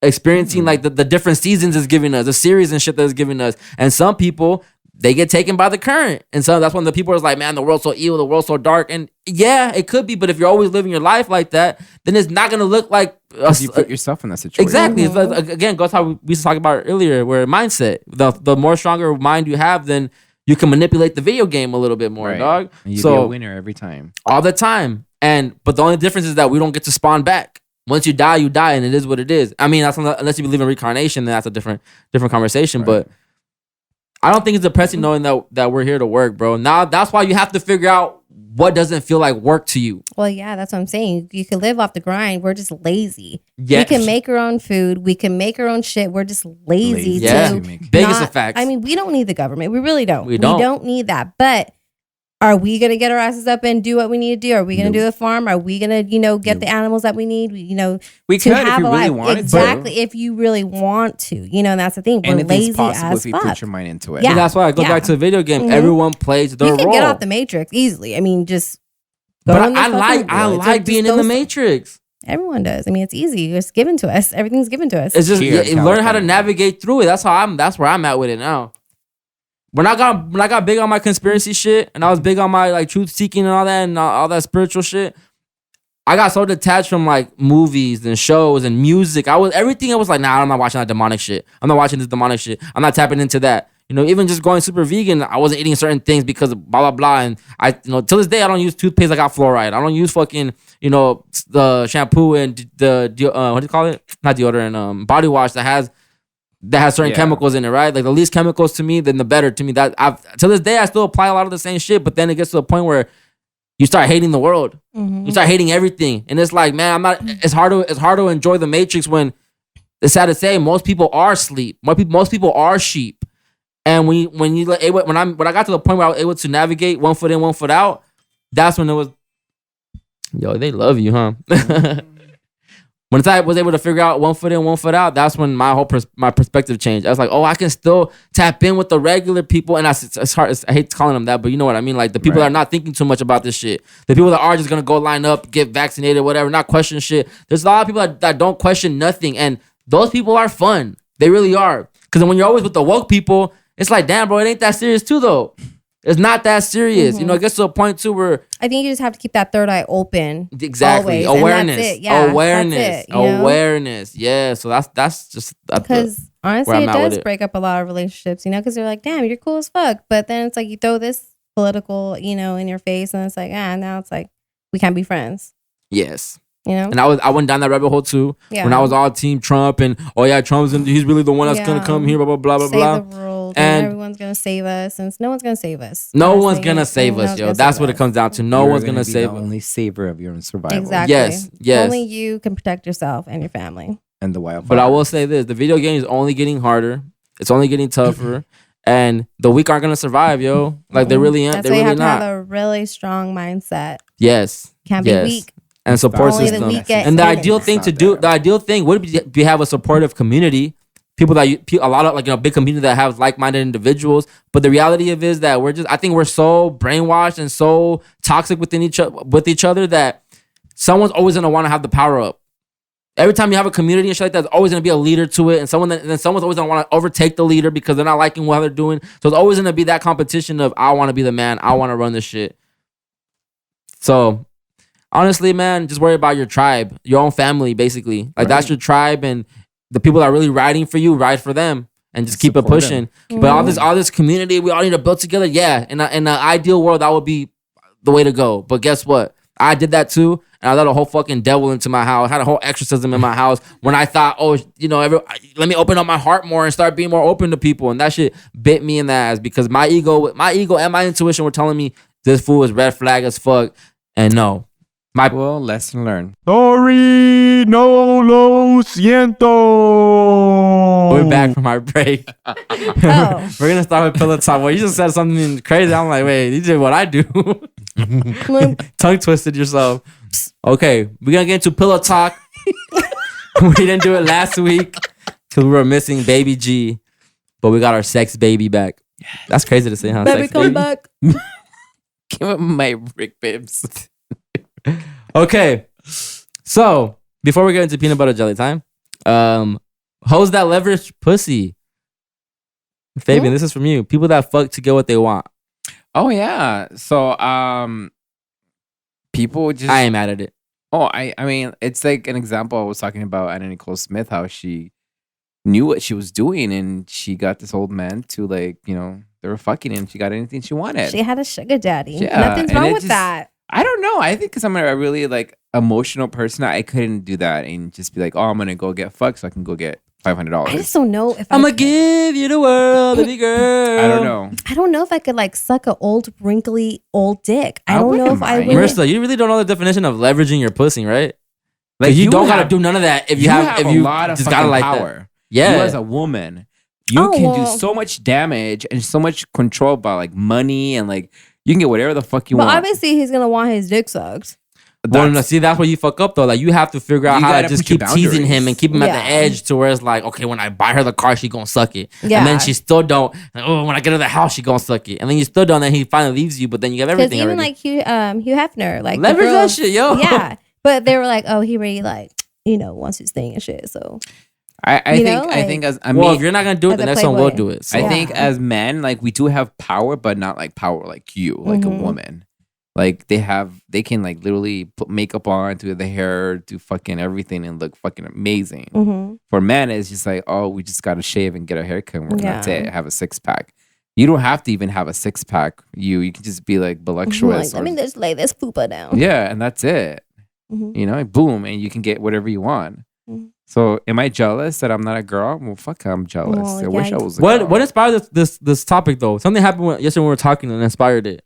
C: like the different seasons it's giving us, the series and shit that it's giving us. And some people, they get taken by the current. And so that's when the people are like, man, the world's so evil, the world's so dark. And yeah, it could be, but if you're always living your life like that, then it's not going to look like
A: you put yourself in that situation.
C: Exactly. It's like, again, goes how we used to talk about earlier, where mindset, the more stronger mind you have, then you can manipulate the video game a little bit more, dog.
A: And you'll be a winner every time.
C: All the time. But the only difference is that we don't get to spawn back. Once you die, and it is what it is. I mean, that's unless you believe in reincarnation, then that's a different conversation. Right. But I don't think it's depressing knowing that we're here to work, bro. Now that's why you have to figure out what doesn't feel like work to you.
B: Well, yeah, that's what I'm saying. You can live off the grind. We're just lazy.
C: Yes.
B: We can make our own food. We can make our own shit. We're just lazy.
C: Yeah, biggest of facts.
B: I mean, we don't need the government. We really don't.
C: We don't
B: need that. But are we going to get our asses up and do what we need to do? Are we going to do the farm? Are we going to, get the animals that we need?
A: We could if you really wanted
B: exactly, if you really want to. And that's the thing. We're lazy as
A: if you
B: fuck.
A: put your mind into it.
C: Yeah. That's why I go back to the video game. Mm-hmm. Everyone plays their role.
B: You can get off the matrix easily. I mean, just go
C: But I like being in the matrix.
B: Everyone does. I mean, it's easy. It's given to us. Everything's given to us.
C: It's just learn how to navigate through it. That's where I'm at with it now. When I got big on my conspiracy shit and I was big on my like truth seeking and all that spiritual shit, I got so detached from like movies and shows and music. I was like, nah, I'm not watching that demonic shit. I'm not watching this demonic shit. I'm not tapping into that. Even just going super vegan, I wasn't eating certain things because of blah, blah, blah. And I, till this day, I don't use toothpaste that got fluoride. I don't use fucking, the shampoo and the what do you call it? Not deodorant, body wash that has certain chemicals in it, right? Like the least chemicals to me, then the better to me. That to this day, I still apply a lot of the same shit, but then it gets to a point where you start hating the world. Mm-hmm. You start hating everything. And it's like, man, it's hard to enjoy the matrix when it's sad to say most people are asleep. Most people are sheep. And when I got to the point where I was able to navigate 1 foot in, 1 foot out, that's when it was, yo, they love you, huh? Once I was able to figure out 1 foot in, 1 foot out, that's when my whole my perspective changed. I was like, oh, I can still tap in with the regular people. And it's hard. I hate calling them that, but you know what I mean? Like the people that are not thinking too much about this shit. The people that are just going to go line up, get vaccinated, whatever, not question shit. There's a lot of people that don't question nothing. And those people are fun. They really are. Because when you're always with the woke people, it's like, damn, bro, it ain't that serious too, though. It's not that serious. You know, it gets to a point too where
B: I think you just have to keep that third eye open.
C: Exactly.
B: Always.
C: Awareness.
B: That's it. Yeah,
C: awareness.
B: that's it, you know?
C: Awareness. Yeah. So that's just
B: because honestly, it does break up a lot of relationships, you know, because they're like, damn, you're cool as fuck. But then it's like you throw this political, you know, in your face, and it's like, now it's like we can't be friends.
C: Yes.
B: You know?
C: And I went down that rabbit hole too. Yeah. When I was all team Trump and he's really the one that's gonna come here, blah blah blah blah blah.
B: Save the world and everyone's gonna save us, and no one's gonna save us.
C: No one's gonna save us, yo. That's what it comes down to. No one's gonna save us.
A: Only saver of your own survival.
B: Exactly.
C: Yes.
B: Only you can protect yourself and your family.
A: And the wildfire.
C: But I will say this: the video game is only getting harder. It's only getting tougher, and the weak aren't gonna survive, yo. Like they really aren't.
B: That's
C: They
B: why you
C: really
B: have to
C: not.
B: have a really strong mindset.
C: Yes.
B: Can't be weak.
C: And support
B: Only the
C: system.
B: weak get
C: And the
B: hit.
C: ideal thing to do, the ideal thing would be have a supportive community. People that a lot of like big community that have like-minded individuals. But the reality of it is that I think we're so brainwashed and so toxic with each other that someone's always gonna want to have the power up. Every time you have a community and shit like that, there's always gonna be a leader to it, and then someone's always gonna want to overtake the leader because they're not liking what they're doing. So it's always gonna be that competition of I want to be the man, I want to run this shit. So honestly, man, just worry about your tribe, your own family, basically. Like that's your tribe, and the people that are really riding for you, ride for them, and just keep it pushing. But all this community, we all need to build together. Yeah, in an ideal world, that would be the way to go. But guess what? I did that too, and I let a whole fucking devil into my house. I had a whole exorcism in my house when I thought, let me open up my heart more and start being more open to people, and that shit bit me in the ass because my ego and my intuition were telling me this fool is red flag as fuck, and no.
A: Well, lesson learned.
I: Sorry, no lo siento.
C: We're back from our break. We're gonna start with pillow talk. Well, you just said something crazy. I'm like, wait, you did what I do. Tongue twisted yourself. Okay, we're gonna get into pillow talk. We didn't do it last week because we were missing Bbay G, but we got our sex baby back. That's crazy to say, huh?
B: Baby,
C: sex
B: come
C: baby.
B: back.
A: Give it my Rick Bibs.
C: Okay, so before we get into peanut butter jelly time, hoes that leverage pussy. Fabian, this is from you. People that fuck to get what they want.
A: Oh yeah. So people just
C: I ain't mad at it.
A: Oh, I mean, it's like an example I was talking about Anna Nicole Smith, how she knew what she was doing and she got this old man to they were fucking and she got anything she wanted.
B: She had a sugar daddy.
A: Yeah,
B: Nothing's
A: and
B: wrong
A: it
B: with that.
A: I don't know. I think because I'm a really like emotional person, I couldn't do that and just be like, oh, I'm gonna go get fucked so I can go get $500.
B: I just don't know if
C: I'm gonna give you the world, baby girl.
A: I don't know.
B: I don't know if I could like suck an old wrinkly old dick. I don't know if I would.
C: Marissa, you really don't know the definition of leveraging your pussy, right? Like you don't gotta do none of that if you have
A: a lot of
C: just
A: fucking
C: gotta like
A: power.
C: that. Yeah,
A: you as a woman, you can do so much damage and so much control about like money and like you can get whatever the fuck you
B: but
A: want.
B: Obviously, he's gonna want his dick sucked.
C: Well, no, see, that's where you fuck up though. Like you have to figure out how to just keep teasing him and keep him at the edge to where it's like, okay, when I buy her the car, she gonna suck it, and then she still don't. Like, oh, when I get her the house, she gonna suck it, and then you still don't. And then he finally leaves you, but then you have everything.
B: Because even
C: already.
B: like Hugh Hefner, like
C: leverage that shit, yo.
B: Yeah, but they were like, oh, he really like wants his thing and shit. So
A: I think as I mean,
C: well, if you're not gonna do it, the next one will do it. So.
A: I think as men, like we do have power, but not like power like you, like a woman. Like they can like literally put makeup on, do the hair, do fucking everything, and look fucking amazing. For men, it's just like, oh, we just gotta shave and get a haircut. And that's it. Have a 6-pack. You don't have to even have a 6-pack. You can just be like voluptuous.
B: Let me just lay this poopa down.
A: Yeah, and that's it. Boom, and you can get whatever you want. So, am I jealous that I'm not a girl? Well, fuck, I'm jealous. I wish I was.
C: What inspired this topic though? Something happened yesterday when we were talking and inspired it.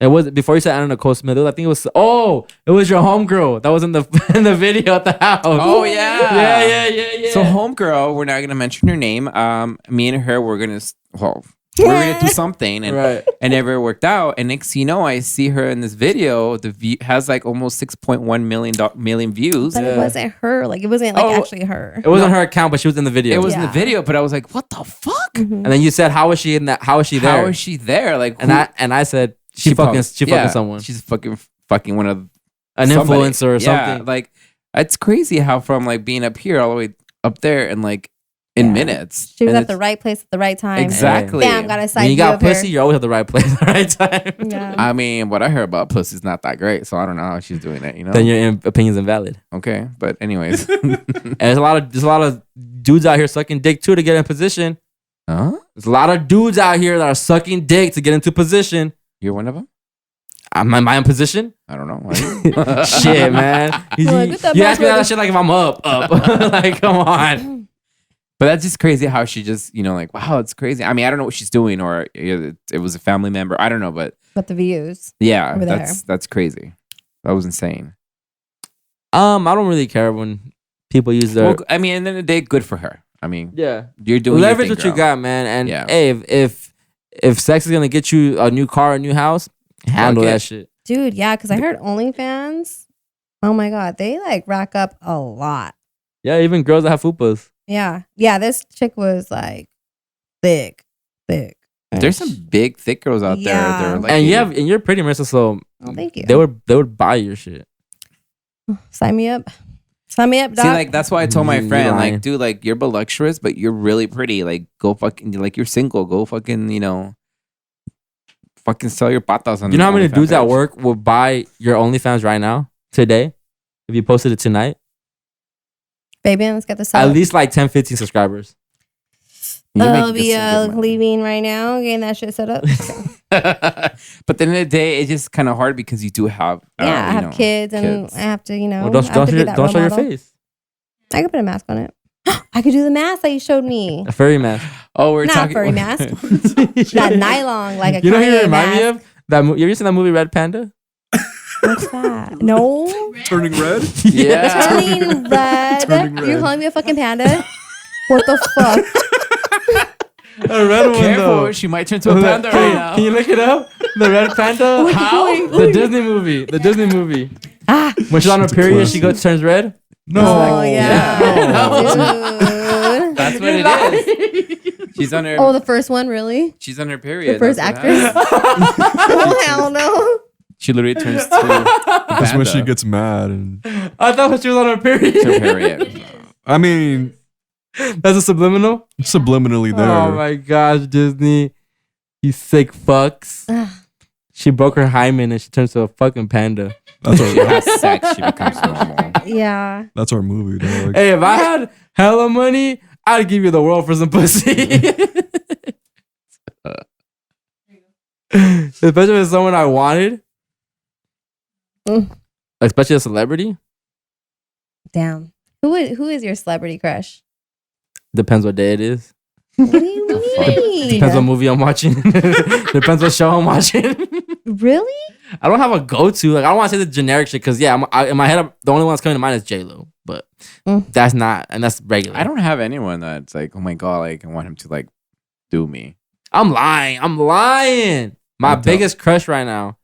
C: It was before you said Anna Nicole Smith. I think it was your homegirl that was in the video at the house.
A: Oh yeah.
C: Yeah.
A: So homegirl, we're not gonna mention her name. Me and her, we're gonna we're gonna do something, and
C: Right.
A: and never worked out. And next thing you know, I see her in this video. The view has like almost 6.1 million views.
B: But it wasn't her. Like, it wasn't like actually her.
C: It wasn't her account, but she was in the video.
A: It was in the video, but I was like, what the fuck?
C: And then you said, how is she in that? How is she there?
A: How is she there? Like,
C: And I said, she fucking someone.
A: She's fucking one of
C: An
A: somebody.
C: influencer or
A: Yeah,
C: something.
A: like, it's crazy how from like being up here all the way up there and like in minutes.
B: She was
A: And
B: at the right place at the right time.
A: Exactly.
B: Bam, got a side
C: When you
B: view
C: got
B: of her.
C: pussy, you're always at the right place at the right time.
B: Yeah.
A: I mean, what I heard about pussy's not that great, so I don't know how she's doing it. You know,
C: Then your opinion's invalid.
A: okay. But anyways,
C: And there's a lot of dudes out here sucking dick too to get in position.
A: huh?
C: There's a lot of dudes out here that are sucking dick to get into position.
A: You're one of them.
C: Am I in position?
A: I don't know.
C: Shit, man.
B: Like, get that
C: You
B: mouth
C: ask me that
B: ready.
C: shit like if I'm up. Like, come on.
A: But that's just crazy how she just, like, wow, it's crazy. I mean, I don't know what she's doing, or it was a family member. I don't know, but
B: But the views.
A: yeah,
B: Over there.
A: that's crazy. That was insane.
C: I don't really care when people use their
A: Well, I mean, at the end of the day, good for her. I mean,
C: yeah.
A: you're doing
C: Leverage
A: your
C: what
A: thing,
C: you
A: girl.
C: got, man. And
A: Yeah.
C: hey, if sex is gonna get you a new car, a new house, handle
A: Fuck it.
C: that shit.
B: Dude, yeah, because I heard OnlyFans. Oh my God. They like rack up a lot.
C: Yeah, even girls that have fupas.
B: Yeah. Yeah. This chick was like thick.
A: There's some big, thick girls out
B: Yeah.
A: there. They're like,
C: And you're pretty, Marissa. So
B: Oh, thank you.
C: they would buy your shit.
B: Sign me up. Sign me up, dog.
A: See, like, that's why I told my
C: You
A: friend,
C: lying.
A: like, dude, like, you're voluptuous, but you're really pretty. Like, go fucking, like, you're single. Go fucking, fucking sell your patas on
C: You know how many
A: OnlyFans
C: dudes at
A: page.
C: work will buy your OnlyFans right now, today, if you posted it tonight?
B: Baby, let's get this
C: At
B: up.
C: least like 10, 15 subscribers.
A: You make
B: I'll be
A: good money.
B: leaving right now, getting that shit set up.
A: But at the end of the day, it's just kind of hard because you do have,
B: Yeah, I have kids and I have to,
C: Well,
B: I have to be that
C: don't
B: role
C: show your
B: model.
C: face.
B: I could put a mask on it. I could do the mask that you showed me.
C: A furry mask.
A: Oh, we're
B: Not
A: talking.
B: furry mask. That nylon, like a
C: You know who you
B: Kanye
C: remind me
B: mask.
C: of? You ever seen that movie Red Panda?
B: What's that? No.
I: Turning red?
A: Yeah.
B: Turning red.
I: Turning red.
B: You're calling me a fucking panda? What the fuck?
C: A red one
A: Careful,
C: though.
A: she might turn to a panda right now.
C: Can you look it up? The Red Panda?
A: How?
C: The Disney movie. The Disney movie.
B: Ah.
C: When she's on her period, she turns red.
I: No.
B: Oh, yeah. Dude.
A: That's what it is. She's on her.
B: Oh, the first one, really?
A: She's on her period.
B: The first
A: That's what
B: actress?
A: happens.
B: Oh, hell no.
A: She literally turns to
I: That's when she
A: panda.
I: gets mad. And
C: I thought she was on her period.
A: Her period.
I: I mean,
C: That's a subliminal?
I: subliminally there.
C: Oh my gosh, Disney. You sick fucks. She broke her hymen and she turns to a fucking panda.
I: That's
A: She
I: our,
A: has sex. She becomes normal.
B: Yeah.
I: that's our movie, dog.
C: Hey, if I had hella money, I'd give you the world for some pussy. Especially if it's someone I wanted.
B: Mm.
C: Especially a celebrity.
B: Damn. Who is your celebrity crush?
C: Depends what day it is.
B: What do you mean?
C: Depends what movie I'm watching. Depends what show I'm watching.
B: Really?
C: I don't have a go-to. Like, I don't want to say the generic shit because, yeah, in my head, the only one that's coming to mind is J-Lo. But that's not, and that's regular.
A: I don't have anyone that's like, oh my god, like I want him to like do me.
C: I'm lying. My
A: Don't.
C: biggest crush right now.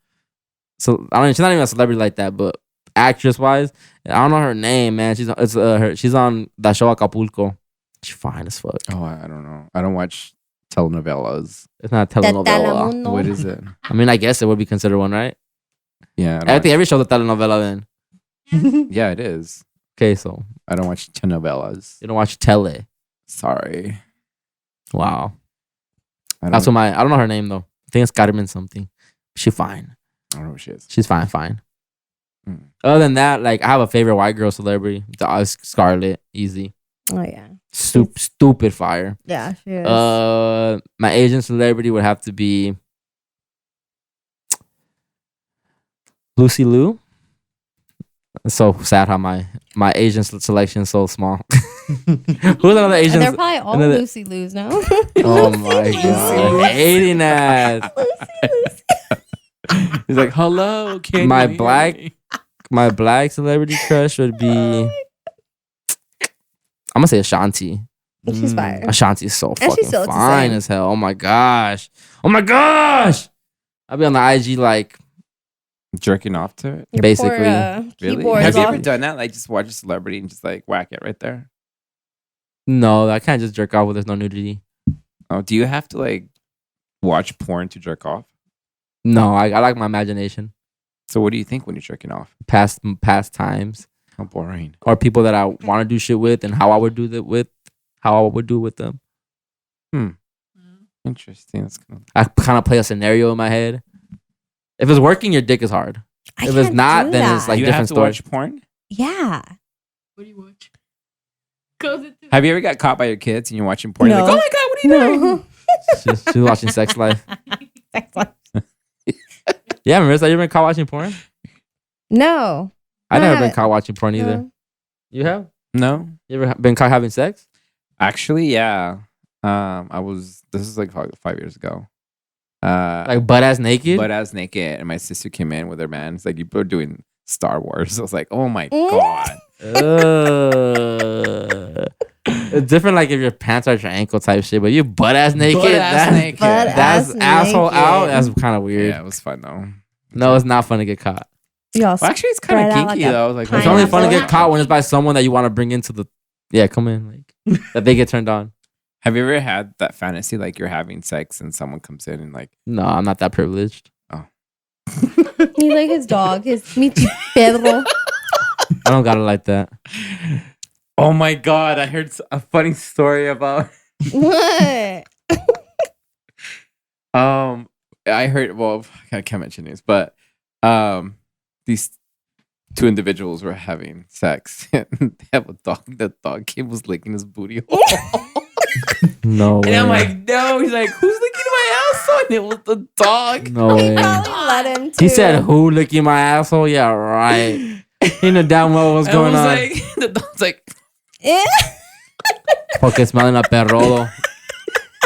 C: So I don't. She's not even a celebrity like that, but actress wise, I don't know her name, man. She's on that show Acapulco. She's fine as fuck.
A: Oh, I don't know. I don't watch telenovelas.
C: It's not a telenovela.
B: Telemundo.
A: What is it?
C: I mean, I guess it would be considered one, right?
A: Yeah,
C: I think every show's a telenovela then.
A: yeah, it is.
C: Okay, so
A: I don't watch telenovelas.
C: you don't watch tele.
A: Sorry.
C: Wow.
A: I
C: That's
A: don't,
C: what I don't know her name though. I think it's Carmen something. She's fine.
A: I don't know who she is.
C: She's fine.
A: Mm.
C: Other than that, like I have a favorite white girl celebrity. Scarlett, easy.
B: Oh, yeah.
C: Stupid fire.
B: Yeah, she is.
C: My Asian celebrity would have to be Lucy Liu. It's so sad how my Asian selection is so small. Who's another Asian?
B: And they're probably all
C: another-
B: Lucy Lou's, no?
C: Oh my god, hating ass.
A: He's like, hello, can
C: My
A: you hear
C: black-
A: me?"
C: My black celebrity crush would be. I'm gonna say Ashanti.
B: She's fire.
C: Ashanti's so
B: And she
C: fucking
B: still looks the
C: fine
B: same.
C: as hell. Oh my gosh. Oh my gosh. I'll be on the IG like
A: Jerking off to it.
B: Your
C: basically.
B: poor,
A: Really?
B: keyboard
A: Have
B: is
A: you
B: off.
A: ever done that? Like just watch a celebrity and just like whack it right there?
C: No, I can't just jerk off when there's no nudity.
A: Oh, do you have to like watch porn to jerk off?
C: No, I like my imagination.
A: So what do you think when you're jerking off?
C: Past times.
A: How boring.
C: Or people that I want to do shit with and how I would do that with them.
A: Interesting. That's kind of...
C: I kind of play a scenario in my head. If it's working, your dick is hard.
B: I
C: If it's
B: can't
C: not,
B: do
C: then
B: that.
C: it's like
A: you
C: different
A: have to
C: story.
A: watch porn?
B: Yeah.
G: What do you watch? Close it to
A: Have you ever got caught by your kids and you're watching porn?
B: No.
A: You're like, oh my god, what are you doing?
C: She's watching Sex Life.
B: Sex life.
C: Yeah, Marissa, you ever been caught watching porn?
B: No.
C: I
B: No, I
C: never been
B: haven't.
C: caught watching porn either.
B: No.
C: You have?
A: No.
C: You ever been caught having sex?
A: Actually, yeah. This is like 5 years ago.
C: Like butt ass naked?
A: Butt ass naked, and my sister came in with her man. It's like, you were doing Star Wars. I was like, oh my god.
C: It's different like if your pants are at your ankle type shit, but you butt ass naked.
A: Butt-ass naked.
C: That's
B: Butt-ass
C: asshole
B: naked.
C: out. That's kind of weird.
A: Yeah, it was fun though.
C: No, it's not fun to get caught.
B: Y'all
A: Well, actually, it's kind
B: spread
A: of
B: out
A: kinky
B: like a
A: though. Like,
C: It's only fun to
B: Pineapple.
C: get caught when it's by someone that you want to bring into the. Yeah, come in. Like that they get turned on.
A: have you ever had that fantasy like you're having sex and someone comes in and like,
C: No, I'm not that privileged.
B: He like his dog. His me too, Pedro.
C: I don't got it like that.
A: oh my god, I heard a funny story about.
B: What?
A: I heard. Well, I can't mention names, but these two individuals were having sex. And they have a dog. The dog kid was licking his booty hole.
C: No way.
A: And I'm like, no. He's like, who's licking my asshole? And it was the dog.
C: No way.
B: Probably let him too.
C: He said, "Who licking my asshole?" Yeah, right. He knew damn well what's going on.
A: Like, the dog's like,
B: Eh?
C: Fucking smelling a perrolo.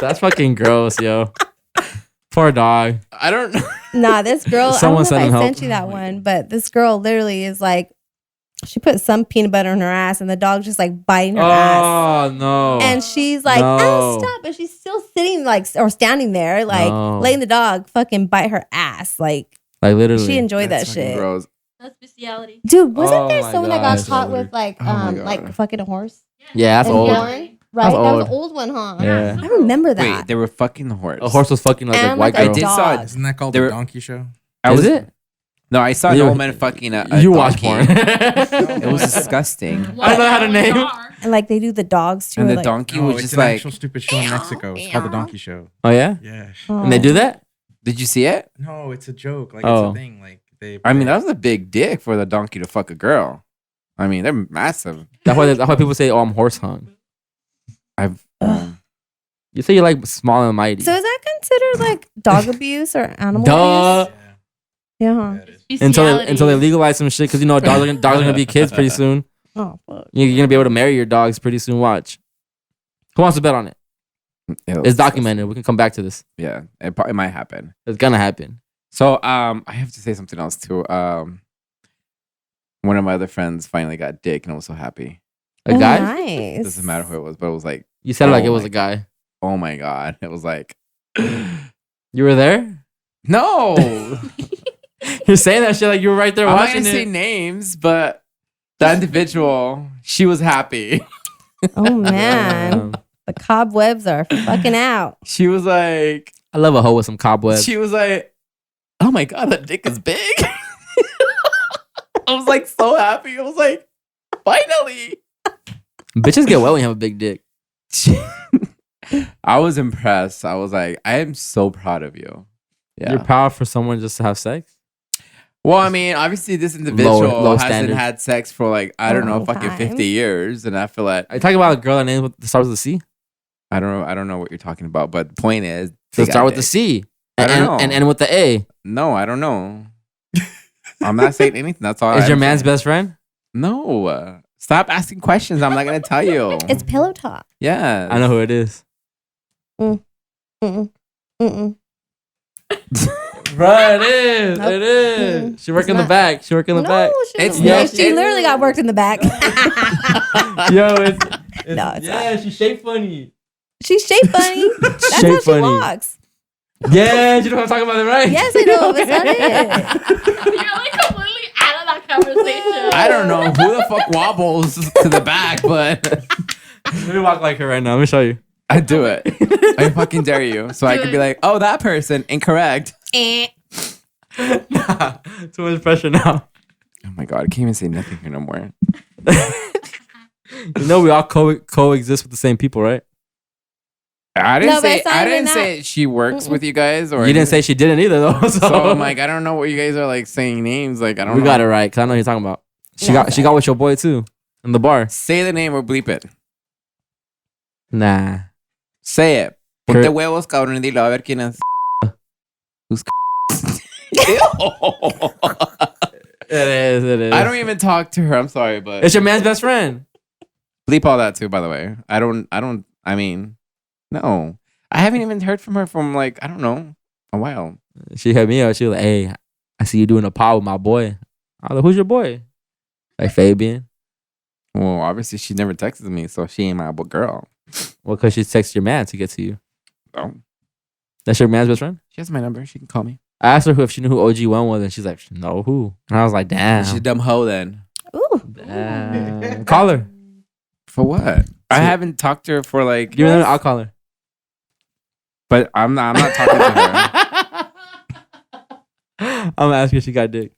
C: That's fucking gross, yo. Poor dog.
A: I don't know.
B: Nah, this girl.
C: Someone
B: I
C: send
B: don't
C: him
B: know if I
C: help.
B: sent you that one, but this girl literally is like, she put some peanut butter in her ass, and the dog just like biting her ass.
C: Oh no.
B: And she's like,
C: No.
B: oh, stop. But she's still sitting like, or standing there, like
C: No.
B: letting the dog fucking bite her ass. Like,
C: Literally.
B: she enjoyed
A: That's
B: that
A: fucking
B: shit.
A: gross.
G: That's bestiality.
B: Dude, wasn't
C: Oh
B: there
C: my
B: someone that got
C: gosh.
B: caught with like,
A: Oh my God.
B: like fucking a horse?
C: Yeah, that's
B: And
C: old.
B: born? Right?
C: That's
B: That was
C: old.
B: an old one, huh?
C: Yeah.
B: I remember that.
A: Wait, they were fucking the horse.
C: A horse was fucking like a
B: And
C: white
B: like a
C: girl.
A: I did saw
B: dog.
H: Isn't that called
A: They
H: the
A: were-
H: donkey show?
C: Is it?
A: No, I saw an
C: You-
A: old man fucking a
C: You watch
A: donkey.
C: porn.
A: It was disgusting.
C: I don't know how to name.
B: And like they do the dogs too.
A: And the
B: like,
A: donkey
H: No,
A: was
H: it's
A: just
H: an
A: like,
H: actual stupid show in Mexico. It's called the Donkey Show.
C: Oh yeah?
H: Yeah.
B: oh.
C: And they do that?
A: did you see it?
H: No, it's a joke. Like
C: Oh.
H: it's a thing. Like they.
A: I mean, that was a big dick for the donkey to fuck a girl. I mean, they're massive.
C: That's why people say, "Oh, I'm horse hung."
A: I've
C: You say you're like small and mighty.
B: So is that considered like dog abuse or animal
C: Duh.
B: abuse? Yeah. Huh?
H: Yeah, it is.
C: Until they legalize some shit, because you know dogs are gonna be kids pretty soon.
B: Oh fuck.
C: You're gonna be able to marry your dogs pretty soon. Watch. Who wants to bet on it? It's documented. We can come back to this.
A: Yeah, it might happen.
C: It's gonna happen.
A: So I have to say something else too. One of my other friends finally got dick, and I was so happy.
C: A guy?
B: Nice.
A: Doesn't matter who it was, but it was like,
C: You said it like
A: Oh
C: it was
A: my-
C: a guy.
A: oh my god, it was like,
C: You were there?
A: no.
C: You're saying that shit like you were right there
A: I'm not
C: watching
A: gonna say
C: it.
A: names, but that individual, she was happy.
B: Oh man. The cobwebs are fucking out.
A: She was like,
C: I love a hoe with some cobwebs.
A: she was like, oh my god, that dick is big. I was like so happy. I was like, finally.
C: Bitches get wet when you have a big dick.
A: I was impressed. I was like, I am so proud of you. Yeah.
C: You're proud for someone just to have sex?
A: Well, I mean, obviously, this individual
C: Low
A: hasn't
C: standard.
A: had sex for like, I don't know,
B: long
A: fucking
B: time.
A: 50 years. And I feel like,
C: Are you talking about a girl that names that starts with a C?
A: I don't know what you're talking about. But the point is,
C: So
A: they got
C: start with the
A: dick.
C: C
A: I don't know.
C: and end with the A.
A: No, I don't know. I'm not saying anything. That's all.
C: Is your
A: I'm
C: man's
A: saying.
C: best friend?
A: No. Stop asking questions. I'm not going to tell you.
B: It's pillow talk.
A: Yeah.
C: I know who it is.
B: Mm-mm. Mm-mm.
C: Bro, it is.
B: Nope.
C: It is.
B: Mm-mm.
C: She work
B: It's
C: in the
B: not.
C: back. She work in the
B: No,
C: back.
B: she,
A: It's
B: yeah,
A: not-
B: she literally got worked in the back.
C: Yo,
B: No, it's
C: yeah,
B: not.
C: she's shape funny.
B: She's shape funny. That's
C: Shape
B: how she
C: funny.
B: walks.
C: Yeah, you know what I'm talking about, right?
B: Yes, I know, but it's not it.
G: You're like completely out of that conversation.
A: I don't know who the fuck wobbles to the back, but
C: Let me walk like her right now. Let me show you.
A: I do it. I fucking dare you. So I could be like, oh, that person, incorrect.
C: Too much pressure now.
A: Oh my God, I can't even say nothing here no more.
C: You know we all coexist with the same people, right?
A: I didn't
B: No, but
A: say
B: it's not
A: I
B: even
A: didn't
B: that.
A: say she works with you guys, or
C: You didn't say she didn't either, though. So,
A: So I'm like, I don't know what you guys are like saying names. Like I don't.
C: we
A: know.
C: got it right, cause I know what you're talking about. She
B: No,
C: got with your boy too in the bar.
A: Say the name or bleep it.
C: Nah.
A: Say it.
C: Kurt-
A: Ponte huevos, cabrón, y dilo a ver quién es. Who's
C: It is.
A: I don't even talk to her. I'm sorry, but
C: It's your man's best friend.
A: bleep all that too. By the way, I don't. I mean, no, I haven't even heard from her from like I don't know a while.
C: She hit me up. She was like, "Hey, I see you doing a pod with my boy." I was like, "Who's your boy?" Like Fabian.
A: Well, obviously she never texted me, so she ain't my girl.
C: Well, cause she texted your man to get to you.
A: Oh,
C: That's your man's best friend.
A: she has my number. She can call me.
C: I asked her if she knew who OG1 was, and she's like, "No, who?" And I was like, "Damn."
A: She's a dumb hoe then.
B: Ooh.
C: Damn. Call her.
A: For what? I haven't talked to her for like.
C: Give me that. I'll call her.
A: But I'm not talking to her.
C: I'm gonna ask her if she got dick.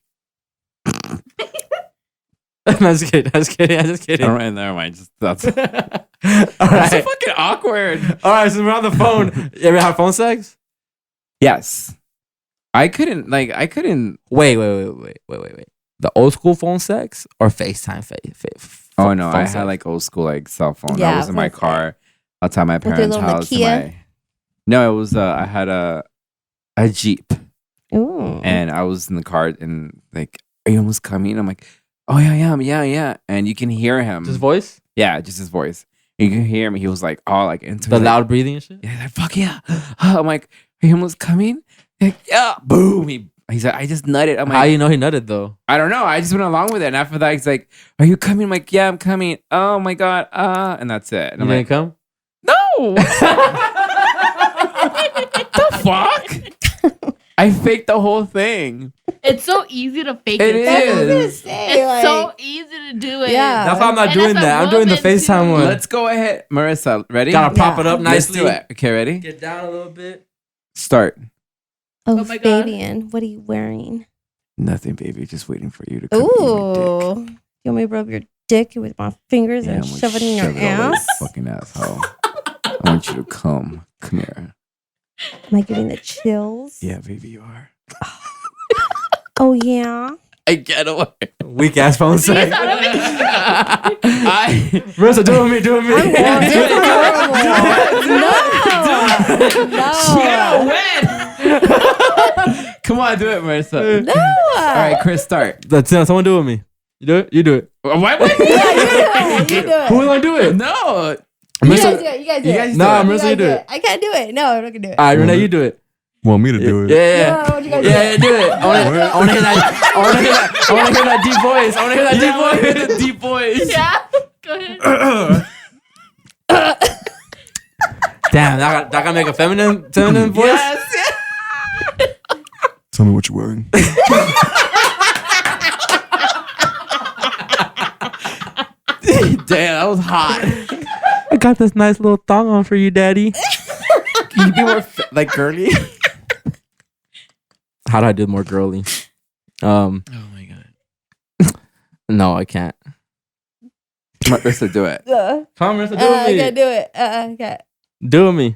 C: I'm just kidding. I'm just kidding.
A: All right, never mind. Just that's.
C: All
A: That's so
C: right.
A: fucking awkward.
C: All right. So we're on the phone. You ever have phone sex?
A: Yes. I couldn't.
C: Wait. The old school phone sex or FaceTime?
A: Oh no,
C: phone
A: I
C: sex?
A: had like old school like cell phone.
B: Yeah,
A: I was in my
B: phone sex.
A: car outside my
B: your
A: parents'
B: little
A: house.
B: Nokia?
A: No, it was I had a Jeep,
B: Ooh.
A: and I was in the car, and like, are you almost coming? I'm like, oh yeah, yeah, and you can hear him.
C: Just voice?
A: Yeah, just his voice. You can hear him. He was like, all like into
C: The
A: it, like,
C: loud breathing and shit?
A: Yeah, like, fuck yeah. I'm like, are you almost coming? Like, yeah, boom. He said, I just nutted. I'm like,
C: How you know he nutted though?
A: I don't know. I just went along with it. And after that, he's like, are you coming? I'm like, yeah, I'm coming. Oh my God. And that's it. And
C: You
A: I'm
C: didn't
A: like,
C: come?
A: no. The fuck? I faked the whole thing.
G: It's so easy to fake
A: It
G: it.
B: That's what I was gonna
A: is.
B: say.
G: It's so
B: like,
G: easy to do it.
B: Yeah.
C: That's why I'm not
G: And
C: doing
G: as a
C: that. I'm doing the
G: woman,
C: FaceTime
G: too.
C: one.
A: Let's go ahead. Marissa, ready?
C: Gotta prop
B: Yeah.
C: it up
A: Let's
C: nicely.
A: do it. Okay, ready?
C: Get down a little bit.
A: Start.
B: oh,
G: Oh my God.
B: Fabian, what are you wearing?
A: Nothing, baby. Just waiting for you to come eat my dick.
B: Ooh. You want me to rub your dick with my fingers
A: Yeah,
B: and
A: I'm gonna
B: shove it in your
A: shove it all over
B: ass?
A: your fucking asshole. I want you to come. Come here.
B: Am I getting the chills?
A: Yeah, baby, you are.
B: Oh, yeah.
A: I get away.
C: Weak ass phone sex. Marissa, do it with me. Do it with me.
B: I'm going to
A: Win. Come on, do it, Marissa.
B: No.
A: All right, Chris, start.
C: Someone do it with me. You do it? You do it.
A: Why would
B: Yeah, you do it.
C: Who want to do it?
A: No.
B: You guys do it. You guys do
A: You
B: it.
A: guys
C: Nah,
A: do it.
C: Marissa, you do it.
B: I can't do it. No, I'm not going to do it.
C: All right, Renee, you do it.
I: Want me to do it?
C: Yeah.
B: No, what you guys
C: Yeah, do it. I want to hear that. I want to hear that deep voice. I want to hear that deep voice.
A: The deep voice.
G: Yeah. Go ahead.
C: Damn, that gotta make a feminine voice.
A: Yes.
I: Tell me what you're wearing.
A: Damn, that was hot.
C: I got this nice little thong on for you, daddy.
A: Can you be more like girly?
C: How do I do more girly?
A: Oh my god.
C: No, I can't.
A: Marissa, do it.
C: Come, Marissa, do
B: I
C: it
B: can't
C: with me.
B: do it. I can't.
C: Do it with me.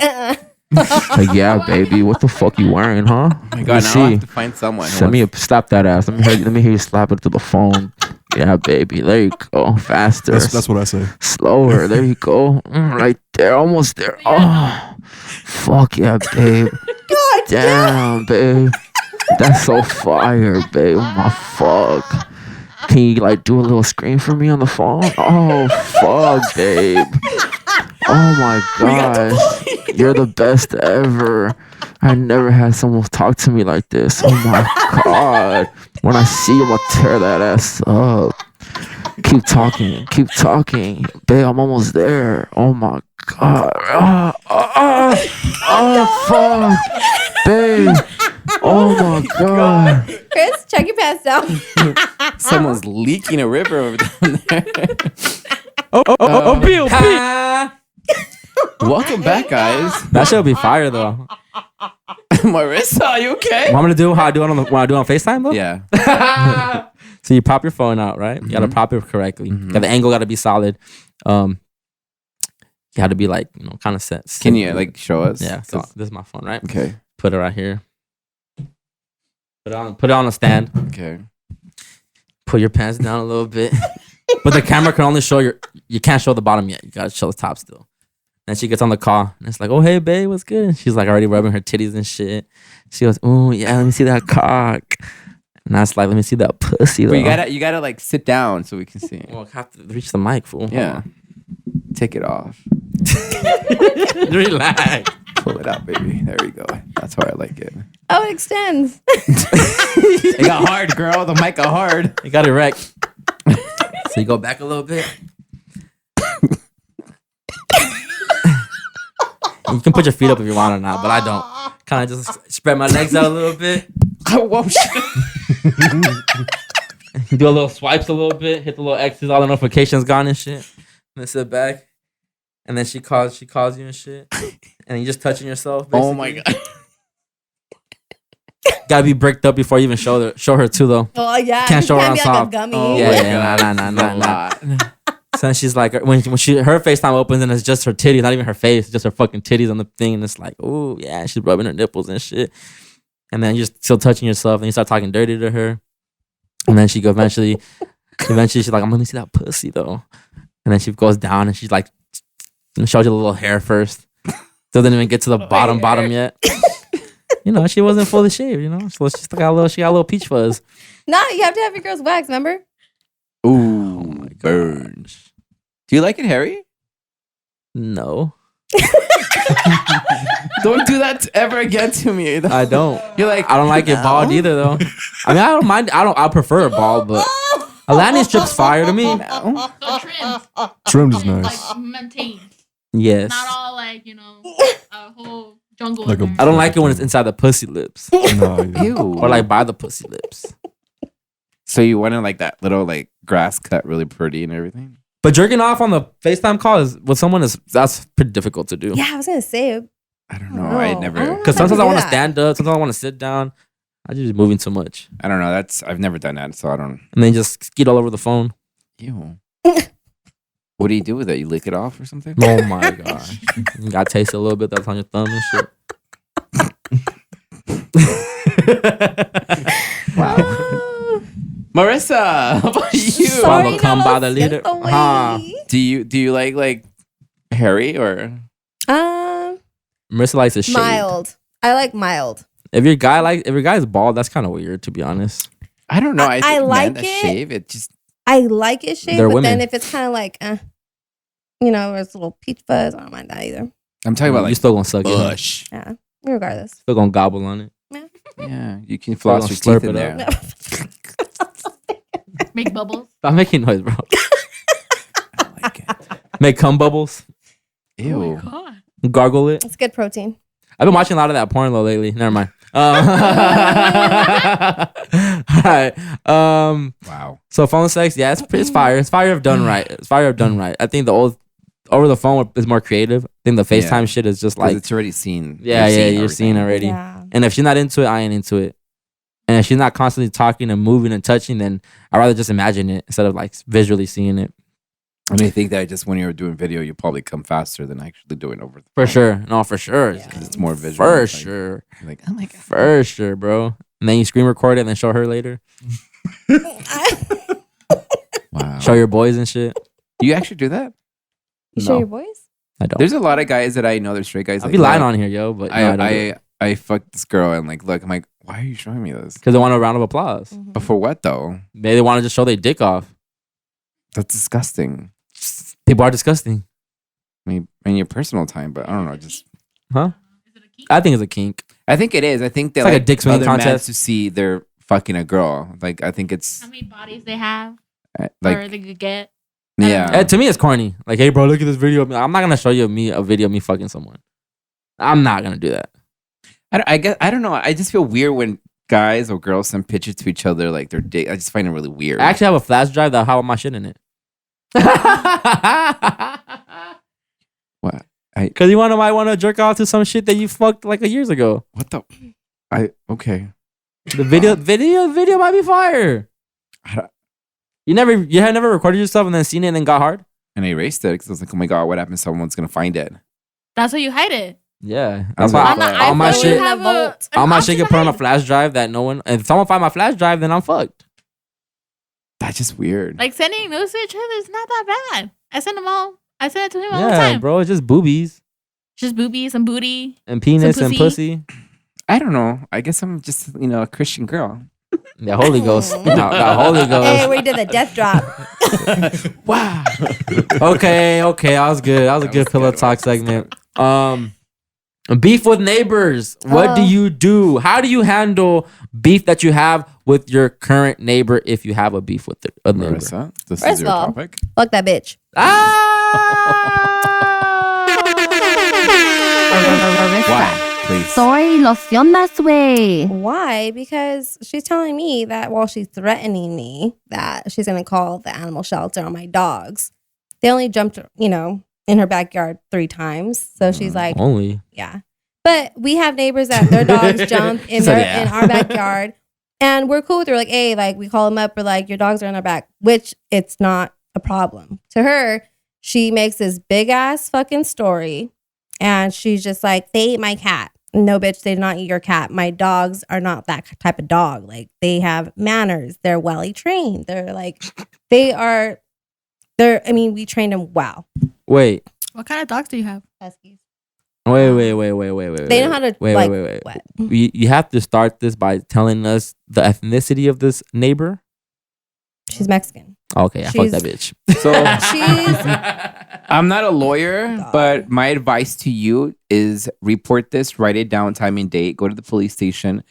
C: Like, yeah, baby, what the fuck you wearing, huh?
A: Oh my god, now I have to find someone.
C: Let me slap that ass. Let me hear you slap it to the phone. Yeah, baby. There you go. Faster.
I: That's what I say.
C: Slower. There you go. Right there. Almost there. Oh, fuck yeah, babe.
B: God
C: Damn, babe. That's so fire, babe. Oh my fuck. Can you like do a little scream for me on the phone? Oh fuck, babe. Oh my gosh. You're the best ever. I never had someone talk to me like this. Oh my god. When I see you, I'm gonna tear that ass up. Keep talking. Keep talking. Babe, I'm almost there. Oh my God. Fuck. Babe. Oh my God.
B: Chris, check your pants down.
A: Someone's leaking a river over down there.
C: P.O.P.
A: Welcome back, guys.
C: That should be fire though.
A: Marissa, are you okay?
C: Want me to do how I do it on when I do it on FaceTime though?
A: Yeah.
C: So you pop your phone out, right? You gotta pop it correctly. The angle gotta be solid. You gotta be like, kind of set.
A: Can you like show us?
C: Yeah. So this is my phone, right?
A: Okay.
C: Put it right here. Put it on a stand.
A: Okay.
C: Put your pants down a little bit. But the camera can only show you can't show the bottom yet. You gotta show the top still. And she gets on the call and it's like, oh hey babe, what's good? And she's like already rubbing her titties and shit. She goes, oh yeah, let me see that cock. And I was like, let me see that pussy.
A: But you gotta like sit down so we can see.
C: Well, I have to reach the mic, fool.
A: Yeah. Take it off.
C: Relax.
A: Pull it out, baby. There we go. That's how I like it.
B: Oh, it extends.
A: It got hard, girl. The mic got hard.
C: It got erect. So you go back a little bit. You can put your feet up if you want or not, but I don't. Kind of just spread my legs out a little bit.
A: Whoa, shit.
C: Do a little swipes a little bit, hit the little X's, all the notifications gone and shit. And then sit back. And then she calls you and shit. And you just touching yourself, basically.
A: Oh my God.
C: Gotta be bricked up before you even show her too, though.
B: Oh yeah.
C: Can't show her on
B: be
C: top.
B: like a gummy.
A: Oh,
C: Yeah, nah. So then she's like, when her FaceTime opens and it's just her titties, not even her face, just her fucking titties on the thing, and it's like, oh yeah, she's rubbing her nipples and shit. And then you're still touching yourself, and you start talking dirty to her, and then she go eventually she's like, I'm gonna see that pussy though, and then she goes down and she's like, shows you a little hair first, doesn't even get to the bottom yet. She wasn't fully shaved, so she got a little peach fuzz.
B: No, you have to have your girls wax, remember?
A: Ooh, oh my burns. Do you like it, Harry?
C: No.
A: Don't do that ever again to me.
C: I don't.
A: You're like,
C: I don't like it bald either, though. I mean, I don't mind. I prefer it bald, but a landing strip's fire to me.
G: So trimmed.
I: Trimmed is nice.
G: Like maintained.
C: Yes.
G: Not all like, a whole jungle.
I: Like
G: in
I: a-
G: there.
C: I don't like it when it's inside the pussy lips,
I: No, yeah.
A: ew.
C: or like by the pussy lips.
A: So you wanted like that little like grass cut, really pretty and everything.
C: But jerking off on the FaceTime call that's pretty difficult to do.
B: Yeah, I was gonna say.
A: I don't know. I
B: I
A: never.
B: don't know.
C: Because sometimes I want to
B: that.
C: stand up, sometimes I want to sit down. I just moving too much,
A: I don't know. I've never done that, so I don't.
C: and then just skeet all over the phone.
A: Ew. What do you do with it? You lick it off or something?
C: Oh my gosh! You got to taste it a little bit. That's on your thumb and shit.
A: Wow. Marissa, how about you?
C: Follow come by the leader. Huh.
A: Do you like hairy or?
C: Marissa likes a shave.
B: Mild. I like mild.
C: If your guy is bald, that's kind of weird, to be honest.
A: I don't know. I think
B: like
A: men that
B: it.
A: shave it just.
B: I like it shaved,
C: They're
B: but
C: women.
B: then if it's kind of like, there's a little peach fuzz, I don't mind that either.
A: I'm talking about
C: You
A: like
C: still gonna suck it.
A: bush.
B: Yeah, regardless.
C: Still gonna gobble on it.
A: Yeah, you can floss your
C: slurp
A: teeth in
C: it
A: there.
C: up.
G: Make bubbles.
C: Stop making noise, bro.
A: I like it.
C: Make cum bubbles.
A: Ew.
G: God.
C: Gargle it.
B: It's good protein.
C: I've been watching a lot of that porn though lately. Never mind. All right.
A: Wow.
C: So phone sex, yeah, it's fire. It's fire if done right. It's fire if done right. I think the old over the phone is more creative. I think the FaceTime
A: Yeah.
C: shit is just
A: 'Cause
C: like,
A: it's already seen.
C: yeah, you're seeing
A: everything.
C: already.
B: Yeah.
C: And if she's not into it, I ain't into it. And if she's not constantly talking and moving and touching, then I'd rather just imagine it instead of like visually seeing it.
A: I mean, I think that just when you're doing video, you probably come faster than actually doing over the
C: For
A: phone.
C: sure. No, for sure.
A: Because it's more visual.
C: For
A: It's like-
C: sure.
A: You're like, oh my god.
C: For sure, bro. And then you screen record it and then show her later.
A: Wow.
C: Show your boys and shit.
A: Do you actually do that?
B: You show
C: No.
B: your boys?
C: I don't.
A: There's a lot of guys that I know. They're straight guys.
C: I'll
A: like,
C: be lying
A: "Look,
C: on here, yo, but no, I don't do it.
A: I fucked this girl and like, look, I'm like, why are you showing me this?
C: Because they want a round of applause.
A: But for what though?
C: They want to just show their dick off.
A: That's disgusting.
C: People are disgusting.
A: I mean, in your personal time, but I don't know. Just
C: Huh? I think it's a kink.
A: I think it is. I think they
C: It's like a
A: like
C: dick swinging
A: other men
C: contest.
A: to see they're fucking a girl. Like I think it's.
G: How many bodies they have? or
A: Like,
G: they could get.
A: yeah.
C: To me, it's corny. Like, hey, bro, look at this video. I'm not gonna show you a video of me fucking someone. I'm not gonna do that.
A: I guess I don't know. I just feel weird when guys or girls send pictures to each other like their dick. I just find it really weird.
C: I actually have a flash drive that have my shit in it.
A: What?
C: Because you might want to jerk off to some shit that you fucked like years ago.
A: What the? Okay.
C: The video might be fire. You had never recorded yourself and then seen it and then got hard?
A: And I erased it because I was like, oh my God, what happens? Someone's going to find it.
G: That's how you hide it.
C: Yeah.
A: That's
C: That's
A: why
C: why all my shit, all my
G: option
C: shit get put on a flash drive that no one, if someone find my flash drive, then I'm fucked.
A: That's just weird.
G: Like sending news to each other is not that bad. I send them all. I send it to him all the
C: Yeah,
G: time.
C: bro, it's just boobies
G: Just boobies and booty.
C: and penis
G: Some
C: and pussy.
A: I don't know. I guess I'm just, a Christian girl.
C: The Holy Ghost. The Holy Ghost.
B: Hey, we did the death drop.
A: Wow.
C: Okay, that was good. That was a good pillow talk segment. Beef with neighbors. What do you do? How do you handle beef that you have with your current neighbor if you have a beef with a neighbor?
A: Marissa, this
B: First
A: is your
B: of all,
A: topic.
B: fuck that bitch.
A: Why? Please.
E: Sorry, lo siento, güey.
B: Why? Because she's telling me that while she's threatening me that she's going to call the animal shelter on my dogs. They only jumped, in her backyard 3 times. So she's like,
C: Only.
B: yeah. But we have neighbors that their dogs jump in our backyard. And we're cool with her. Like, hey, like we call them up. We're like, your dogs are in our back, which it's not a problem. To her, she makes this big ass fucking story. And she's just like, they ate my cat. No, bitch, they did not eat your cat. My dogs are not that type of dog. Like, they have manners. They're well trained. They're like, we trained them well.
C: Wait.
G: What kind of dogs do you have?
B: Huskies.
C: Wait.
B: They know how to,
C: Wait.
B: what?
C: You have to start this by telling us the ethnicity of this neighbor.
B: She's Mexican.
C: Okay, fuck that bitch.
A: So
B: she's.
A: I'm not a lawyer, but my advice to you is report this, write it down, time and date, go to the police station,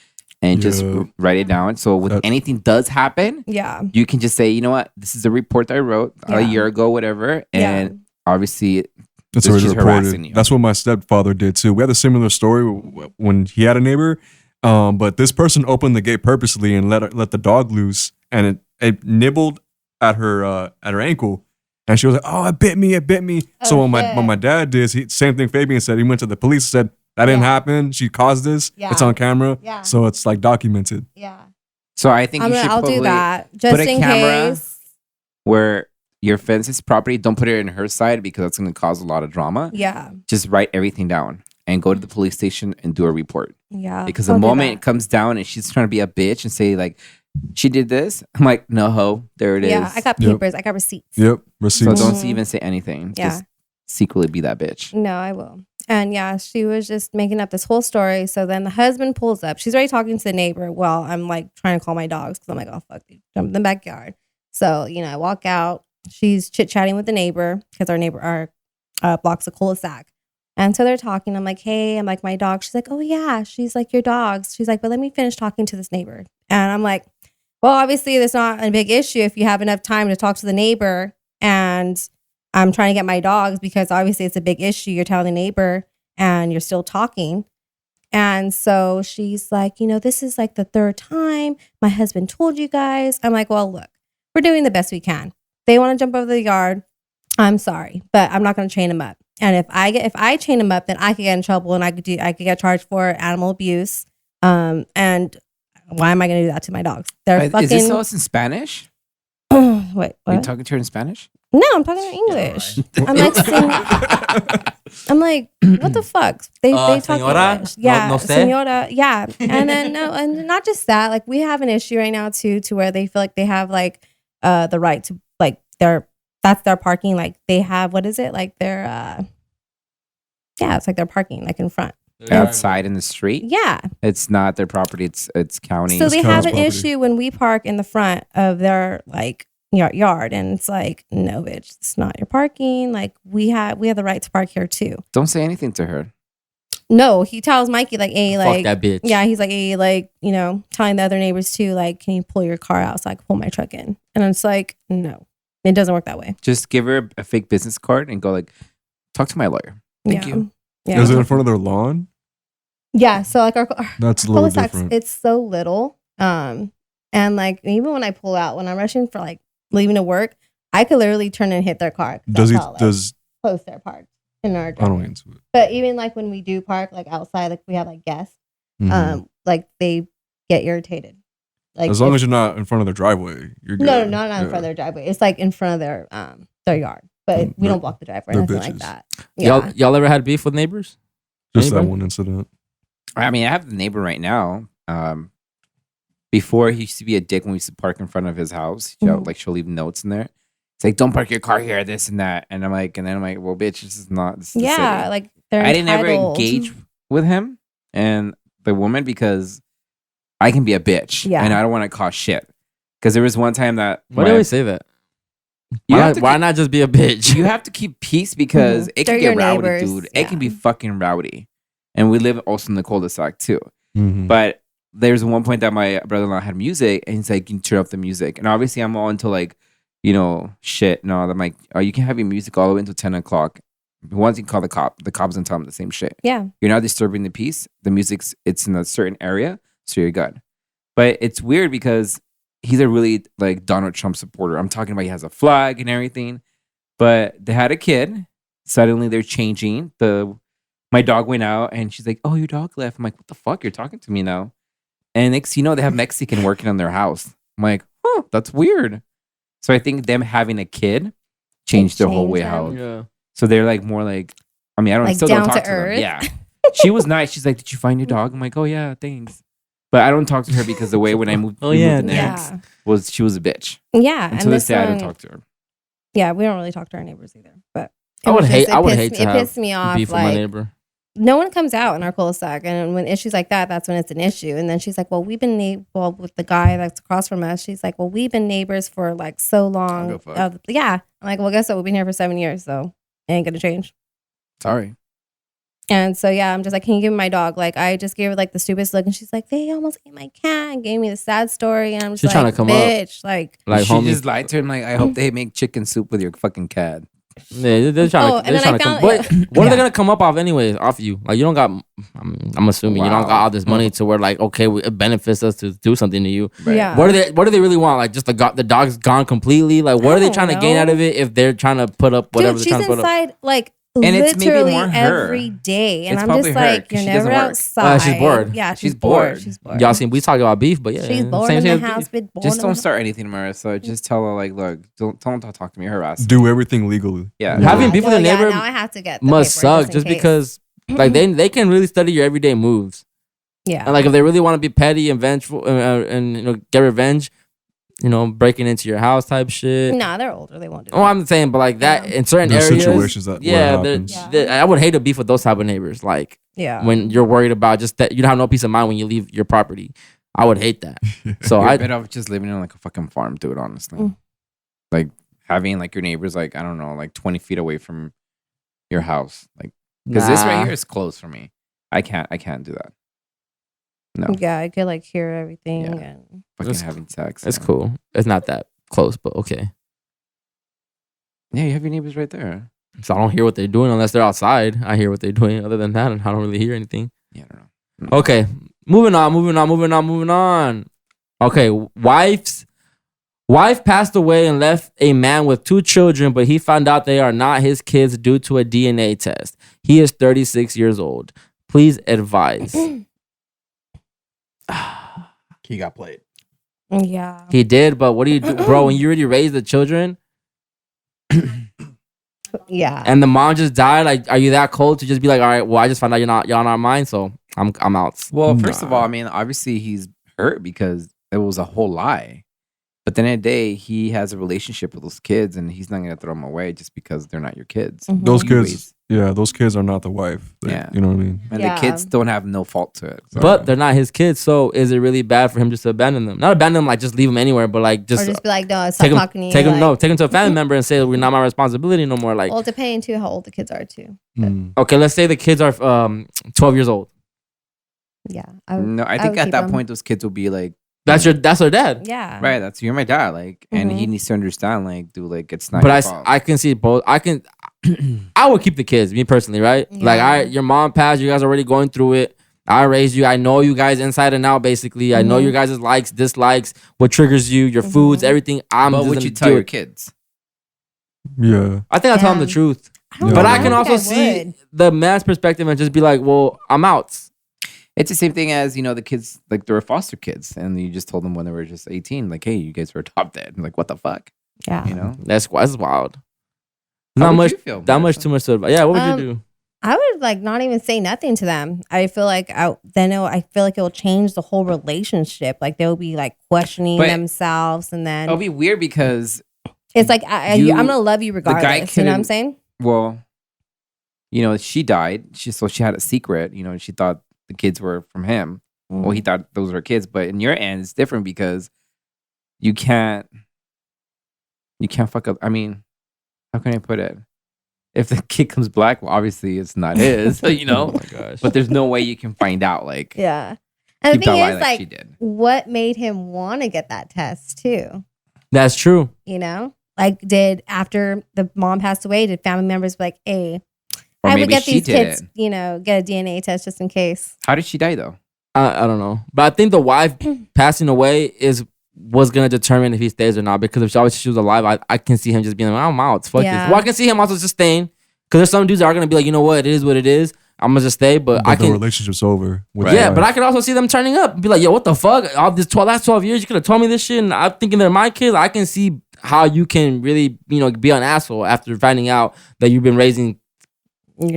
A: and just write it down. So when anything does happen, you can just say, you know what, this is a report that I wrote a year ago, whatever, and obviously
I: that's already
A: she's harassing you.
I: That's what my stepfather did too. We had a similar story when he had a neighbor, but this person opened the gate purposely and let the dog loose, and it nibbled at her ankle, and she was like, "Oh, it bit me!" So when my dad did, same thing Fabian said. He went to the police, said that didn't happen. She caused this. It's on camera, so it's like documented.
B: Yeah.
A: So I think
B: I'll do that just
A: put a
B: in
A: camera
B: case.
A: where your fence's property. Don't put it in her side because that's going to cause a lot of drama.
B: Yeah.
A: Just write everything down and go to the police station and do a report.
B: Yeah.
A: Because the moment it comes down and she's trying to be a bitch and say like, she did this, I'm like, no ho, there it is.
B: Yeah, I got papers. I got receipts.
I: Yep, receipts.
A: So don't even say anything.
B: Yeah.
A: Just secretly be that bitch.
B: No, I will. And yeah, she was just making up this whole story. So then the husband pulls up. She's already talking to the neighbor while I'm like trying to call my dogs because I'm like, oh fuck, dude, jump in the backyard. So I walk out. She's chit chatting with the neighbor because our block's a cul-de-sac. And so they're talking. I'm like, hey, I'm like, my dog. She's like, oh yeah. She's like, your dogs. She's like, but let me finish talking to this neighbor. And I'm like, well, obviously that's not a big issue if you have enough time to talk to the neighbor. And I'm trying to get my dogs because obviously it's a big issue. You're telling the neighbor and you're still talking. And so she's like, this is like the 3rd time my husband told you guys. I'm like, well, look, we're doing the best we can. They want to jump over the yard. I'm sorry, but I'm not going to chain them up. And if I chain them up, then I could get in trouble and I could get charged for animal abuse. And why am I going to do that to my dogs? They're fucking.
A: Is this all in Spanish?
B: Wait, what?
A: Are you talking to her in Spanish?
B: No, I'm talking in English. I'm like, what the fuck? They talk
C: Señora?
B: English. Yeah,
C: No sé?
B: señora. Yeah, and then and not just that. Like we have an issue right now too, to where they feel like they have like the right to like that's their parking. Like they have what is it like their it's like their parking like in front.
A: Outside in the street?
B: Yeah.
A: It's not their property. It's county.
B: So they have an
I: property.
B: issue when we park in the front of their like yard, and it's like, no, bitch, it's not your parking. Like we have the right to park here too.
A: Don't say anything to her.
B: No, he tells Mikey like, hey,
C: Fuck
B: like
C: that bitch.
B: Yeah, he's like, hey, like, telling the other neighbors too, like, can you pull your car out so I can pull my truck in? And it's like, no, it doesn't work that way.
A: Just give her a fake business card and go like, talk to my lawyer. Thank you.
B: Yeah.
I: Is it in front of their lawn?
B: Yeah, so like our
I: That's a little
B: cul-de-sacs,
I: different.
B: it's so little. And like even when I pull out, when I'm rushing for like leaving to work, I could literally turn and hit their car.
I: Does he?
B: That's how, like,
I: Does
B: close their park in our
I: I don't
B: driveway.
I: get into it.
B: But even like when we do park like outside, like we have like guests,
I: Mhm.
B: like they get irritated. Like
I: As long as you're not in front of their driveway, you're good.
B: no, not in front of their driveway. It's like in front of their yard, but we don't block the driveway or
I: they're
B: anything like
I: bitches.
B: that. Yeah.
C: Y'all ever had beef with neighbors?
I: Just that
C: Anybody?
I: one incident.
A: I mean, I have the neighbor right now. Before he used to be a dick when we used to park in front of his house. She'll leave notes in there. It's like, don't park your car here, this and that. And then I'm like, well, bitch, this is not. This is the
B: Yeah,
A: city.
B: like they're
A: I didn't ever
B: entitled.
A: engage with him and the woman because I can be a bitch.
B: Yeah.
A: And I don't want to cause shit. Because there was one time that
C: Why do you always say that?
A: You
C: Why,
A: have to
C: why
A: keep-
C: not just be a bitch?
A: you have to keep peace because it
B: They're
A: can get
B: your
A: rowdy,
B: neighbors,
A: dude. It can be fucking rowdy. And we live also in the cul-de-sac too.
I: Mhm.
A: But there's one point that my brother-in-law had music and he's like, you can turn up the music. And obviously I'm all into like, shit. No, I'm like, oh, you can have your music all the way until 10 o'clock. Once you call the cops and tell them the same shit.
B: Yeah.
A: You're not disturbing the peace. The it's in a certain area, so you're good. But it's weird because he's a really like Donald Trump supporter. I'm talking about he has a flag and everything. But they had a kid. Suddenly they're changing. My dog went out and she's like, oh, your dog left. I'm like, what the fuck? You're talking to me now. And next you know, they have Mexican working on their house. I'm like, huh, that's weird. So I think them having a kid changed their whole way
B: changed
A: how.
B: them.
C: Yeah.
A: So they're like more like, I mean, I don't
B: Like
A: still don't
B: down
A: talk
B: to
A: to them.
B: earth.
A: Yeah. She was nice. She's like, did you find your dog? I'm like, oh yeah, thanks. But I don't talk to her because the way when I moved,
C: Oh,
A: we
C: yeah,
A: moved in
B: thanks.
A: there was she was a bitch.
B: Yeah.
A: Until this day, I don't
B: one-
A: talk to her.
B: Yeah, we don't really talk to our neighbors either. But
C: I would hate.
B: It
C: I would
B: pissed
C: hate
B: me-
C: to
B: it
C: have
B: pissed me off.
C: beef with my
B: Like,
C: neighbor.
B: no one comes out in our cul-de-sac, and when issues like that, that's when it's an issue. And then she's like, "Well, we've been with the guy that's across from us." She's like, "Well, we've been neighbors for like so long."
A: Go fuck.
B: Yeah, I'm like, "Well, guess what? We've been here for 7 years, so it ain't gonna change."
A: Sorry.
B: And so yeah, I'm just like, "Can you give me my dog?" Like I just gave her like the stupidest look, and she's like, "They almost ate my cat," and gave me the sad story, and I'm just
C: She's
B: like,
C: trying to come up.
B: "Bitch, like."
C: Like
A: she
C: homie.
A: just lied to him. Like, I hope they make chicken soup with your fucking cat.
C: Yeah, they're trying
B: Oh,
C: to.
B: and
C: They're
B: then I
C: trying to come.
B: found-
C: What are they
B: Yeah.
C: gonna come up off anyways? Off you? Like you don't got. I'm assuming you don't got all this money to where like okay, it benefits us to do something to you.
B: Yeah.
C: What do they really want? Like just the dog's gone completely. Like what
B: I
C: are they
B: don't
C: trying to gain
B: know.
C: out of it if they're trying to put up whatever
B: Dude,
C: they're
B: she's
C: trying to put up?
B: inside like
A: And it's maybe
B: literally
A: more her.
B: every day, and
A: It's
B: I'm
A: probably
B: just
A: her,
B: like,
A: 'cause
B: you're
A: she doesn't
B: never
A: work.
B: outside.
C: She's bored.
B: Yeah,
A: She's bored.
B: She's bored.
C: Y'all seen we talk about beef, but yeah,
B: She's bored
C: same
B: in the
C: thing as
B: house.
C: beef.
B: Been bored
A: Just
B: in
A: don't
B: the
A: start anything, Marissa. Just tell her like, look, don't talk to me, harass me.
I: Do everything legally.
A: Yeah.
C: Having beef with a neighbor
B: now I have to get the
C: must
B: paperwork
C: suck
B: in
C: just
B: case.
C: because like they can really study your everyday moves.
B: Yeah.
C: And like if they really want to be petty and vengeful and get revenge, breaking into your house type shit.
B: Nah, they're older. They won't do that.
C: Oh, I'm saying, but like that in certain
I: There's
C: areas,
I: situations that where it happens.
C: I would hate to beef with those type of neighbors. Like,
B: Yeah.
C: when you're worried about just that you don't have no peace of mind when you leave your property, I would hate that. So
A: You're
C: I
A: better off just living in like a fucking farm, dude. Honestly,
B: Mm.
A: like having like your neighbors, like I don't know, like 20 feet away from your house, like because this right
C: Nah.
A: here is close for me. I can't do that. No,
B: Yeah, I could like hear everything.
A: Yeah.
B: And
A: fucking
C: It's-
A: having sex.
C: it's
A: yeah.
C: cool. It's not that close, but okay.
A: Yeah, you have your neighbors right there.
C: So I don't hear what they're doing unless they're outside. I hear what they're doing. Other than that, I don't really hear anything.
A: Yeah, I don't know.
C: Okay, moving on. Okay, wife passed away and left a man with 2 children, but he found out they are not his kids due to a DNA test. He is 36 years old. Please advise.
H: He got played.
B: yeah.
C: He did, but what do you do, bro? When you already raised the children
B: Yeah.
C: and the mom just died, like, are you that cold to just be like, all right, well, I just found out y'all not mine, so I'm out.
A: Well, first of all, I mean, obviously he's hurt because it was a whole lie. But then at the day, he has a relationship with those kids, and he's not gonna throw them away just because they're not your kids.
I: Those
A: You
I: kids,
A: raised-
I: those kids are not the wife.
A: Yeah.
I: You know what I mean?
A: and the kids don't have no fault to it. So.
C: But they're not his kids, so is it really bad for him just to abandon them? Not abandon them, like just leave them anywhere, but like
B: Or just be like, no, stop
C: take them,
B: talking to you.
C: take them,
B: like,
C: take them to a family member and say we're not my responsibility no more. Like,
B: well, depending too how old the kids are too.
C: okay, let's say the kids are 12 years old.
B: Yeah.
A: No, I think at that point those kids will be like,
C: that's their dad.
B: Yeah.
A: right, that's you're my dad, like, and he needs to understand, like, dude, like, it's not.
C: But
A: your
C: I
A: fault.
C: can see both. I would keep the kids, me personally, right? Like your mom passed, you guys are already going through it. I raised you. I know you guys inside and out, basically. I know your guys' likes, dislikes, what triggers you, your foods, everything.
A: But would you tell your kids?
I: Yeah.
C: I think I'll tell them the truth. But I can also see the man's perspective and just be like, well, I'm out.
A: It's the same thing as, the kids, like, they were foster kids, and you just told them when they were just 18, like, hey, you guys were adopted. Like, what the fuck?
B: Yeah.
C: That's wild.
A: How
C: Not
A: would
C: much,
A: you feel,
C: that much too much to advise. Yeah, what would you do?
B: I would like not even say nothing to them. I feel like I feel like it will change the whole relationship. Like they'll be like questioning
A: But
B: and then
A: it'll be weird because
B: it's like I'm gonna love you regardless. You know what I'm saying?
A: Well, she died. So she had a secret. She thought the kids were from him. Well, he thought those were kids. But in your end, it's different because you can't fuck up. I mean, how can I put it? If the kid comes black, well, obviously it's not his,
C: Oh my gosh.
A: But there's no way you can find out. Like,
B: Yeah. And the
A: keep that
B: thing
A: lie
B: is,
A: like she
B: like,
A: did.
B: what made him want to get that test too?
C: That's true.
B: Like, did after the mom passed away, did family members be like, hey,
A: Or
B: I would
A: maybe
B: get
A: she
B: these
A: did
B: kids,
A: it.
B: get a DNA test just in case.
A: How did she die though?
C: I don't know. But I think the wife passing away was going to determine if he stays or not. Because if she was alive, I can see him just being like, I'm out. Fuck
B: Yeah.
C: this. Well, I can see him also just staying. Because there's some dudes that are going to be like, you know what? It is what it is. I'm going to just stay. But I
I: the
C: can.
I: relationship's over. With
C: Yeah,
I: the
C: but
I: wife.
C: I can also see them turning up and be like, yo, what the fuck? All this last 12 years, you could have told me this shit. And I'm thinking they're my kids. I can see how you can really, be an asshole after finding out that you've been raising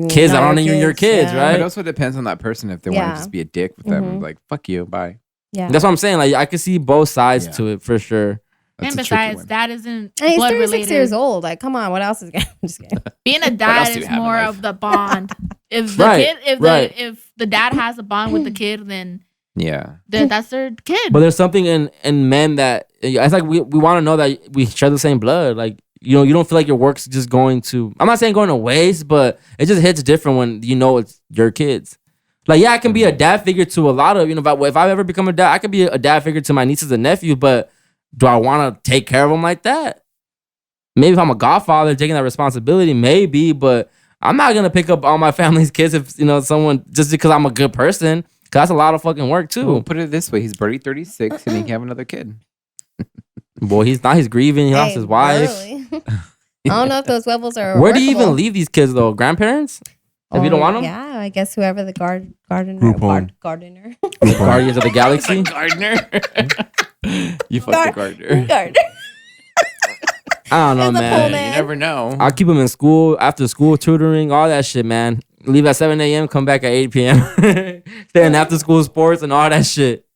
C: kids that aren't even your kids,
A: But
C: right?
A: it also depends on that person if they want
B: Yeah.
A: to just be a dick with them. Like, fuck you, bye.
B: Yeah.
C: That's what I'm saying. Like, I can see both sides to it for sure.
G: And besides, that isn't
B: And he's
G: blood
B: 36
G: related.
B: years old. Like, come on, what else is going I'm just kidding.
G: Being a
A: else
G: dad
A: do you
G: is
A: have in
G: more
A: life?
G: of the bond. If the
C: Right,
G: kid, if the dad has a bond with the kid, then
A: Yeah.
G: that's their kid.
C: But there's something in men that it's like we want to know that we share the same blood. Like, you don't feel like your work's just going to. I'm not saying going to waste, but it just hits different when it's your kids. Like, yeah, I can be a dad figure to a lot of if I ever become a dad, I could be a dad figure to my nieces and nephews. But do I want to take care of them like that? Maybe if I'm a godfather taking that responsibility, maybe. But I'm not gonna pick up all my family's kids if someone just because I'm a good person. Cause that's a lot of fucking work too.
A: Well, put it this way: he's barely 36, and he can have another kid.
C: Boy, he's grieving. He lost his wife.
B: Really? I don't know if those levels are.
C: Where do you even
B: workable.
C: leave these kids though? Grandparents? If you don't want them?
B: Yeah, I guess whoever the gardener.
I: Group home.
B: Gardener.
C: Guardians of the Galaxy?
A: Gardener. You fucked the gardener.
B: Gardener.
C: I don't know,
B: And the
C: man.
B: pole man.
A: You never know.
C: I'll keep them in school, after school tutoring, all that shit, man. Leave at 7 a.m., come back at 8 p.m. Stay in after school sports and all that shit.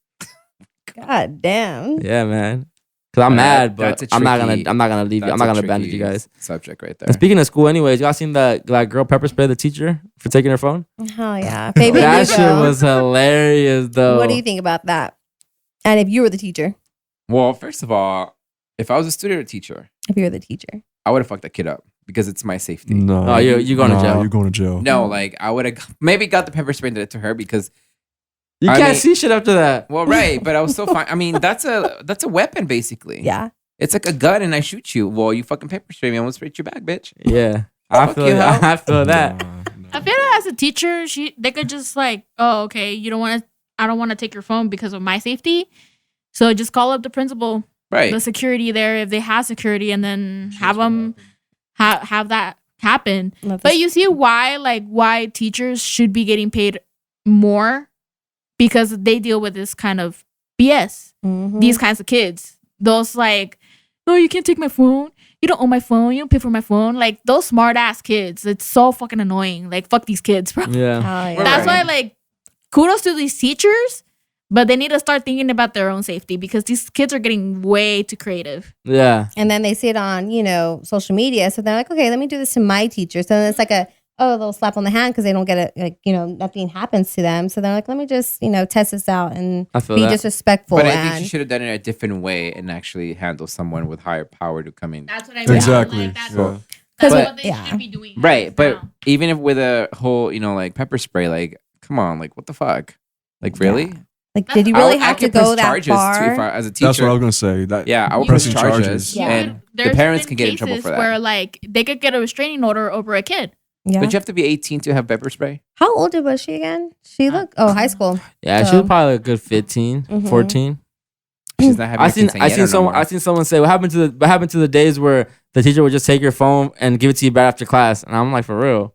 B: God damn.
C: Yeah, man. Cause I'm mad, but
A: That's a
C: I'm not
A: tricky-
C: gonna leave you. I'm
A: that's
C: not
A: a
C: gonna abandon you
A: tricky
C: guys.
A: Subject right there.
C: And speaking of school, anyways, y'all seen that girl pepper spray the teacher for taking her phone?
B: Hell yeah. Baby
C: That
B: Hugo.
C: shit was hilarious, though.
B: What do you think about that? And if you were the teacher,
A: Well, first of all, if I was a student or teacher,
B: if you were the teacher,
A: I would have fucked that kid up because it's my safety.
I: No.
C: Oh, you're going to jail.
I: You're going to jail.
A: No, like I would have maybe got the pepper spray and did it to her because
C: You
A: I
C: can't
A: mean-
C: see shit after that.
A: well, right, but I was so fine. I mean, that's a weapon basically.
B: yeah.
A: It's like a gun and I shoot you. Well, you fucking pepper spray me, I'm gonna spray you back, bitch.
C: Yeah. I
A: Fuck
C: feel
A: you,
C: that.
A: hoe.
C: I feel that.
G: I feel like as a teacher, they could just like, oh, okay, I don't want to take your phone because of my safety. So just call up the principal,
A: Right.
G: the security there if they have security, and then have them have that happen. But you see why teachers should be getting paid more because they deal with this kind of BS.
B: Mm-hmm.
G: These kinds of kids, those like, oh, you can't take my phone. You don't own my phone. You don't pay for my phone. Like those smart ass kids. It's so fucking annoying. Like fuck these kids, bro.
C: Yeah.
B: Oh, yeah.
G: That's why like kudos to these teachers, But they need to start thinking about their own safety because these kids are getting way too creative.
C: Yeah.
B: And then they see it on, social media. So they're like, okay, let me do this to my teacher. So then it's like a little slap on the hand because they don't get it, like, nothing happens to them. So they're like, let me just, test this out and be disrespectful.
A: But I think she should have done it a different way and actually handle someone with higher power to come in.
G: That's what I mean.
I: Exactly.
G: Like, that's
I: Yeah.
G: what they should be doing.
A: Right. But even if with a whole, like pepper spray, like, come on, like, what the fuck? Like, really?
B: Yeah. Like, did you really have to go that far?
A: As a teacher.
I: That's what I was gonna say.
A: I would press charges, and the parents can get in trouble for that.
G: Where like they could get a restraining order over a kid.
B: Yeah.
A: But you have to be 18 to have pepper spray.
B: How old was she again? She looked high school.
C: Yeah, she was probably a good 15, 14.
A: She's not having
C: I seen someone say, what happened to the days where the teacher would just take your phone and give it to you right after class? And I'm like, for real.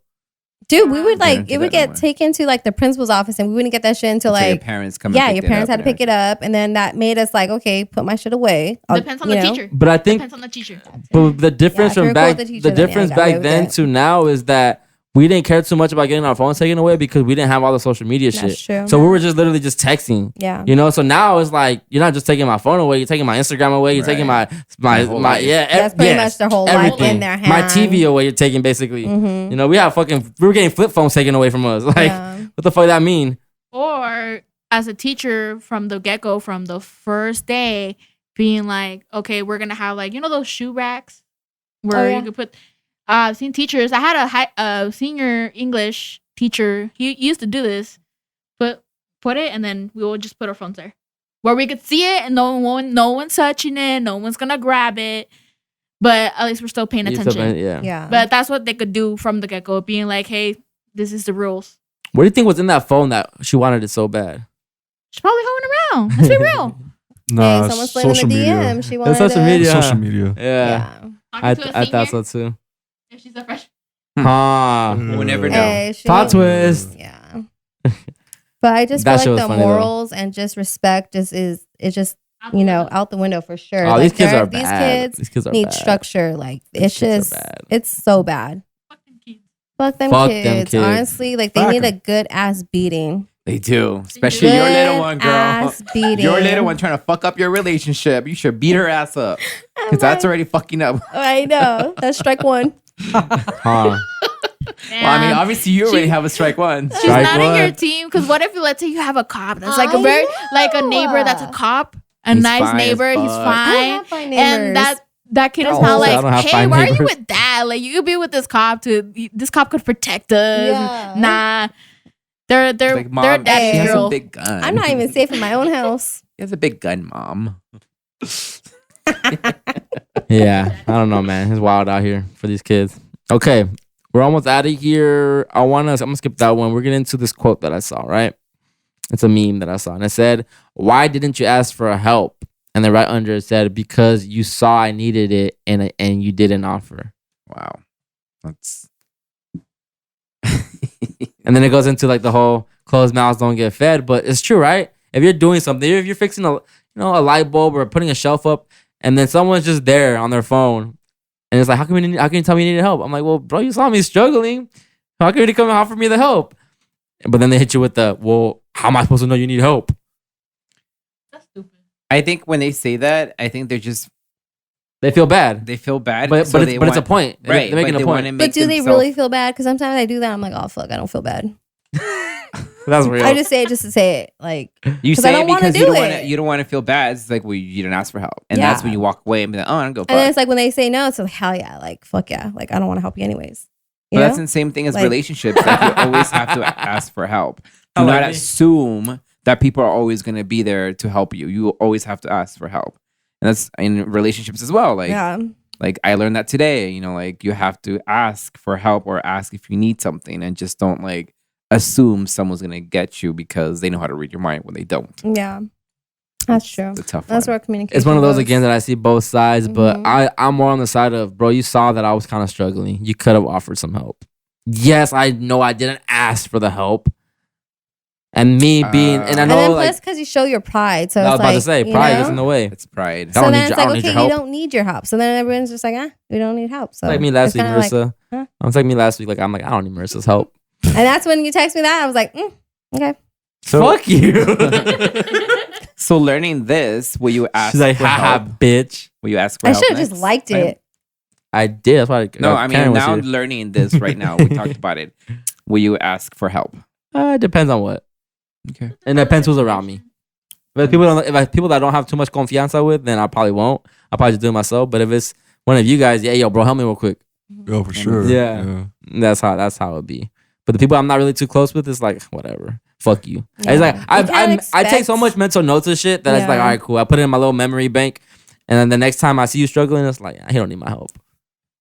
B: Dude, we would it would get taken to like the principal's office and we wouldn't get that shit until like
A: your parents come.
B: Yeah, your parents had to pick it up, and then that made us like, okay, put my shit away.
G: Depends on the teacher.
C: But I think
G: depends on the teacher.
C: But the difference from back then to now is that we didn't care too much about getting our phones taken away because we didn't have all the social media shit.
B: True.
C: So we were just literally just texting.
B: Yeah.
C: So now it's like you're not just taking my phone away, you're taking my Instagram away, you're taking my
B: That's pretty much their whole life in their hand.
C: My TV away, you're taking basically. We were getting flip phones taken away from us. Like what the fuck that mean?
G: Or as a teacher from the get-go, from the first day, being like, okay, we're gonna have like, those shoe racks where you could put I've seen teachers. I had a senior English teacher. He used to do this, put it, and then we would just put our phones there, where we could see it, and no one's touching it, no one's gonna grab it, but at least we're still paying attention.
B: Yeah.
G: But that's what they could do from the get go, being like, hey, this is the rules.
C: What do you think was in that phone that she wanted it so bad?
G: She's probably holding around. Let's be real.
I: Nah,
B: hey, someone's playing in the DM. She wanted
C: social media.
I: Social media.
C: Yeah. I thought so too.
G: If she's a freshman.
A: We'll never know.
B: Hey,
C: Plot twist.
B: Yeah. But I just feel like the morals and just respect is just out the window for sure.
C: Oh,
B: like
C: these kids are bad.
B: These kids need
C: bad.
B: structure. Like it's so bad. Fuck them kids. Honestly, like they need a good ass beating.
A: They do, especially your little one, girl.
B: Ass beating.
A: Your little one trying to fuck up your relationship. You should beat her ass up because that's already fucking up.
B: I know. That's strike one.
A: Well, I mean, obviously you already have a strike one.
G: She's not in your team because what if let's say you have a cop that's like a neighbor that's a cop, he's nice neighbor, he's fine, and that kid is not like, hey, why are you with that? Like you could be with this cop this cop could protect us. Yeah. Nah, they're
A: like, Mom,
G: daddy
A: she has
G: girl.
A: a big gun.
B: I'm not even safe in my own house.
A: He has a big gun, Mom.
C: Yeah, I don't know, man. It's wild out here for these kids. Okay, we're almost out of here. I'm gonna skip that one. We're getting into this quote that I saw, right? It's a meme that I saw, and it said, "Why didn't you ask for help?" And then right under it said, "Because you saw I needed it and you didn't offer."
A: Wow, that's.
C: And then it goes into like the whole closed mouths don't get fed, but it's true, right? If you're doing something, if you're fixing a light bulb or putting a shelf up, and then someone's just there on their phone, and it's like, how can you tell me you needed help? I'm like, well, bro, you saw me struggling. How can you come and offer me the help? But then they hit you with well, how am I supposed to know you need help?
G: That's stupid.
A: I think when they say that, I think
C: they feel bad.
A: They feel bad,
C: but it's a point,
A: right?
C: They're making a point.
B: But do they really feel bad? Because sometimes I do that. I'm like, oh fuck, I don't feel bad.
C: That's real.
B: I just say it just to say it, like
A: you say
B: I
A: it because
B: you
A: don't want to feel bad. It's like, well, you didn't ask for help, and that's when you walk away and be like, oh, I don't go.
B: And then it's like when they say no, it's like, hell yeah, like fuck yeah, like I don't want to help you anyways.
A: But that's the same thing as relationships. Like you always have to ask for help. Do not assume that people are always going to be there to help you. You always have to ask for help, and that's in relationships as well. Like I learned that today. Like you have to ask for help or ask if you need something, and just don't like assume someone's gonna get you because they know how to read your mind when they don't.
B: Yeah, that's true.
A: It's a tough
B: That's
A: one.
B: where communication.
C: It's one of those again that I see both sides, but I'm more on the side of, bro, you saw that I was kind of struggling. You could have offered some help. Yes, I know I didn't ask for the help, and me being, and I know
B: then
C: like
B: plus because you show your pride. So
C: I was
B: it's
C: about to
B: like,
C: say pride gets in the way.
A: It's pride.
B: So then it's like, okay, you don't need your help. So then everyone's just like, we don't need help. So
C: like me last week, Marissa.
B: Like,
C: I'm like me last week. Like I'm like, I don't need Marissa's help.
B: And that's when you text me that. I was like, okay.
C: Fuck you.
A: So learning this, will you ask
C: She's like,
A: for
C: haha,
A: help?
C: bitch.
A: Will you ask for
B: I
A: help?
B: should have just
A: next
B: liked
A: time?
B: it.
C: I did. That's why.
A: No, I
C: Karen
A: mean,
C: was
A: now
C: here.
A: learning this right now. We talked about it. Will you ask for help?
C: It depends on what.
A: Okay.
C: And it depends who's around me. If people don't, if I, people that I don't have too much confianza with, then I probably won't. I'll probably just do it myself. But if it's one of you guys, yeah, yo, bro, help me real quick.
I: Oh, for sure.
C: Yeah. That's how it be. But the people I'm not really too close with, it's like whatever. Fuck you.
B: Yeah.
C: It's like
B: You
C: I take so
B: expect-
C: much mental notes of shit that it's like,
B: Yeah.
C: all right, cool. I put it in my little memory bank, and then the next time I see you struggling, it's like, he don't need my help.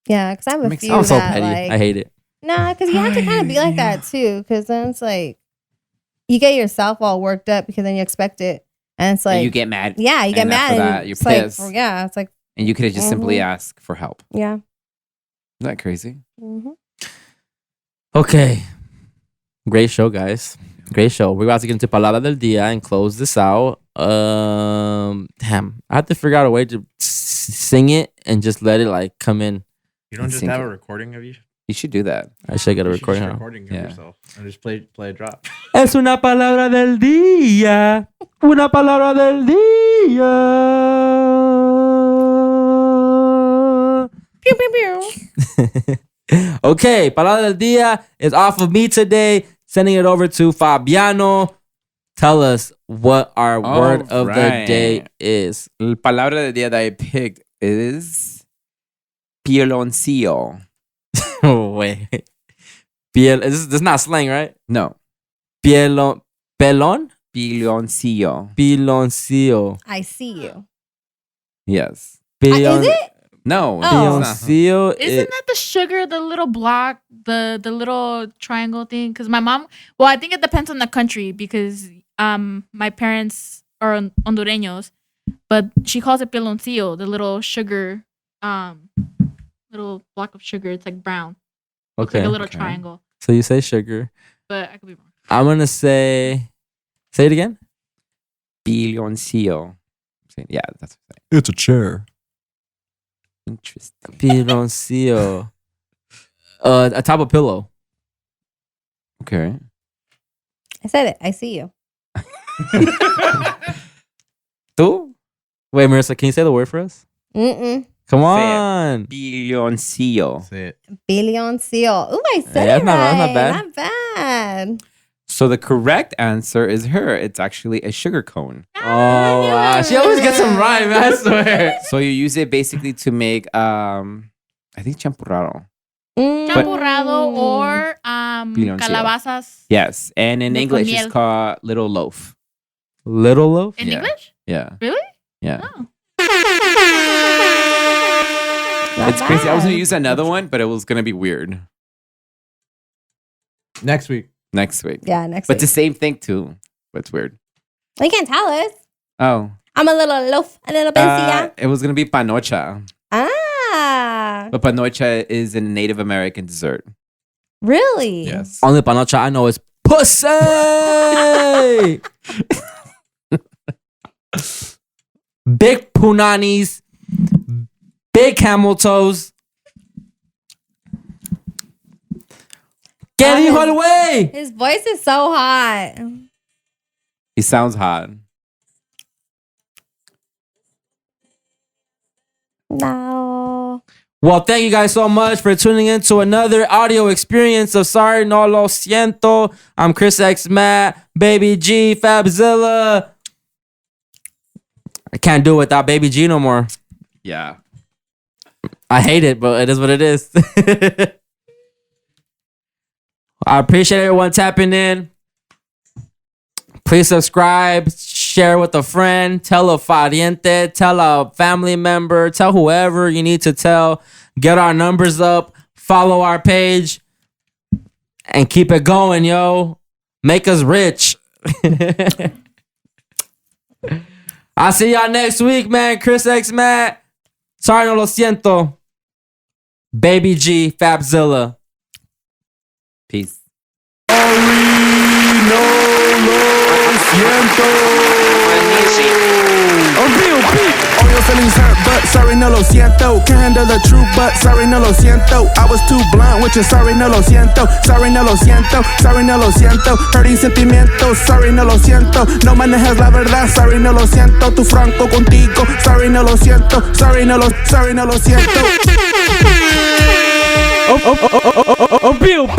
B: Yeah, because I have a few
C: I'm so
B: that
C: petty.
B: like.
C: I hate it.
B: Nah, because you have to kind of be like that too. Because then it's like you get yourself all worked up because then you expect it, and it's like
A: And you get mad.
B: Yeah, you get
A: and
B: mad.
A: after
B: And
A: that, you're
B: it's like,
A: pissed.
B: yeah, it's like
A: And you could have just simply
B: Mhm.
A: asked for help.
B: yeah.
A: Isn't that crazy?
B: Mm-hmm.
C: Okay. Great show, guys. Great show. We're about to get into Palabra del Dia and close this out. Damn. I have to figure out a way to sing it and just let it like come in.
H: You don't just
A: Sync
H: have
A: it.
H: a recording of you?
A: You should do that.
C: I should get a
H: You should
C: recording.
H: just
C: Huh?
H: recording of
A: Yeah.
H: yourself and just play a drop.
C: Es una palabra del día. Una palabra del día.
B: Pew pew pew.
C: Okay, palabra del día is off of me today. Sending it over to Fabiano. Tell us what our word of the day is.
A: La palabra del día that I picked is piloncillo.
C: Oh, wait. Piel, this is not slang, right?
A: No.
C: Pelon?
A: Piloncillo.
C: Piloncillo.
B: I see you.
A: Yes.
C: Pilon-
B: Is it?
A: No.
B: Oh.
A: it's not.
C: Piloncillo.
G: Isn't that the sugar, the little block, the little triangle thing? Because my mom, well, I think it depends on the country because my parents are Hondureños, but she calls it piloncillo, the little sugar, little block of sugar. It's like brown. It's
C: Okay.
G: like a little
A: Okay.
G: triangle,
C: So you say sugar.
G: but I could be wrong.
C: I'm going to say it again.
A: Piloncillo. Yeah, that's what
I: It's a chair.
A: I'm saying. Interesting.
C: Piloncillo. A type of pillow.
A: Okay.
B: I said it. I see you.
A: Tú?
C: Wait, Marissa, can you say the word for us?
B: Mm-mm.
C: Come
A: Say it.
C: on.
A: Piloncillo.
H: Say it.
B: Billion seal. Ooh, I said
C: Yeah,
B: it
C: that's not
B: right.
C: bad.
B: Not bad.
A: So the correct answer is her. It's actually a sugar cone.
C: Oh, wow. She always gets them right, man. I swear.
A: So you use it basically to make I think champurrado.
G: Champurrado or
A: Piloncillo.
G: calabazas
A: Yes. And in
G: De con
A: English
G: miel.
A: it's called little loaf.
C: Little loaf?
G: in
A: Yeah.
G: English.
A: Yeah.
G: Really?
A: Yeah.
G: Oh.
B: Not
A: It's crazy. I was gonna
B: bad.
A: use another one, but it was gonna be weird.
H: Next week.
A: Next week.
B: Yeah, next
A: But
B: week.
A: the same thing too. But it's weird.
B: You can't tell us.
A: Oh.
B: I'm a little loaf, a little bencilla.
A: It was gonna be panocha.
B: Ah,
A: But panocha is a Native American dessert.
B: really?
A: Yes.
C: Only panocha I know is pussy. Big punanis, big camel toes. Get hijo al way.
B: His voice is so hot.
A: He sounds hot.
B: No.
C: Well, thank you guys so much for tuning in to another audio experience of Sorry No Lo Siento. I'm Chris X Matt, Bbay G, Fabzilla. I can't do it without Bbay G no more.
A: Yeah.
C: I hate it, but it is what it is. I appreciate everyone tapping in. Please subscribe, share with a friend, tell a pariente, tell a family member, tell whoever you need to tell. Get our numbers up, follow our page, and keep it going, yo. Make us rich. I'll see y'all next week, man. Chris X Matt. Sorry, no lo siento. Bbay G, Fabzilla.
A: Peace.
F: Siento.
M: On real beat.
F: Real feelings hurt, but sorry, no lo siento. Can't handle the truth, but sorry, no lo siento. I was too blunt with you, sorry, no lo siento. Sorry, no lo siento, sorry, no lo siento. Hurting sentimientos, sorry, no lo siento. No manejas la verdad, sorry, no lo siento. Tu franco contigo, sorry, no lo siento. Sorry, no lo siento.
C: Oh, Bill,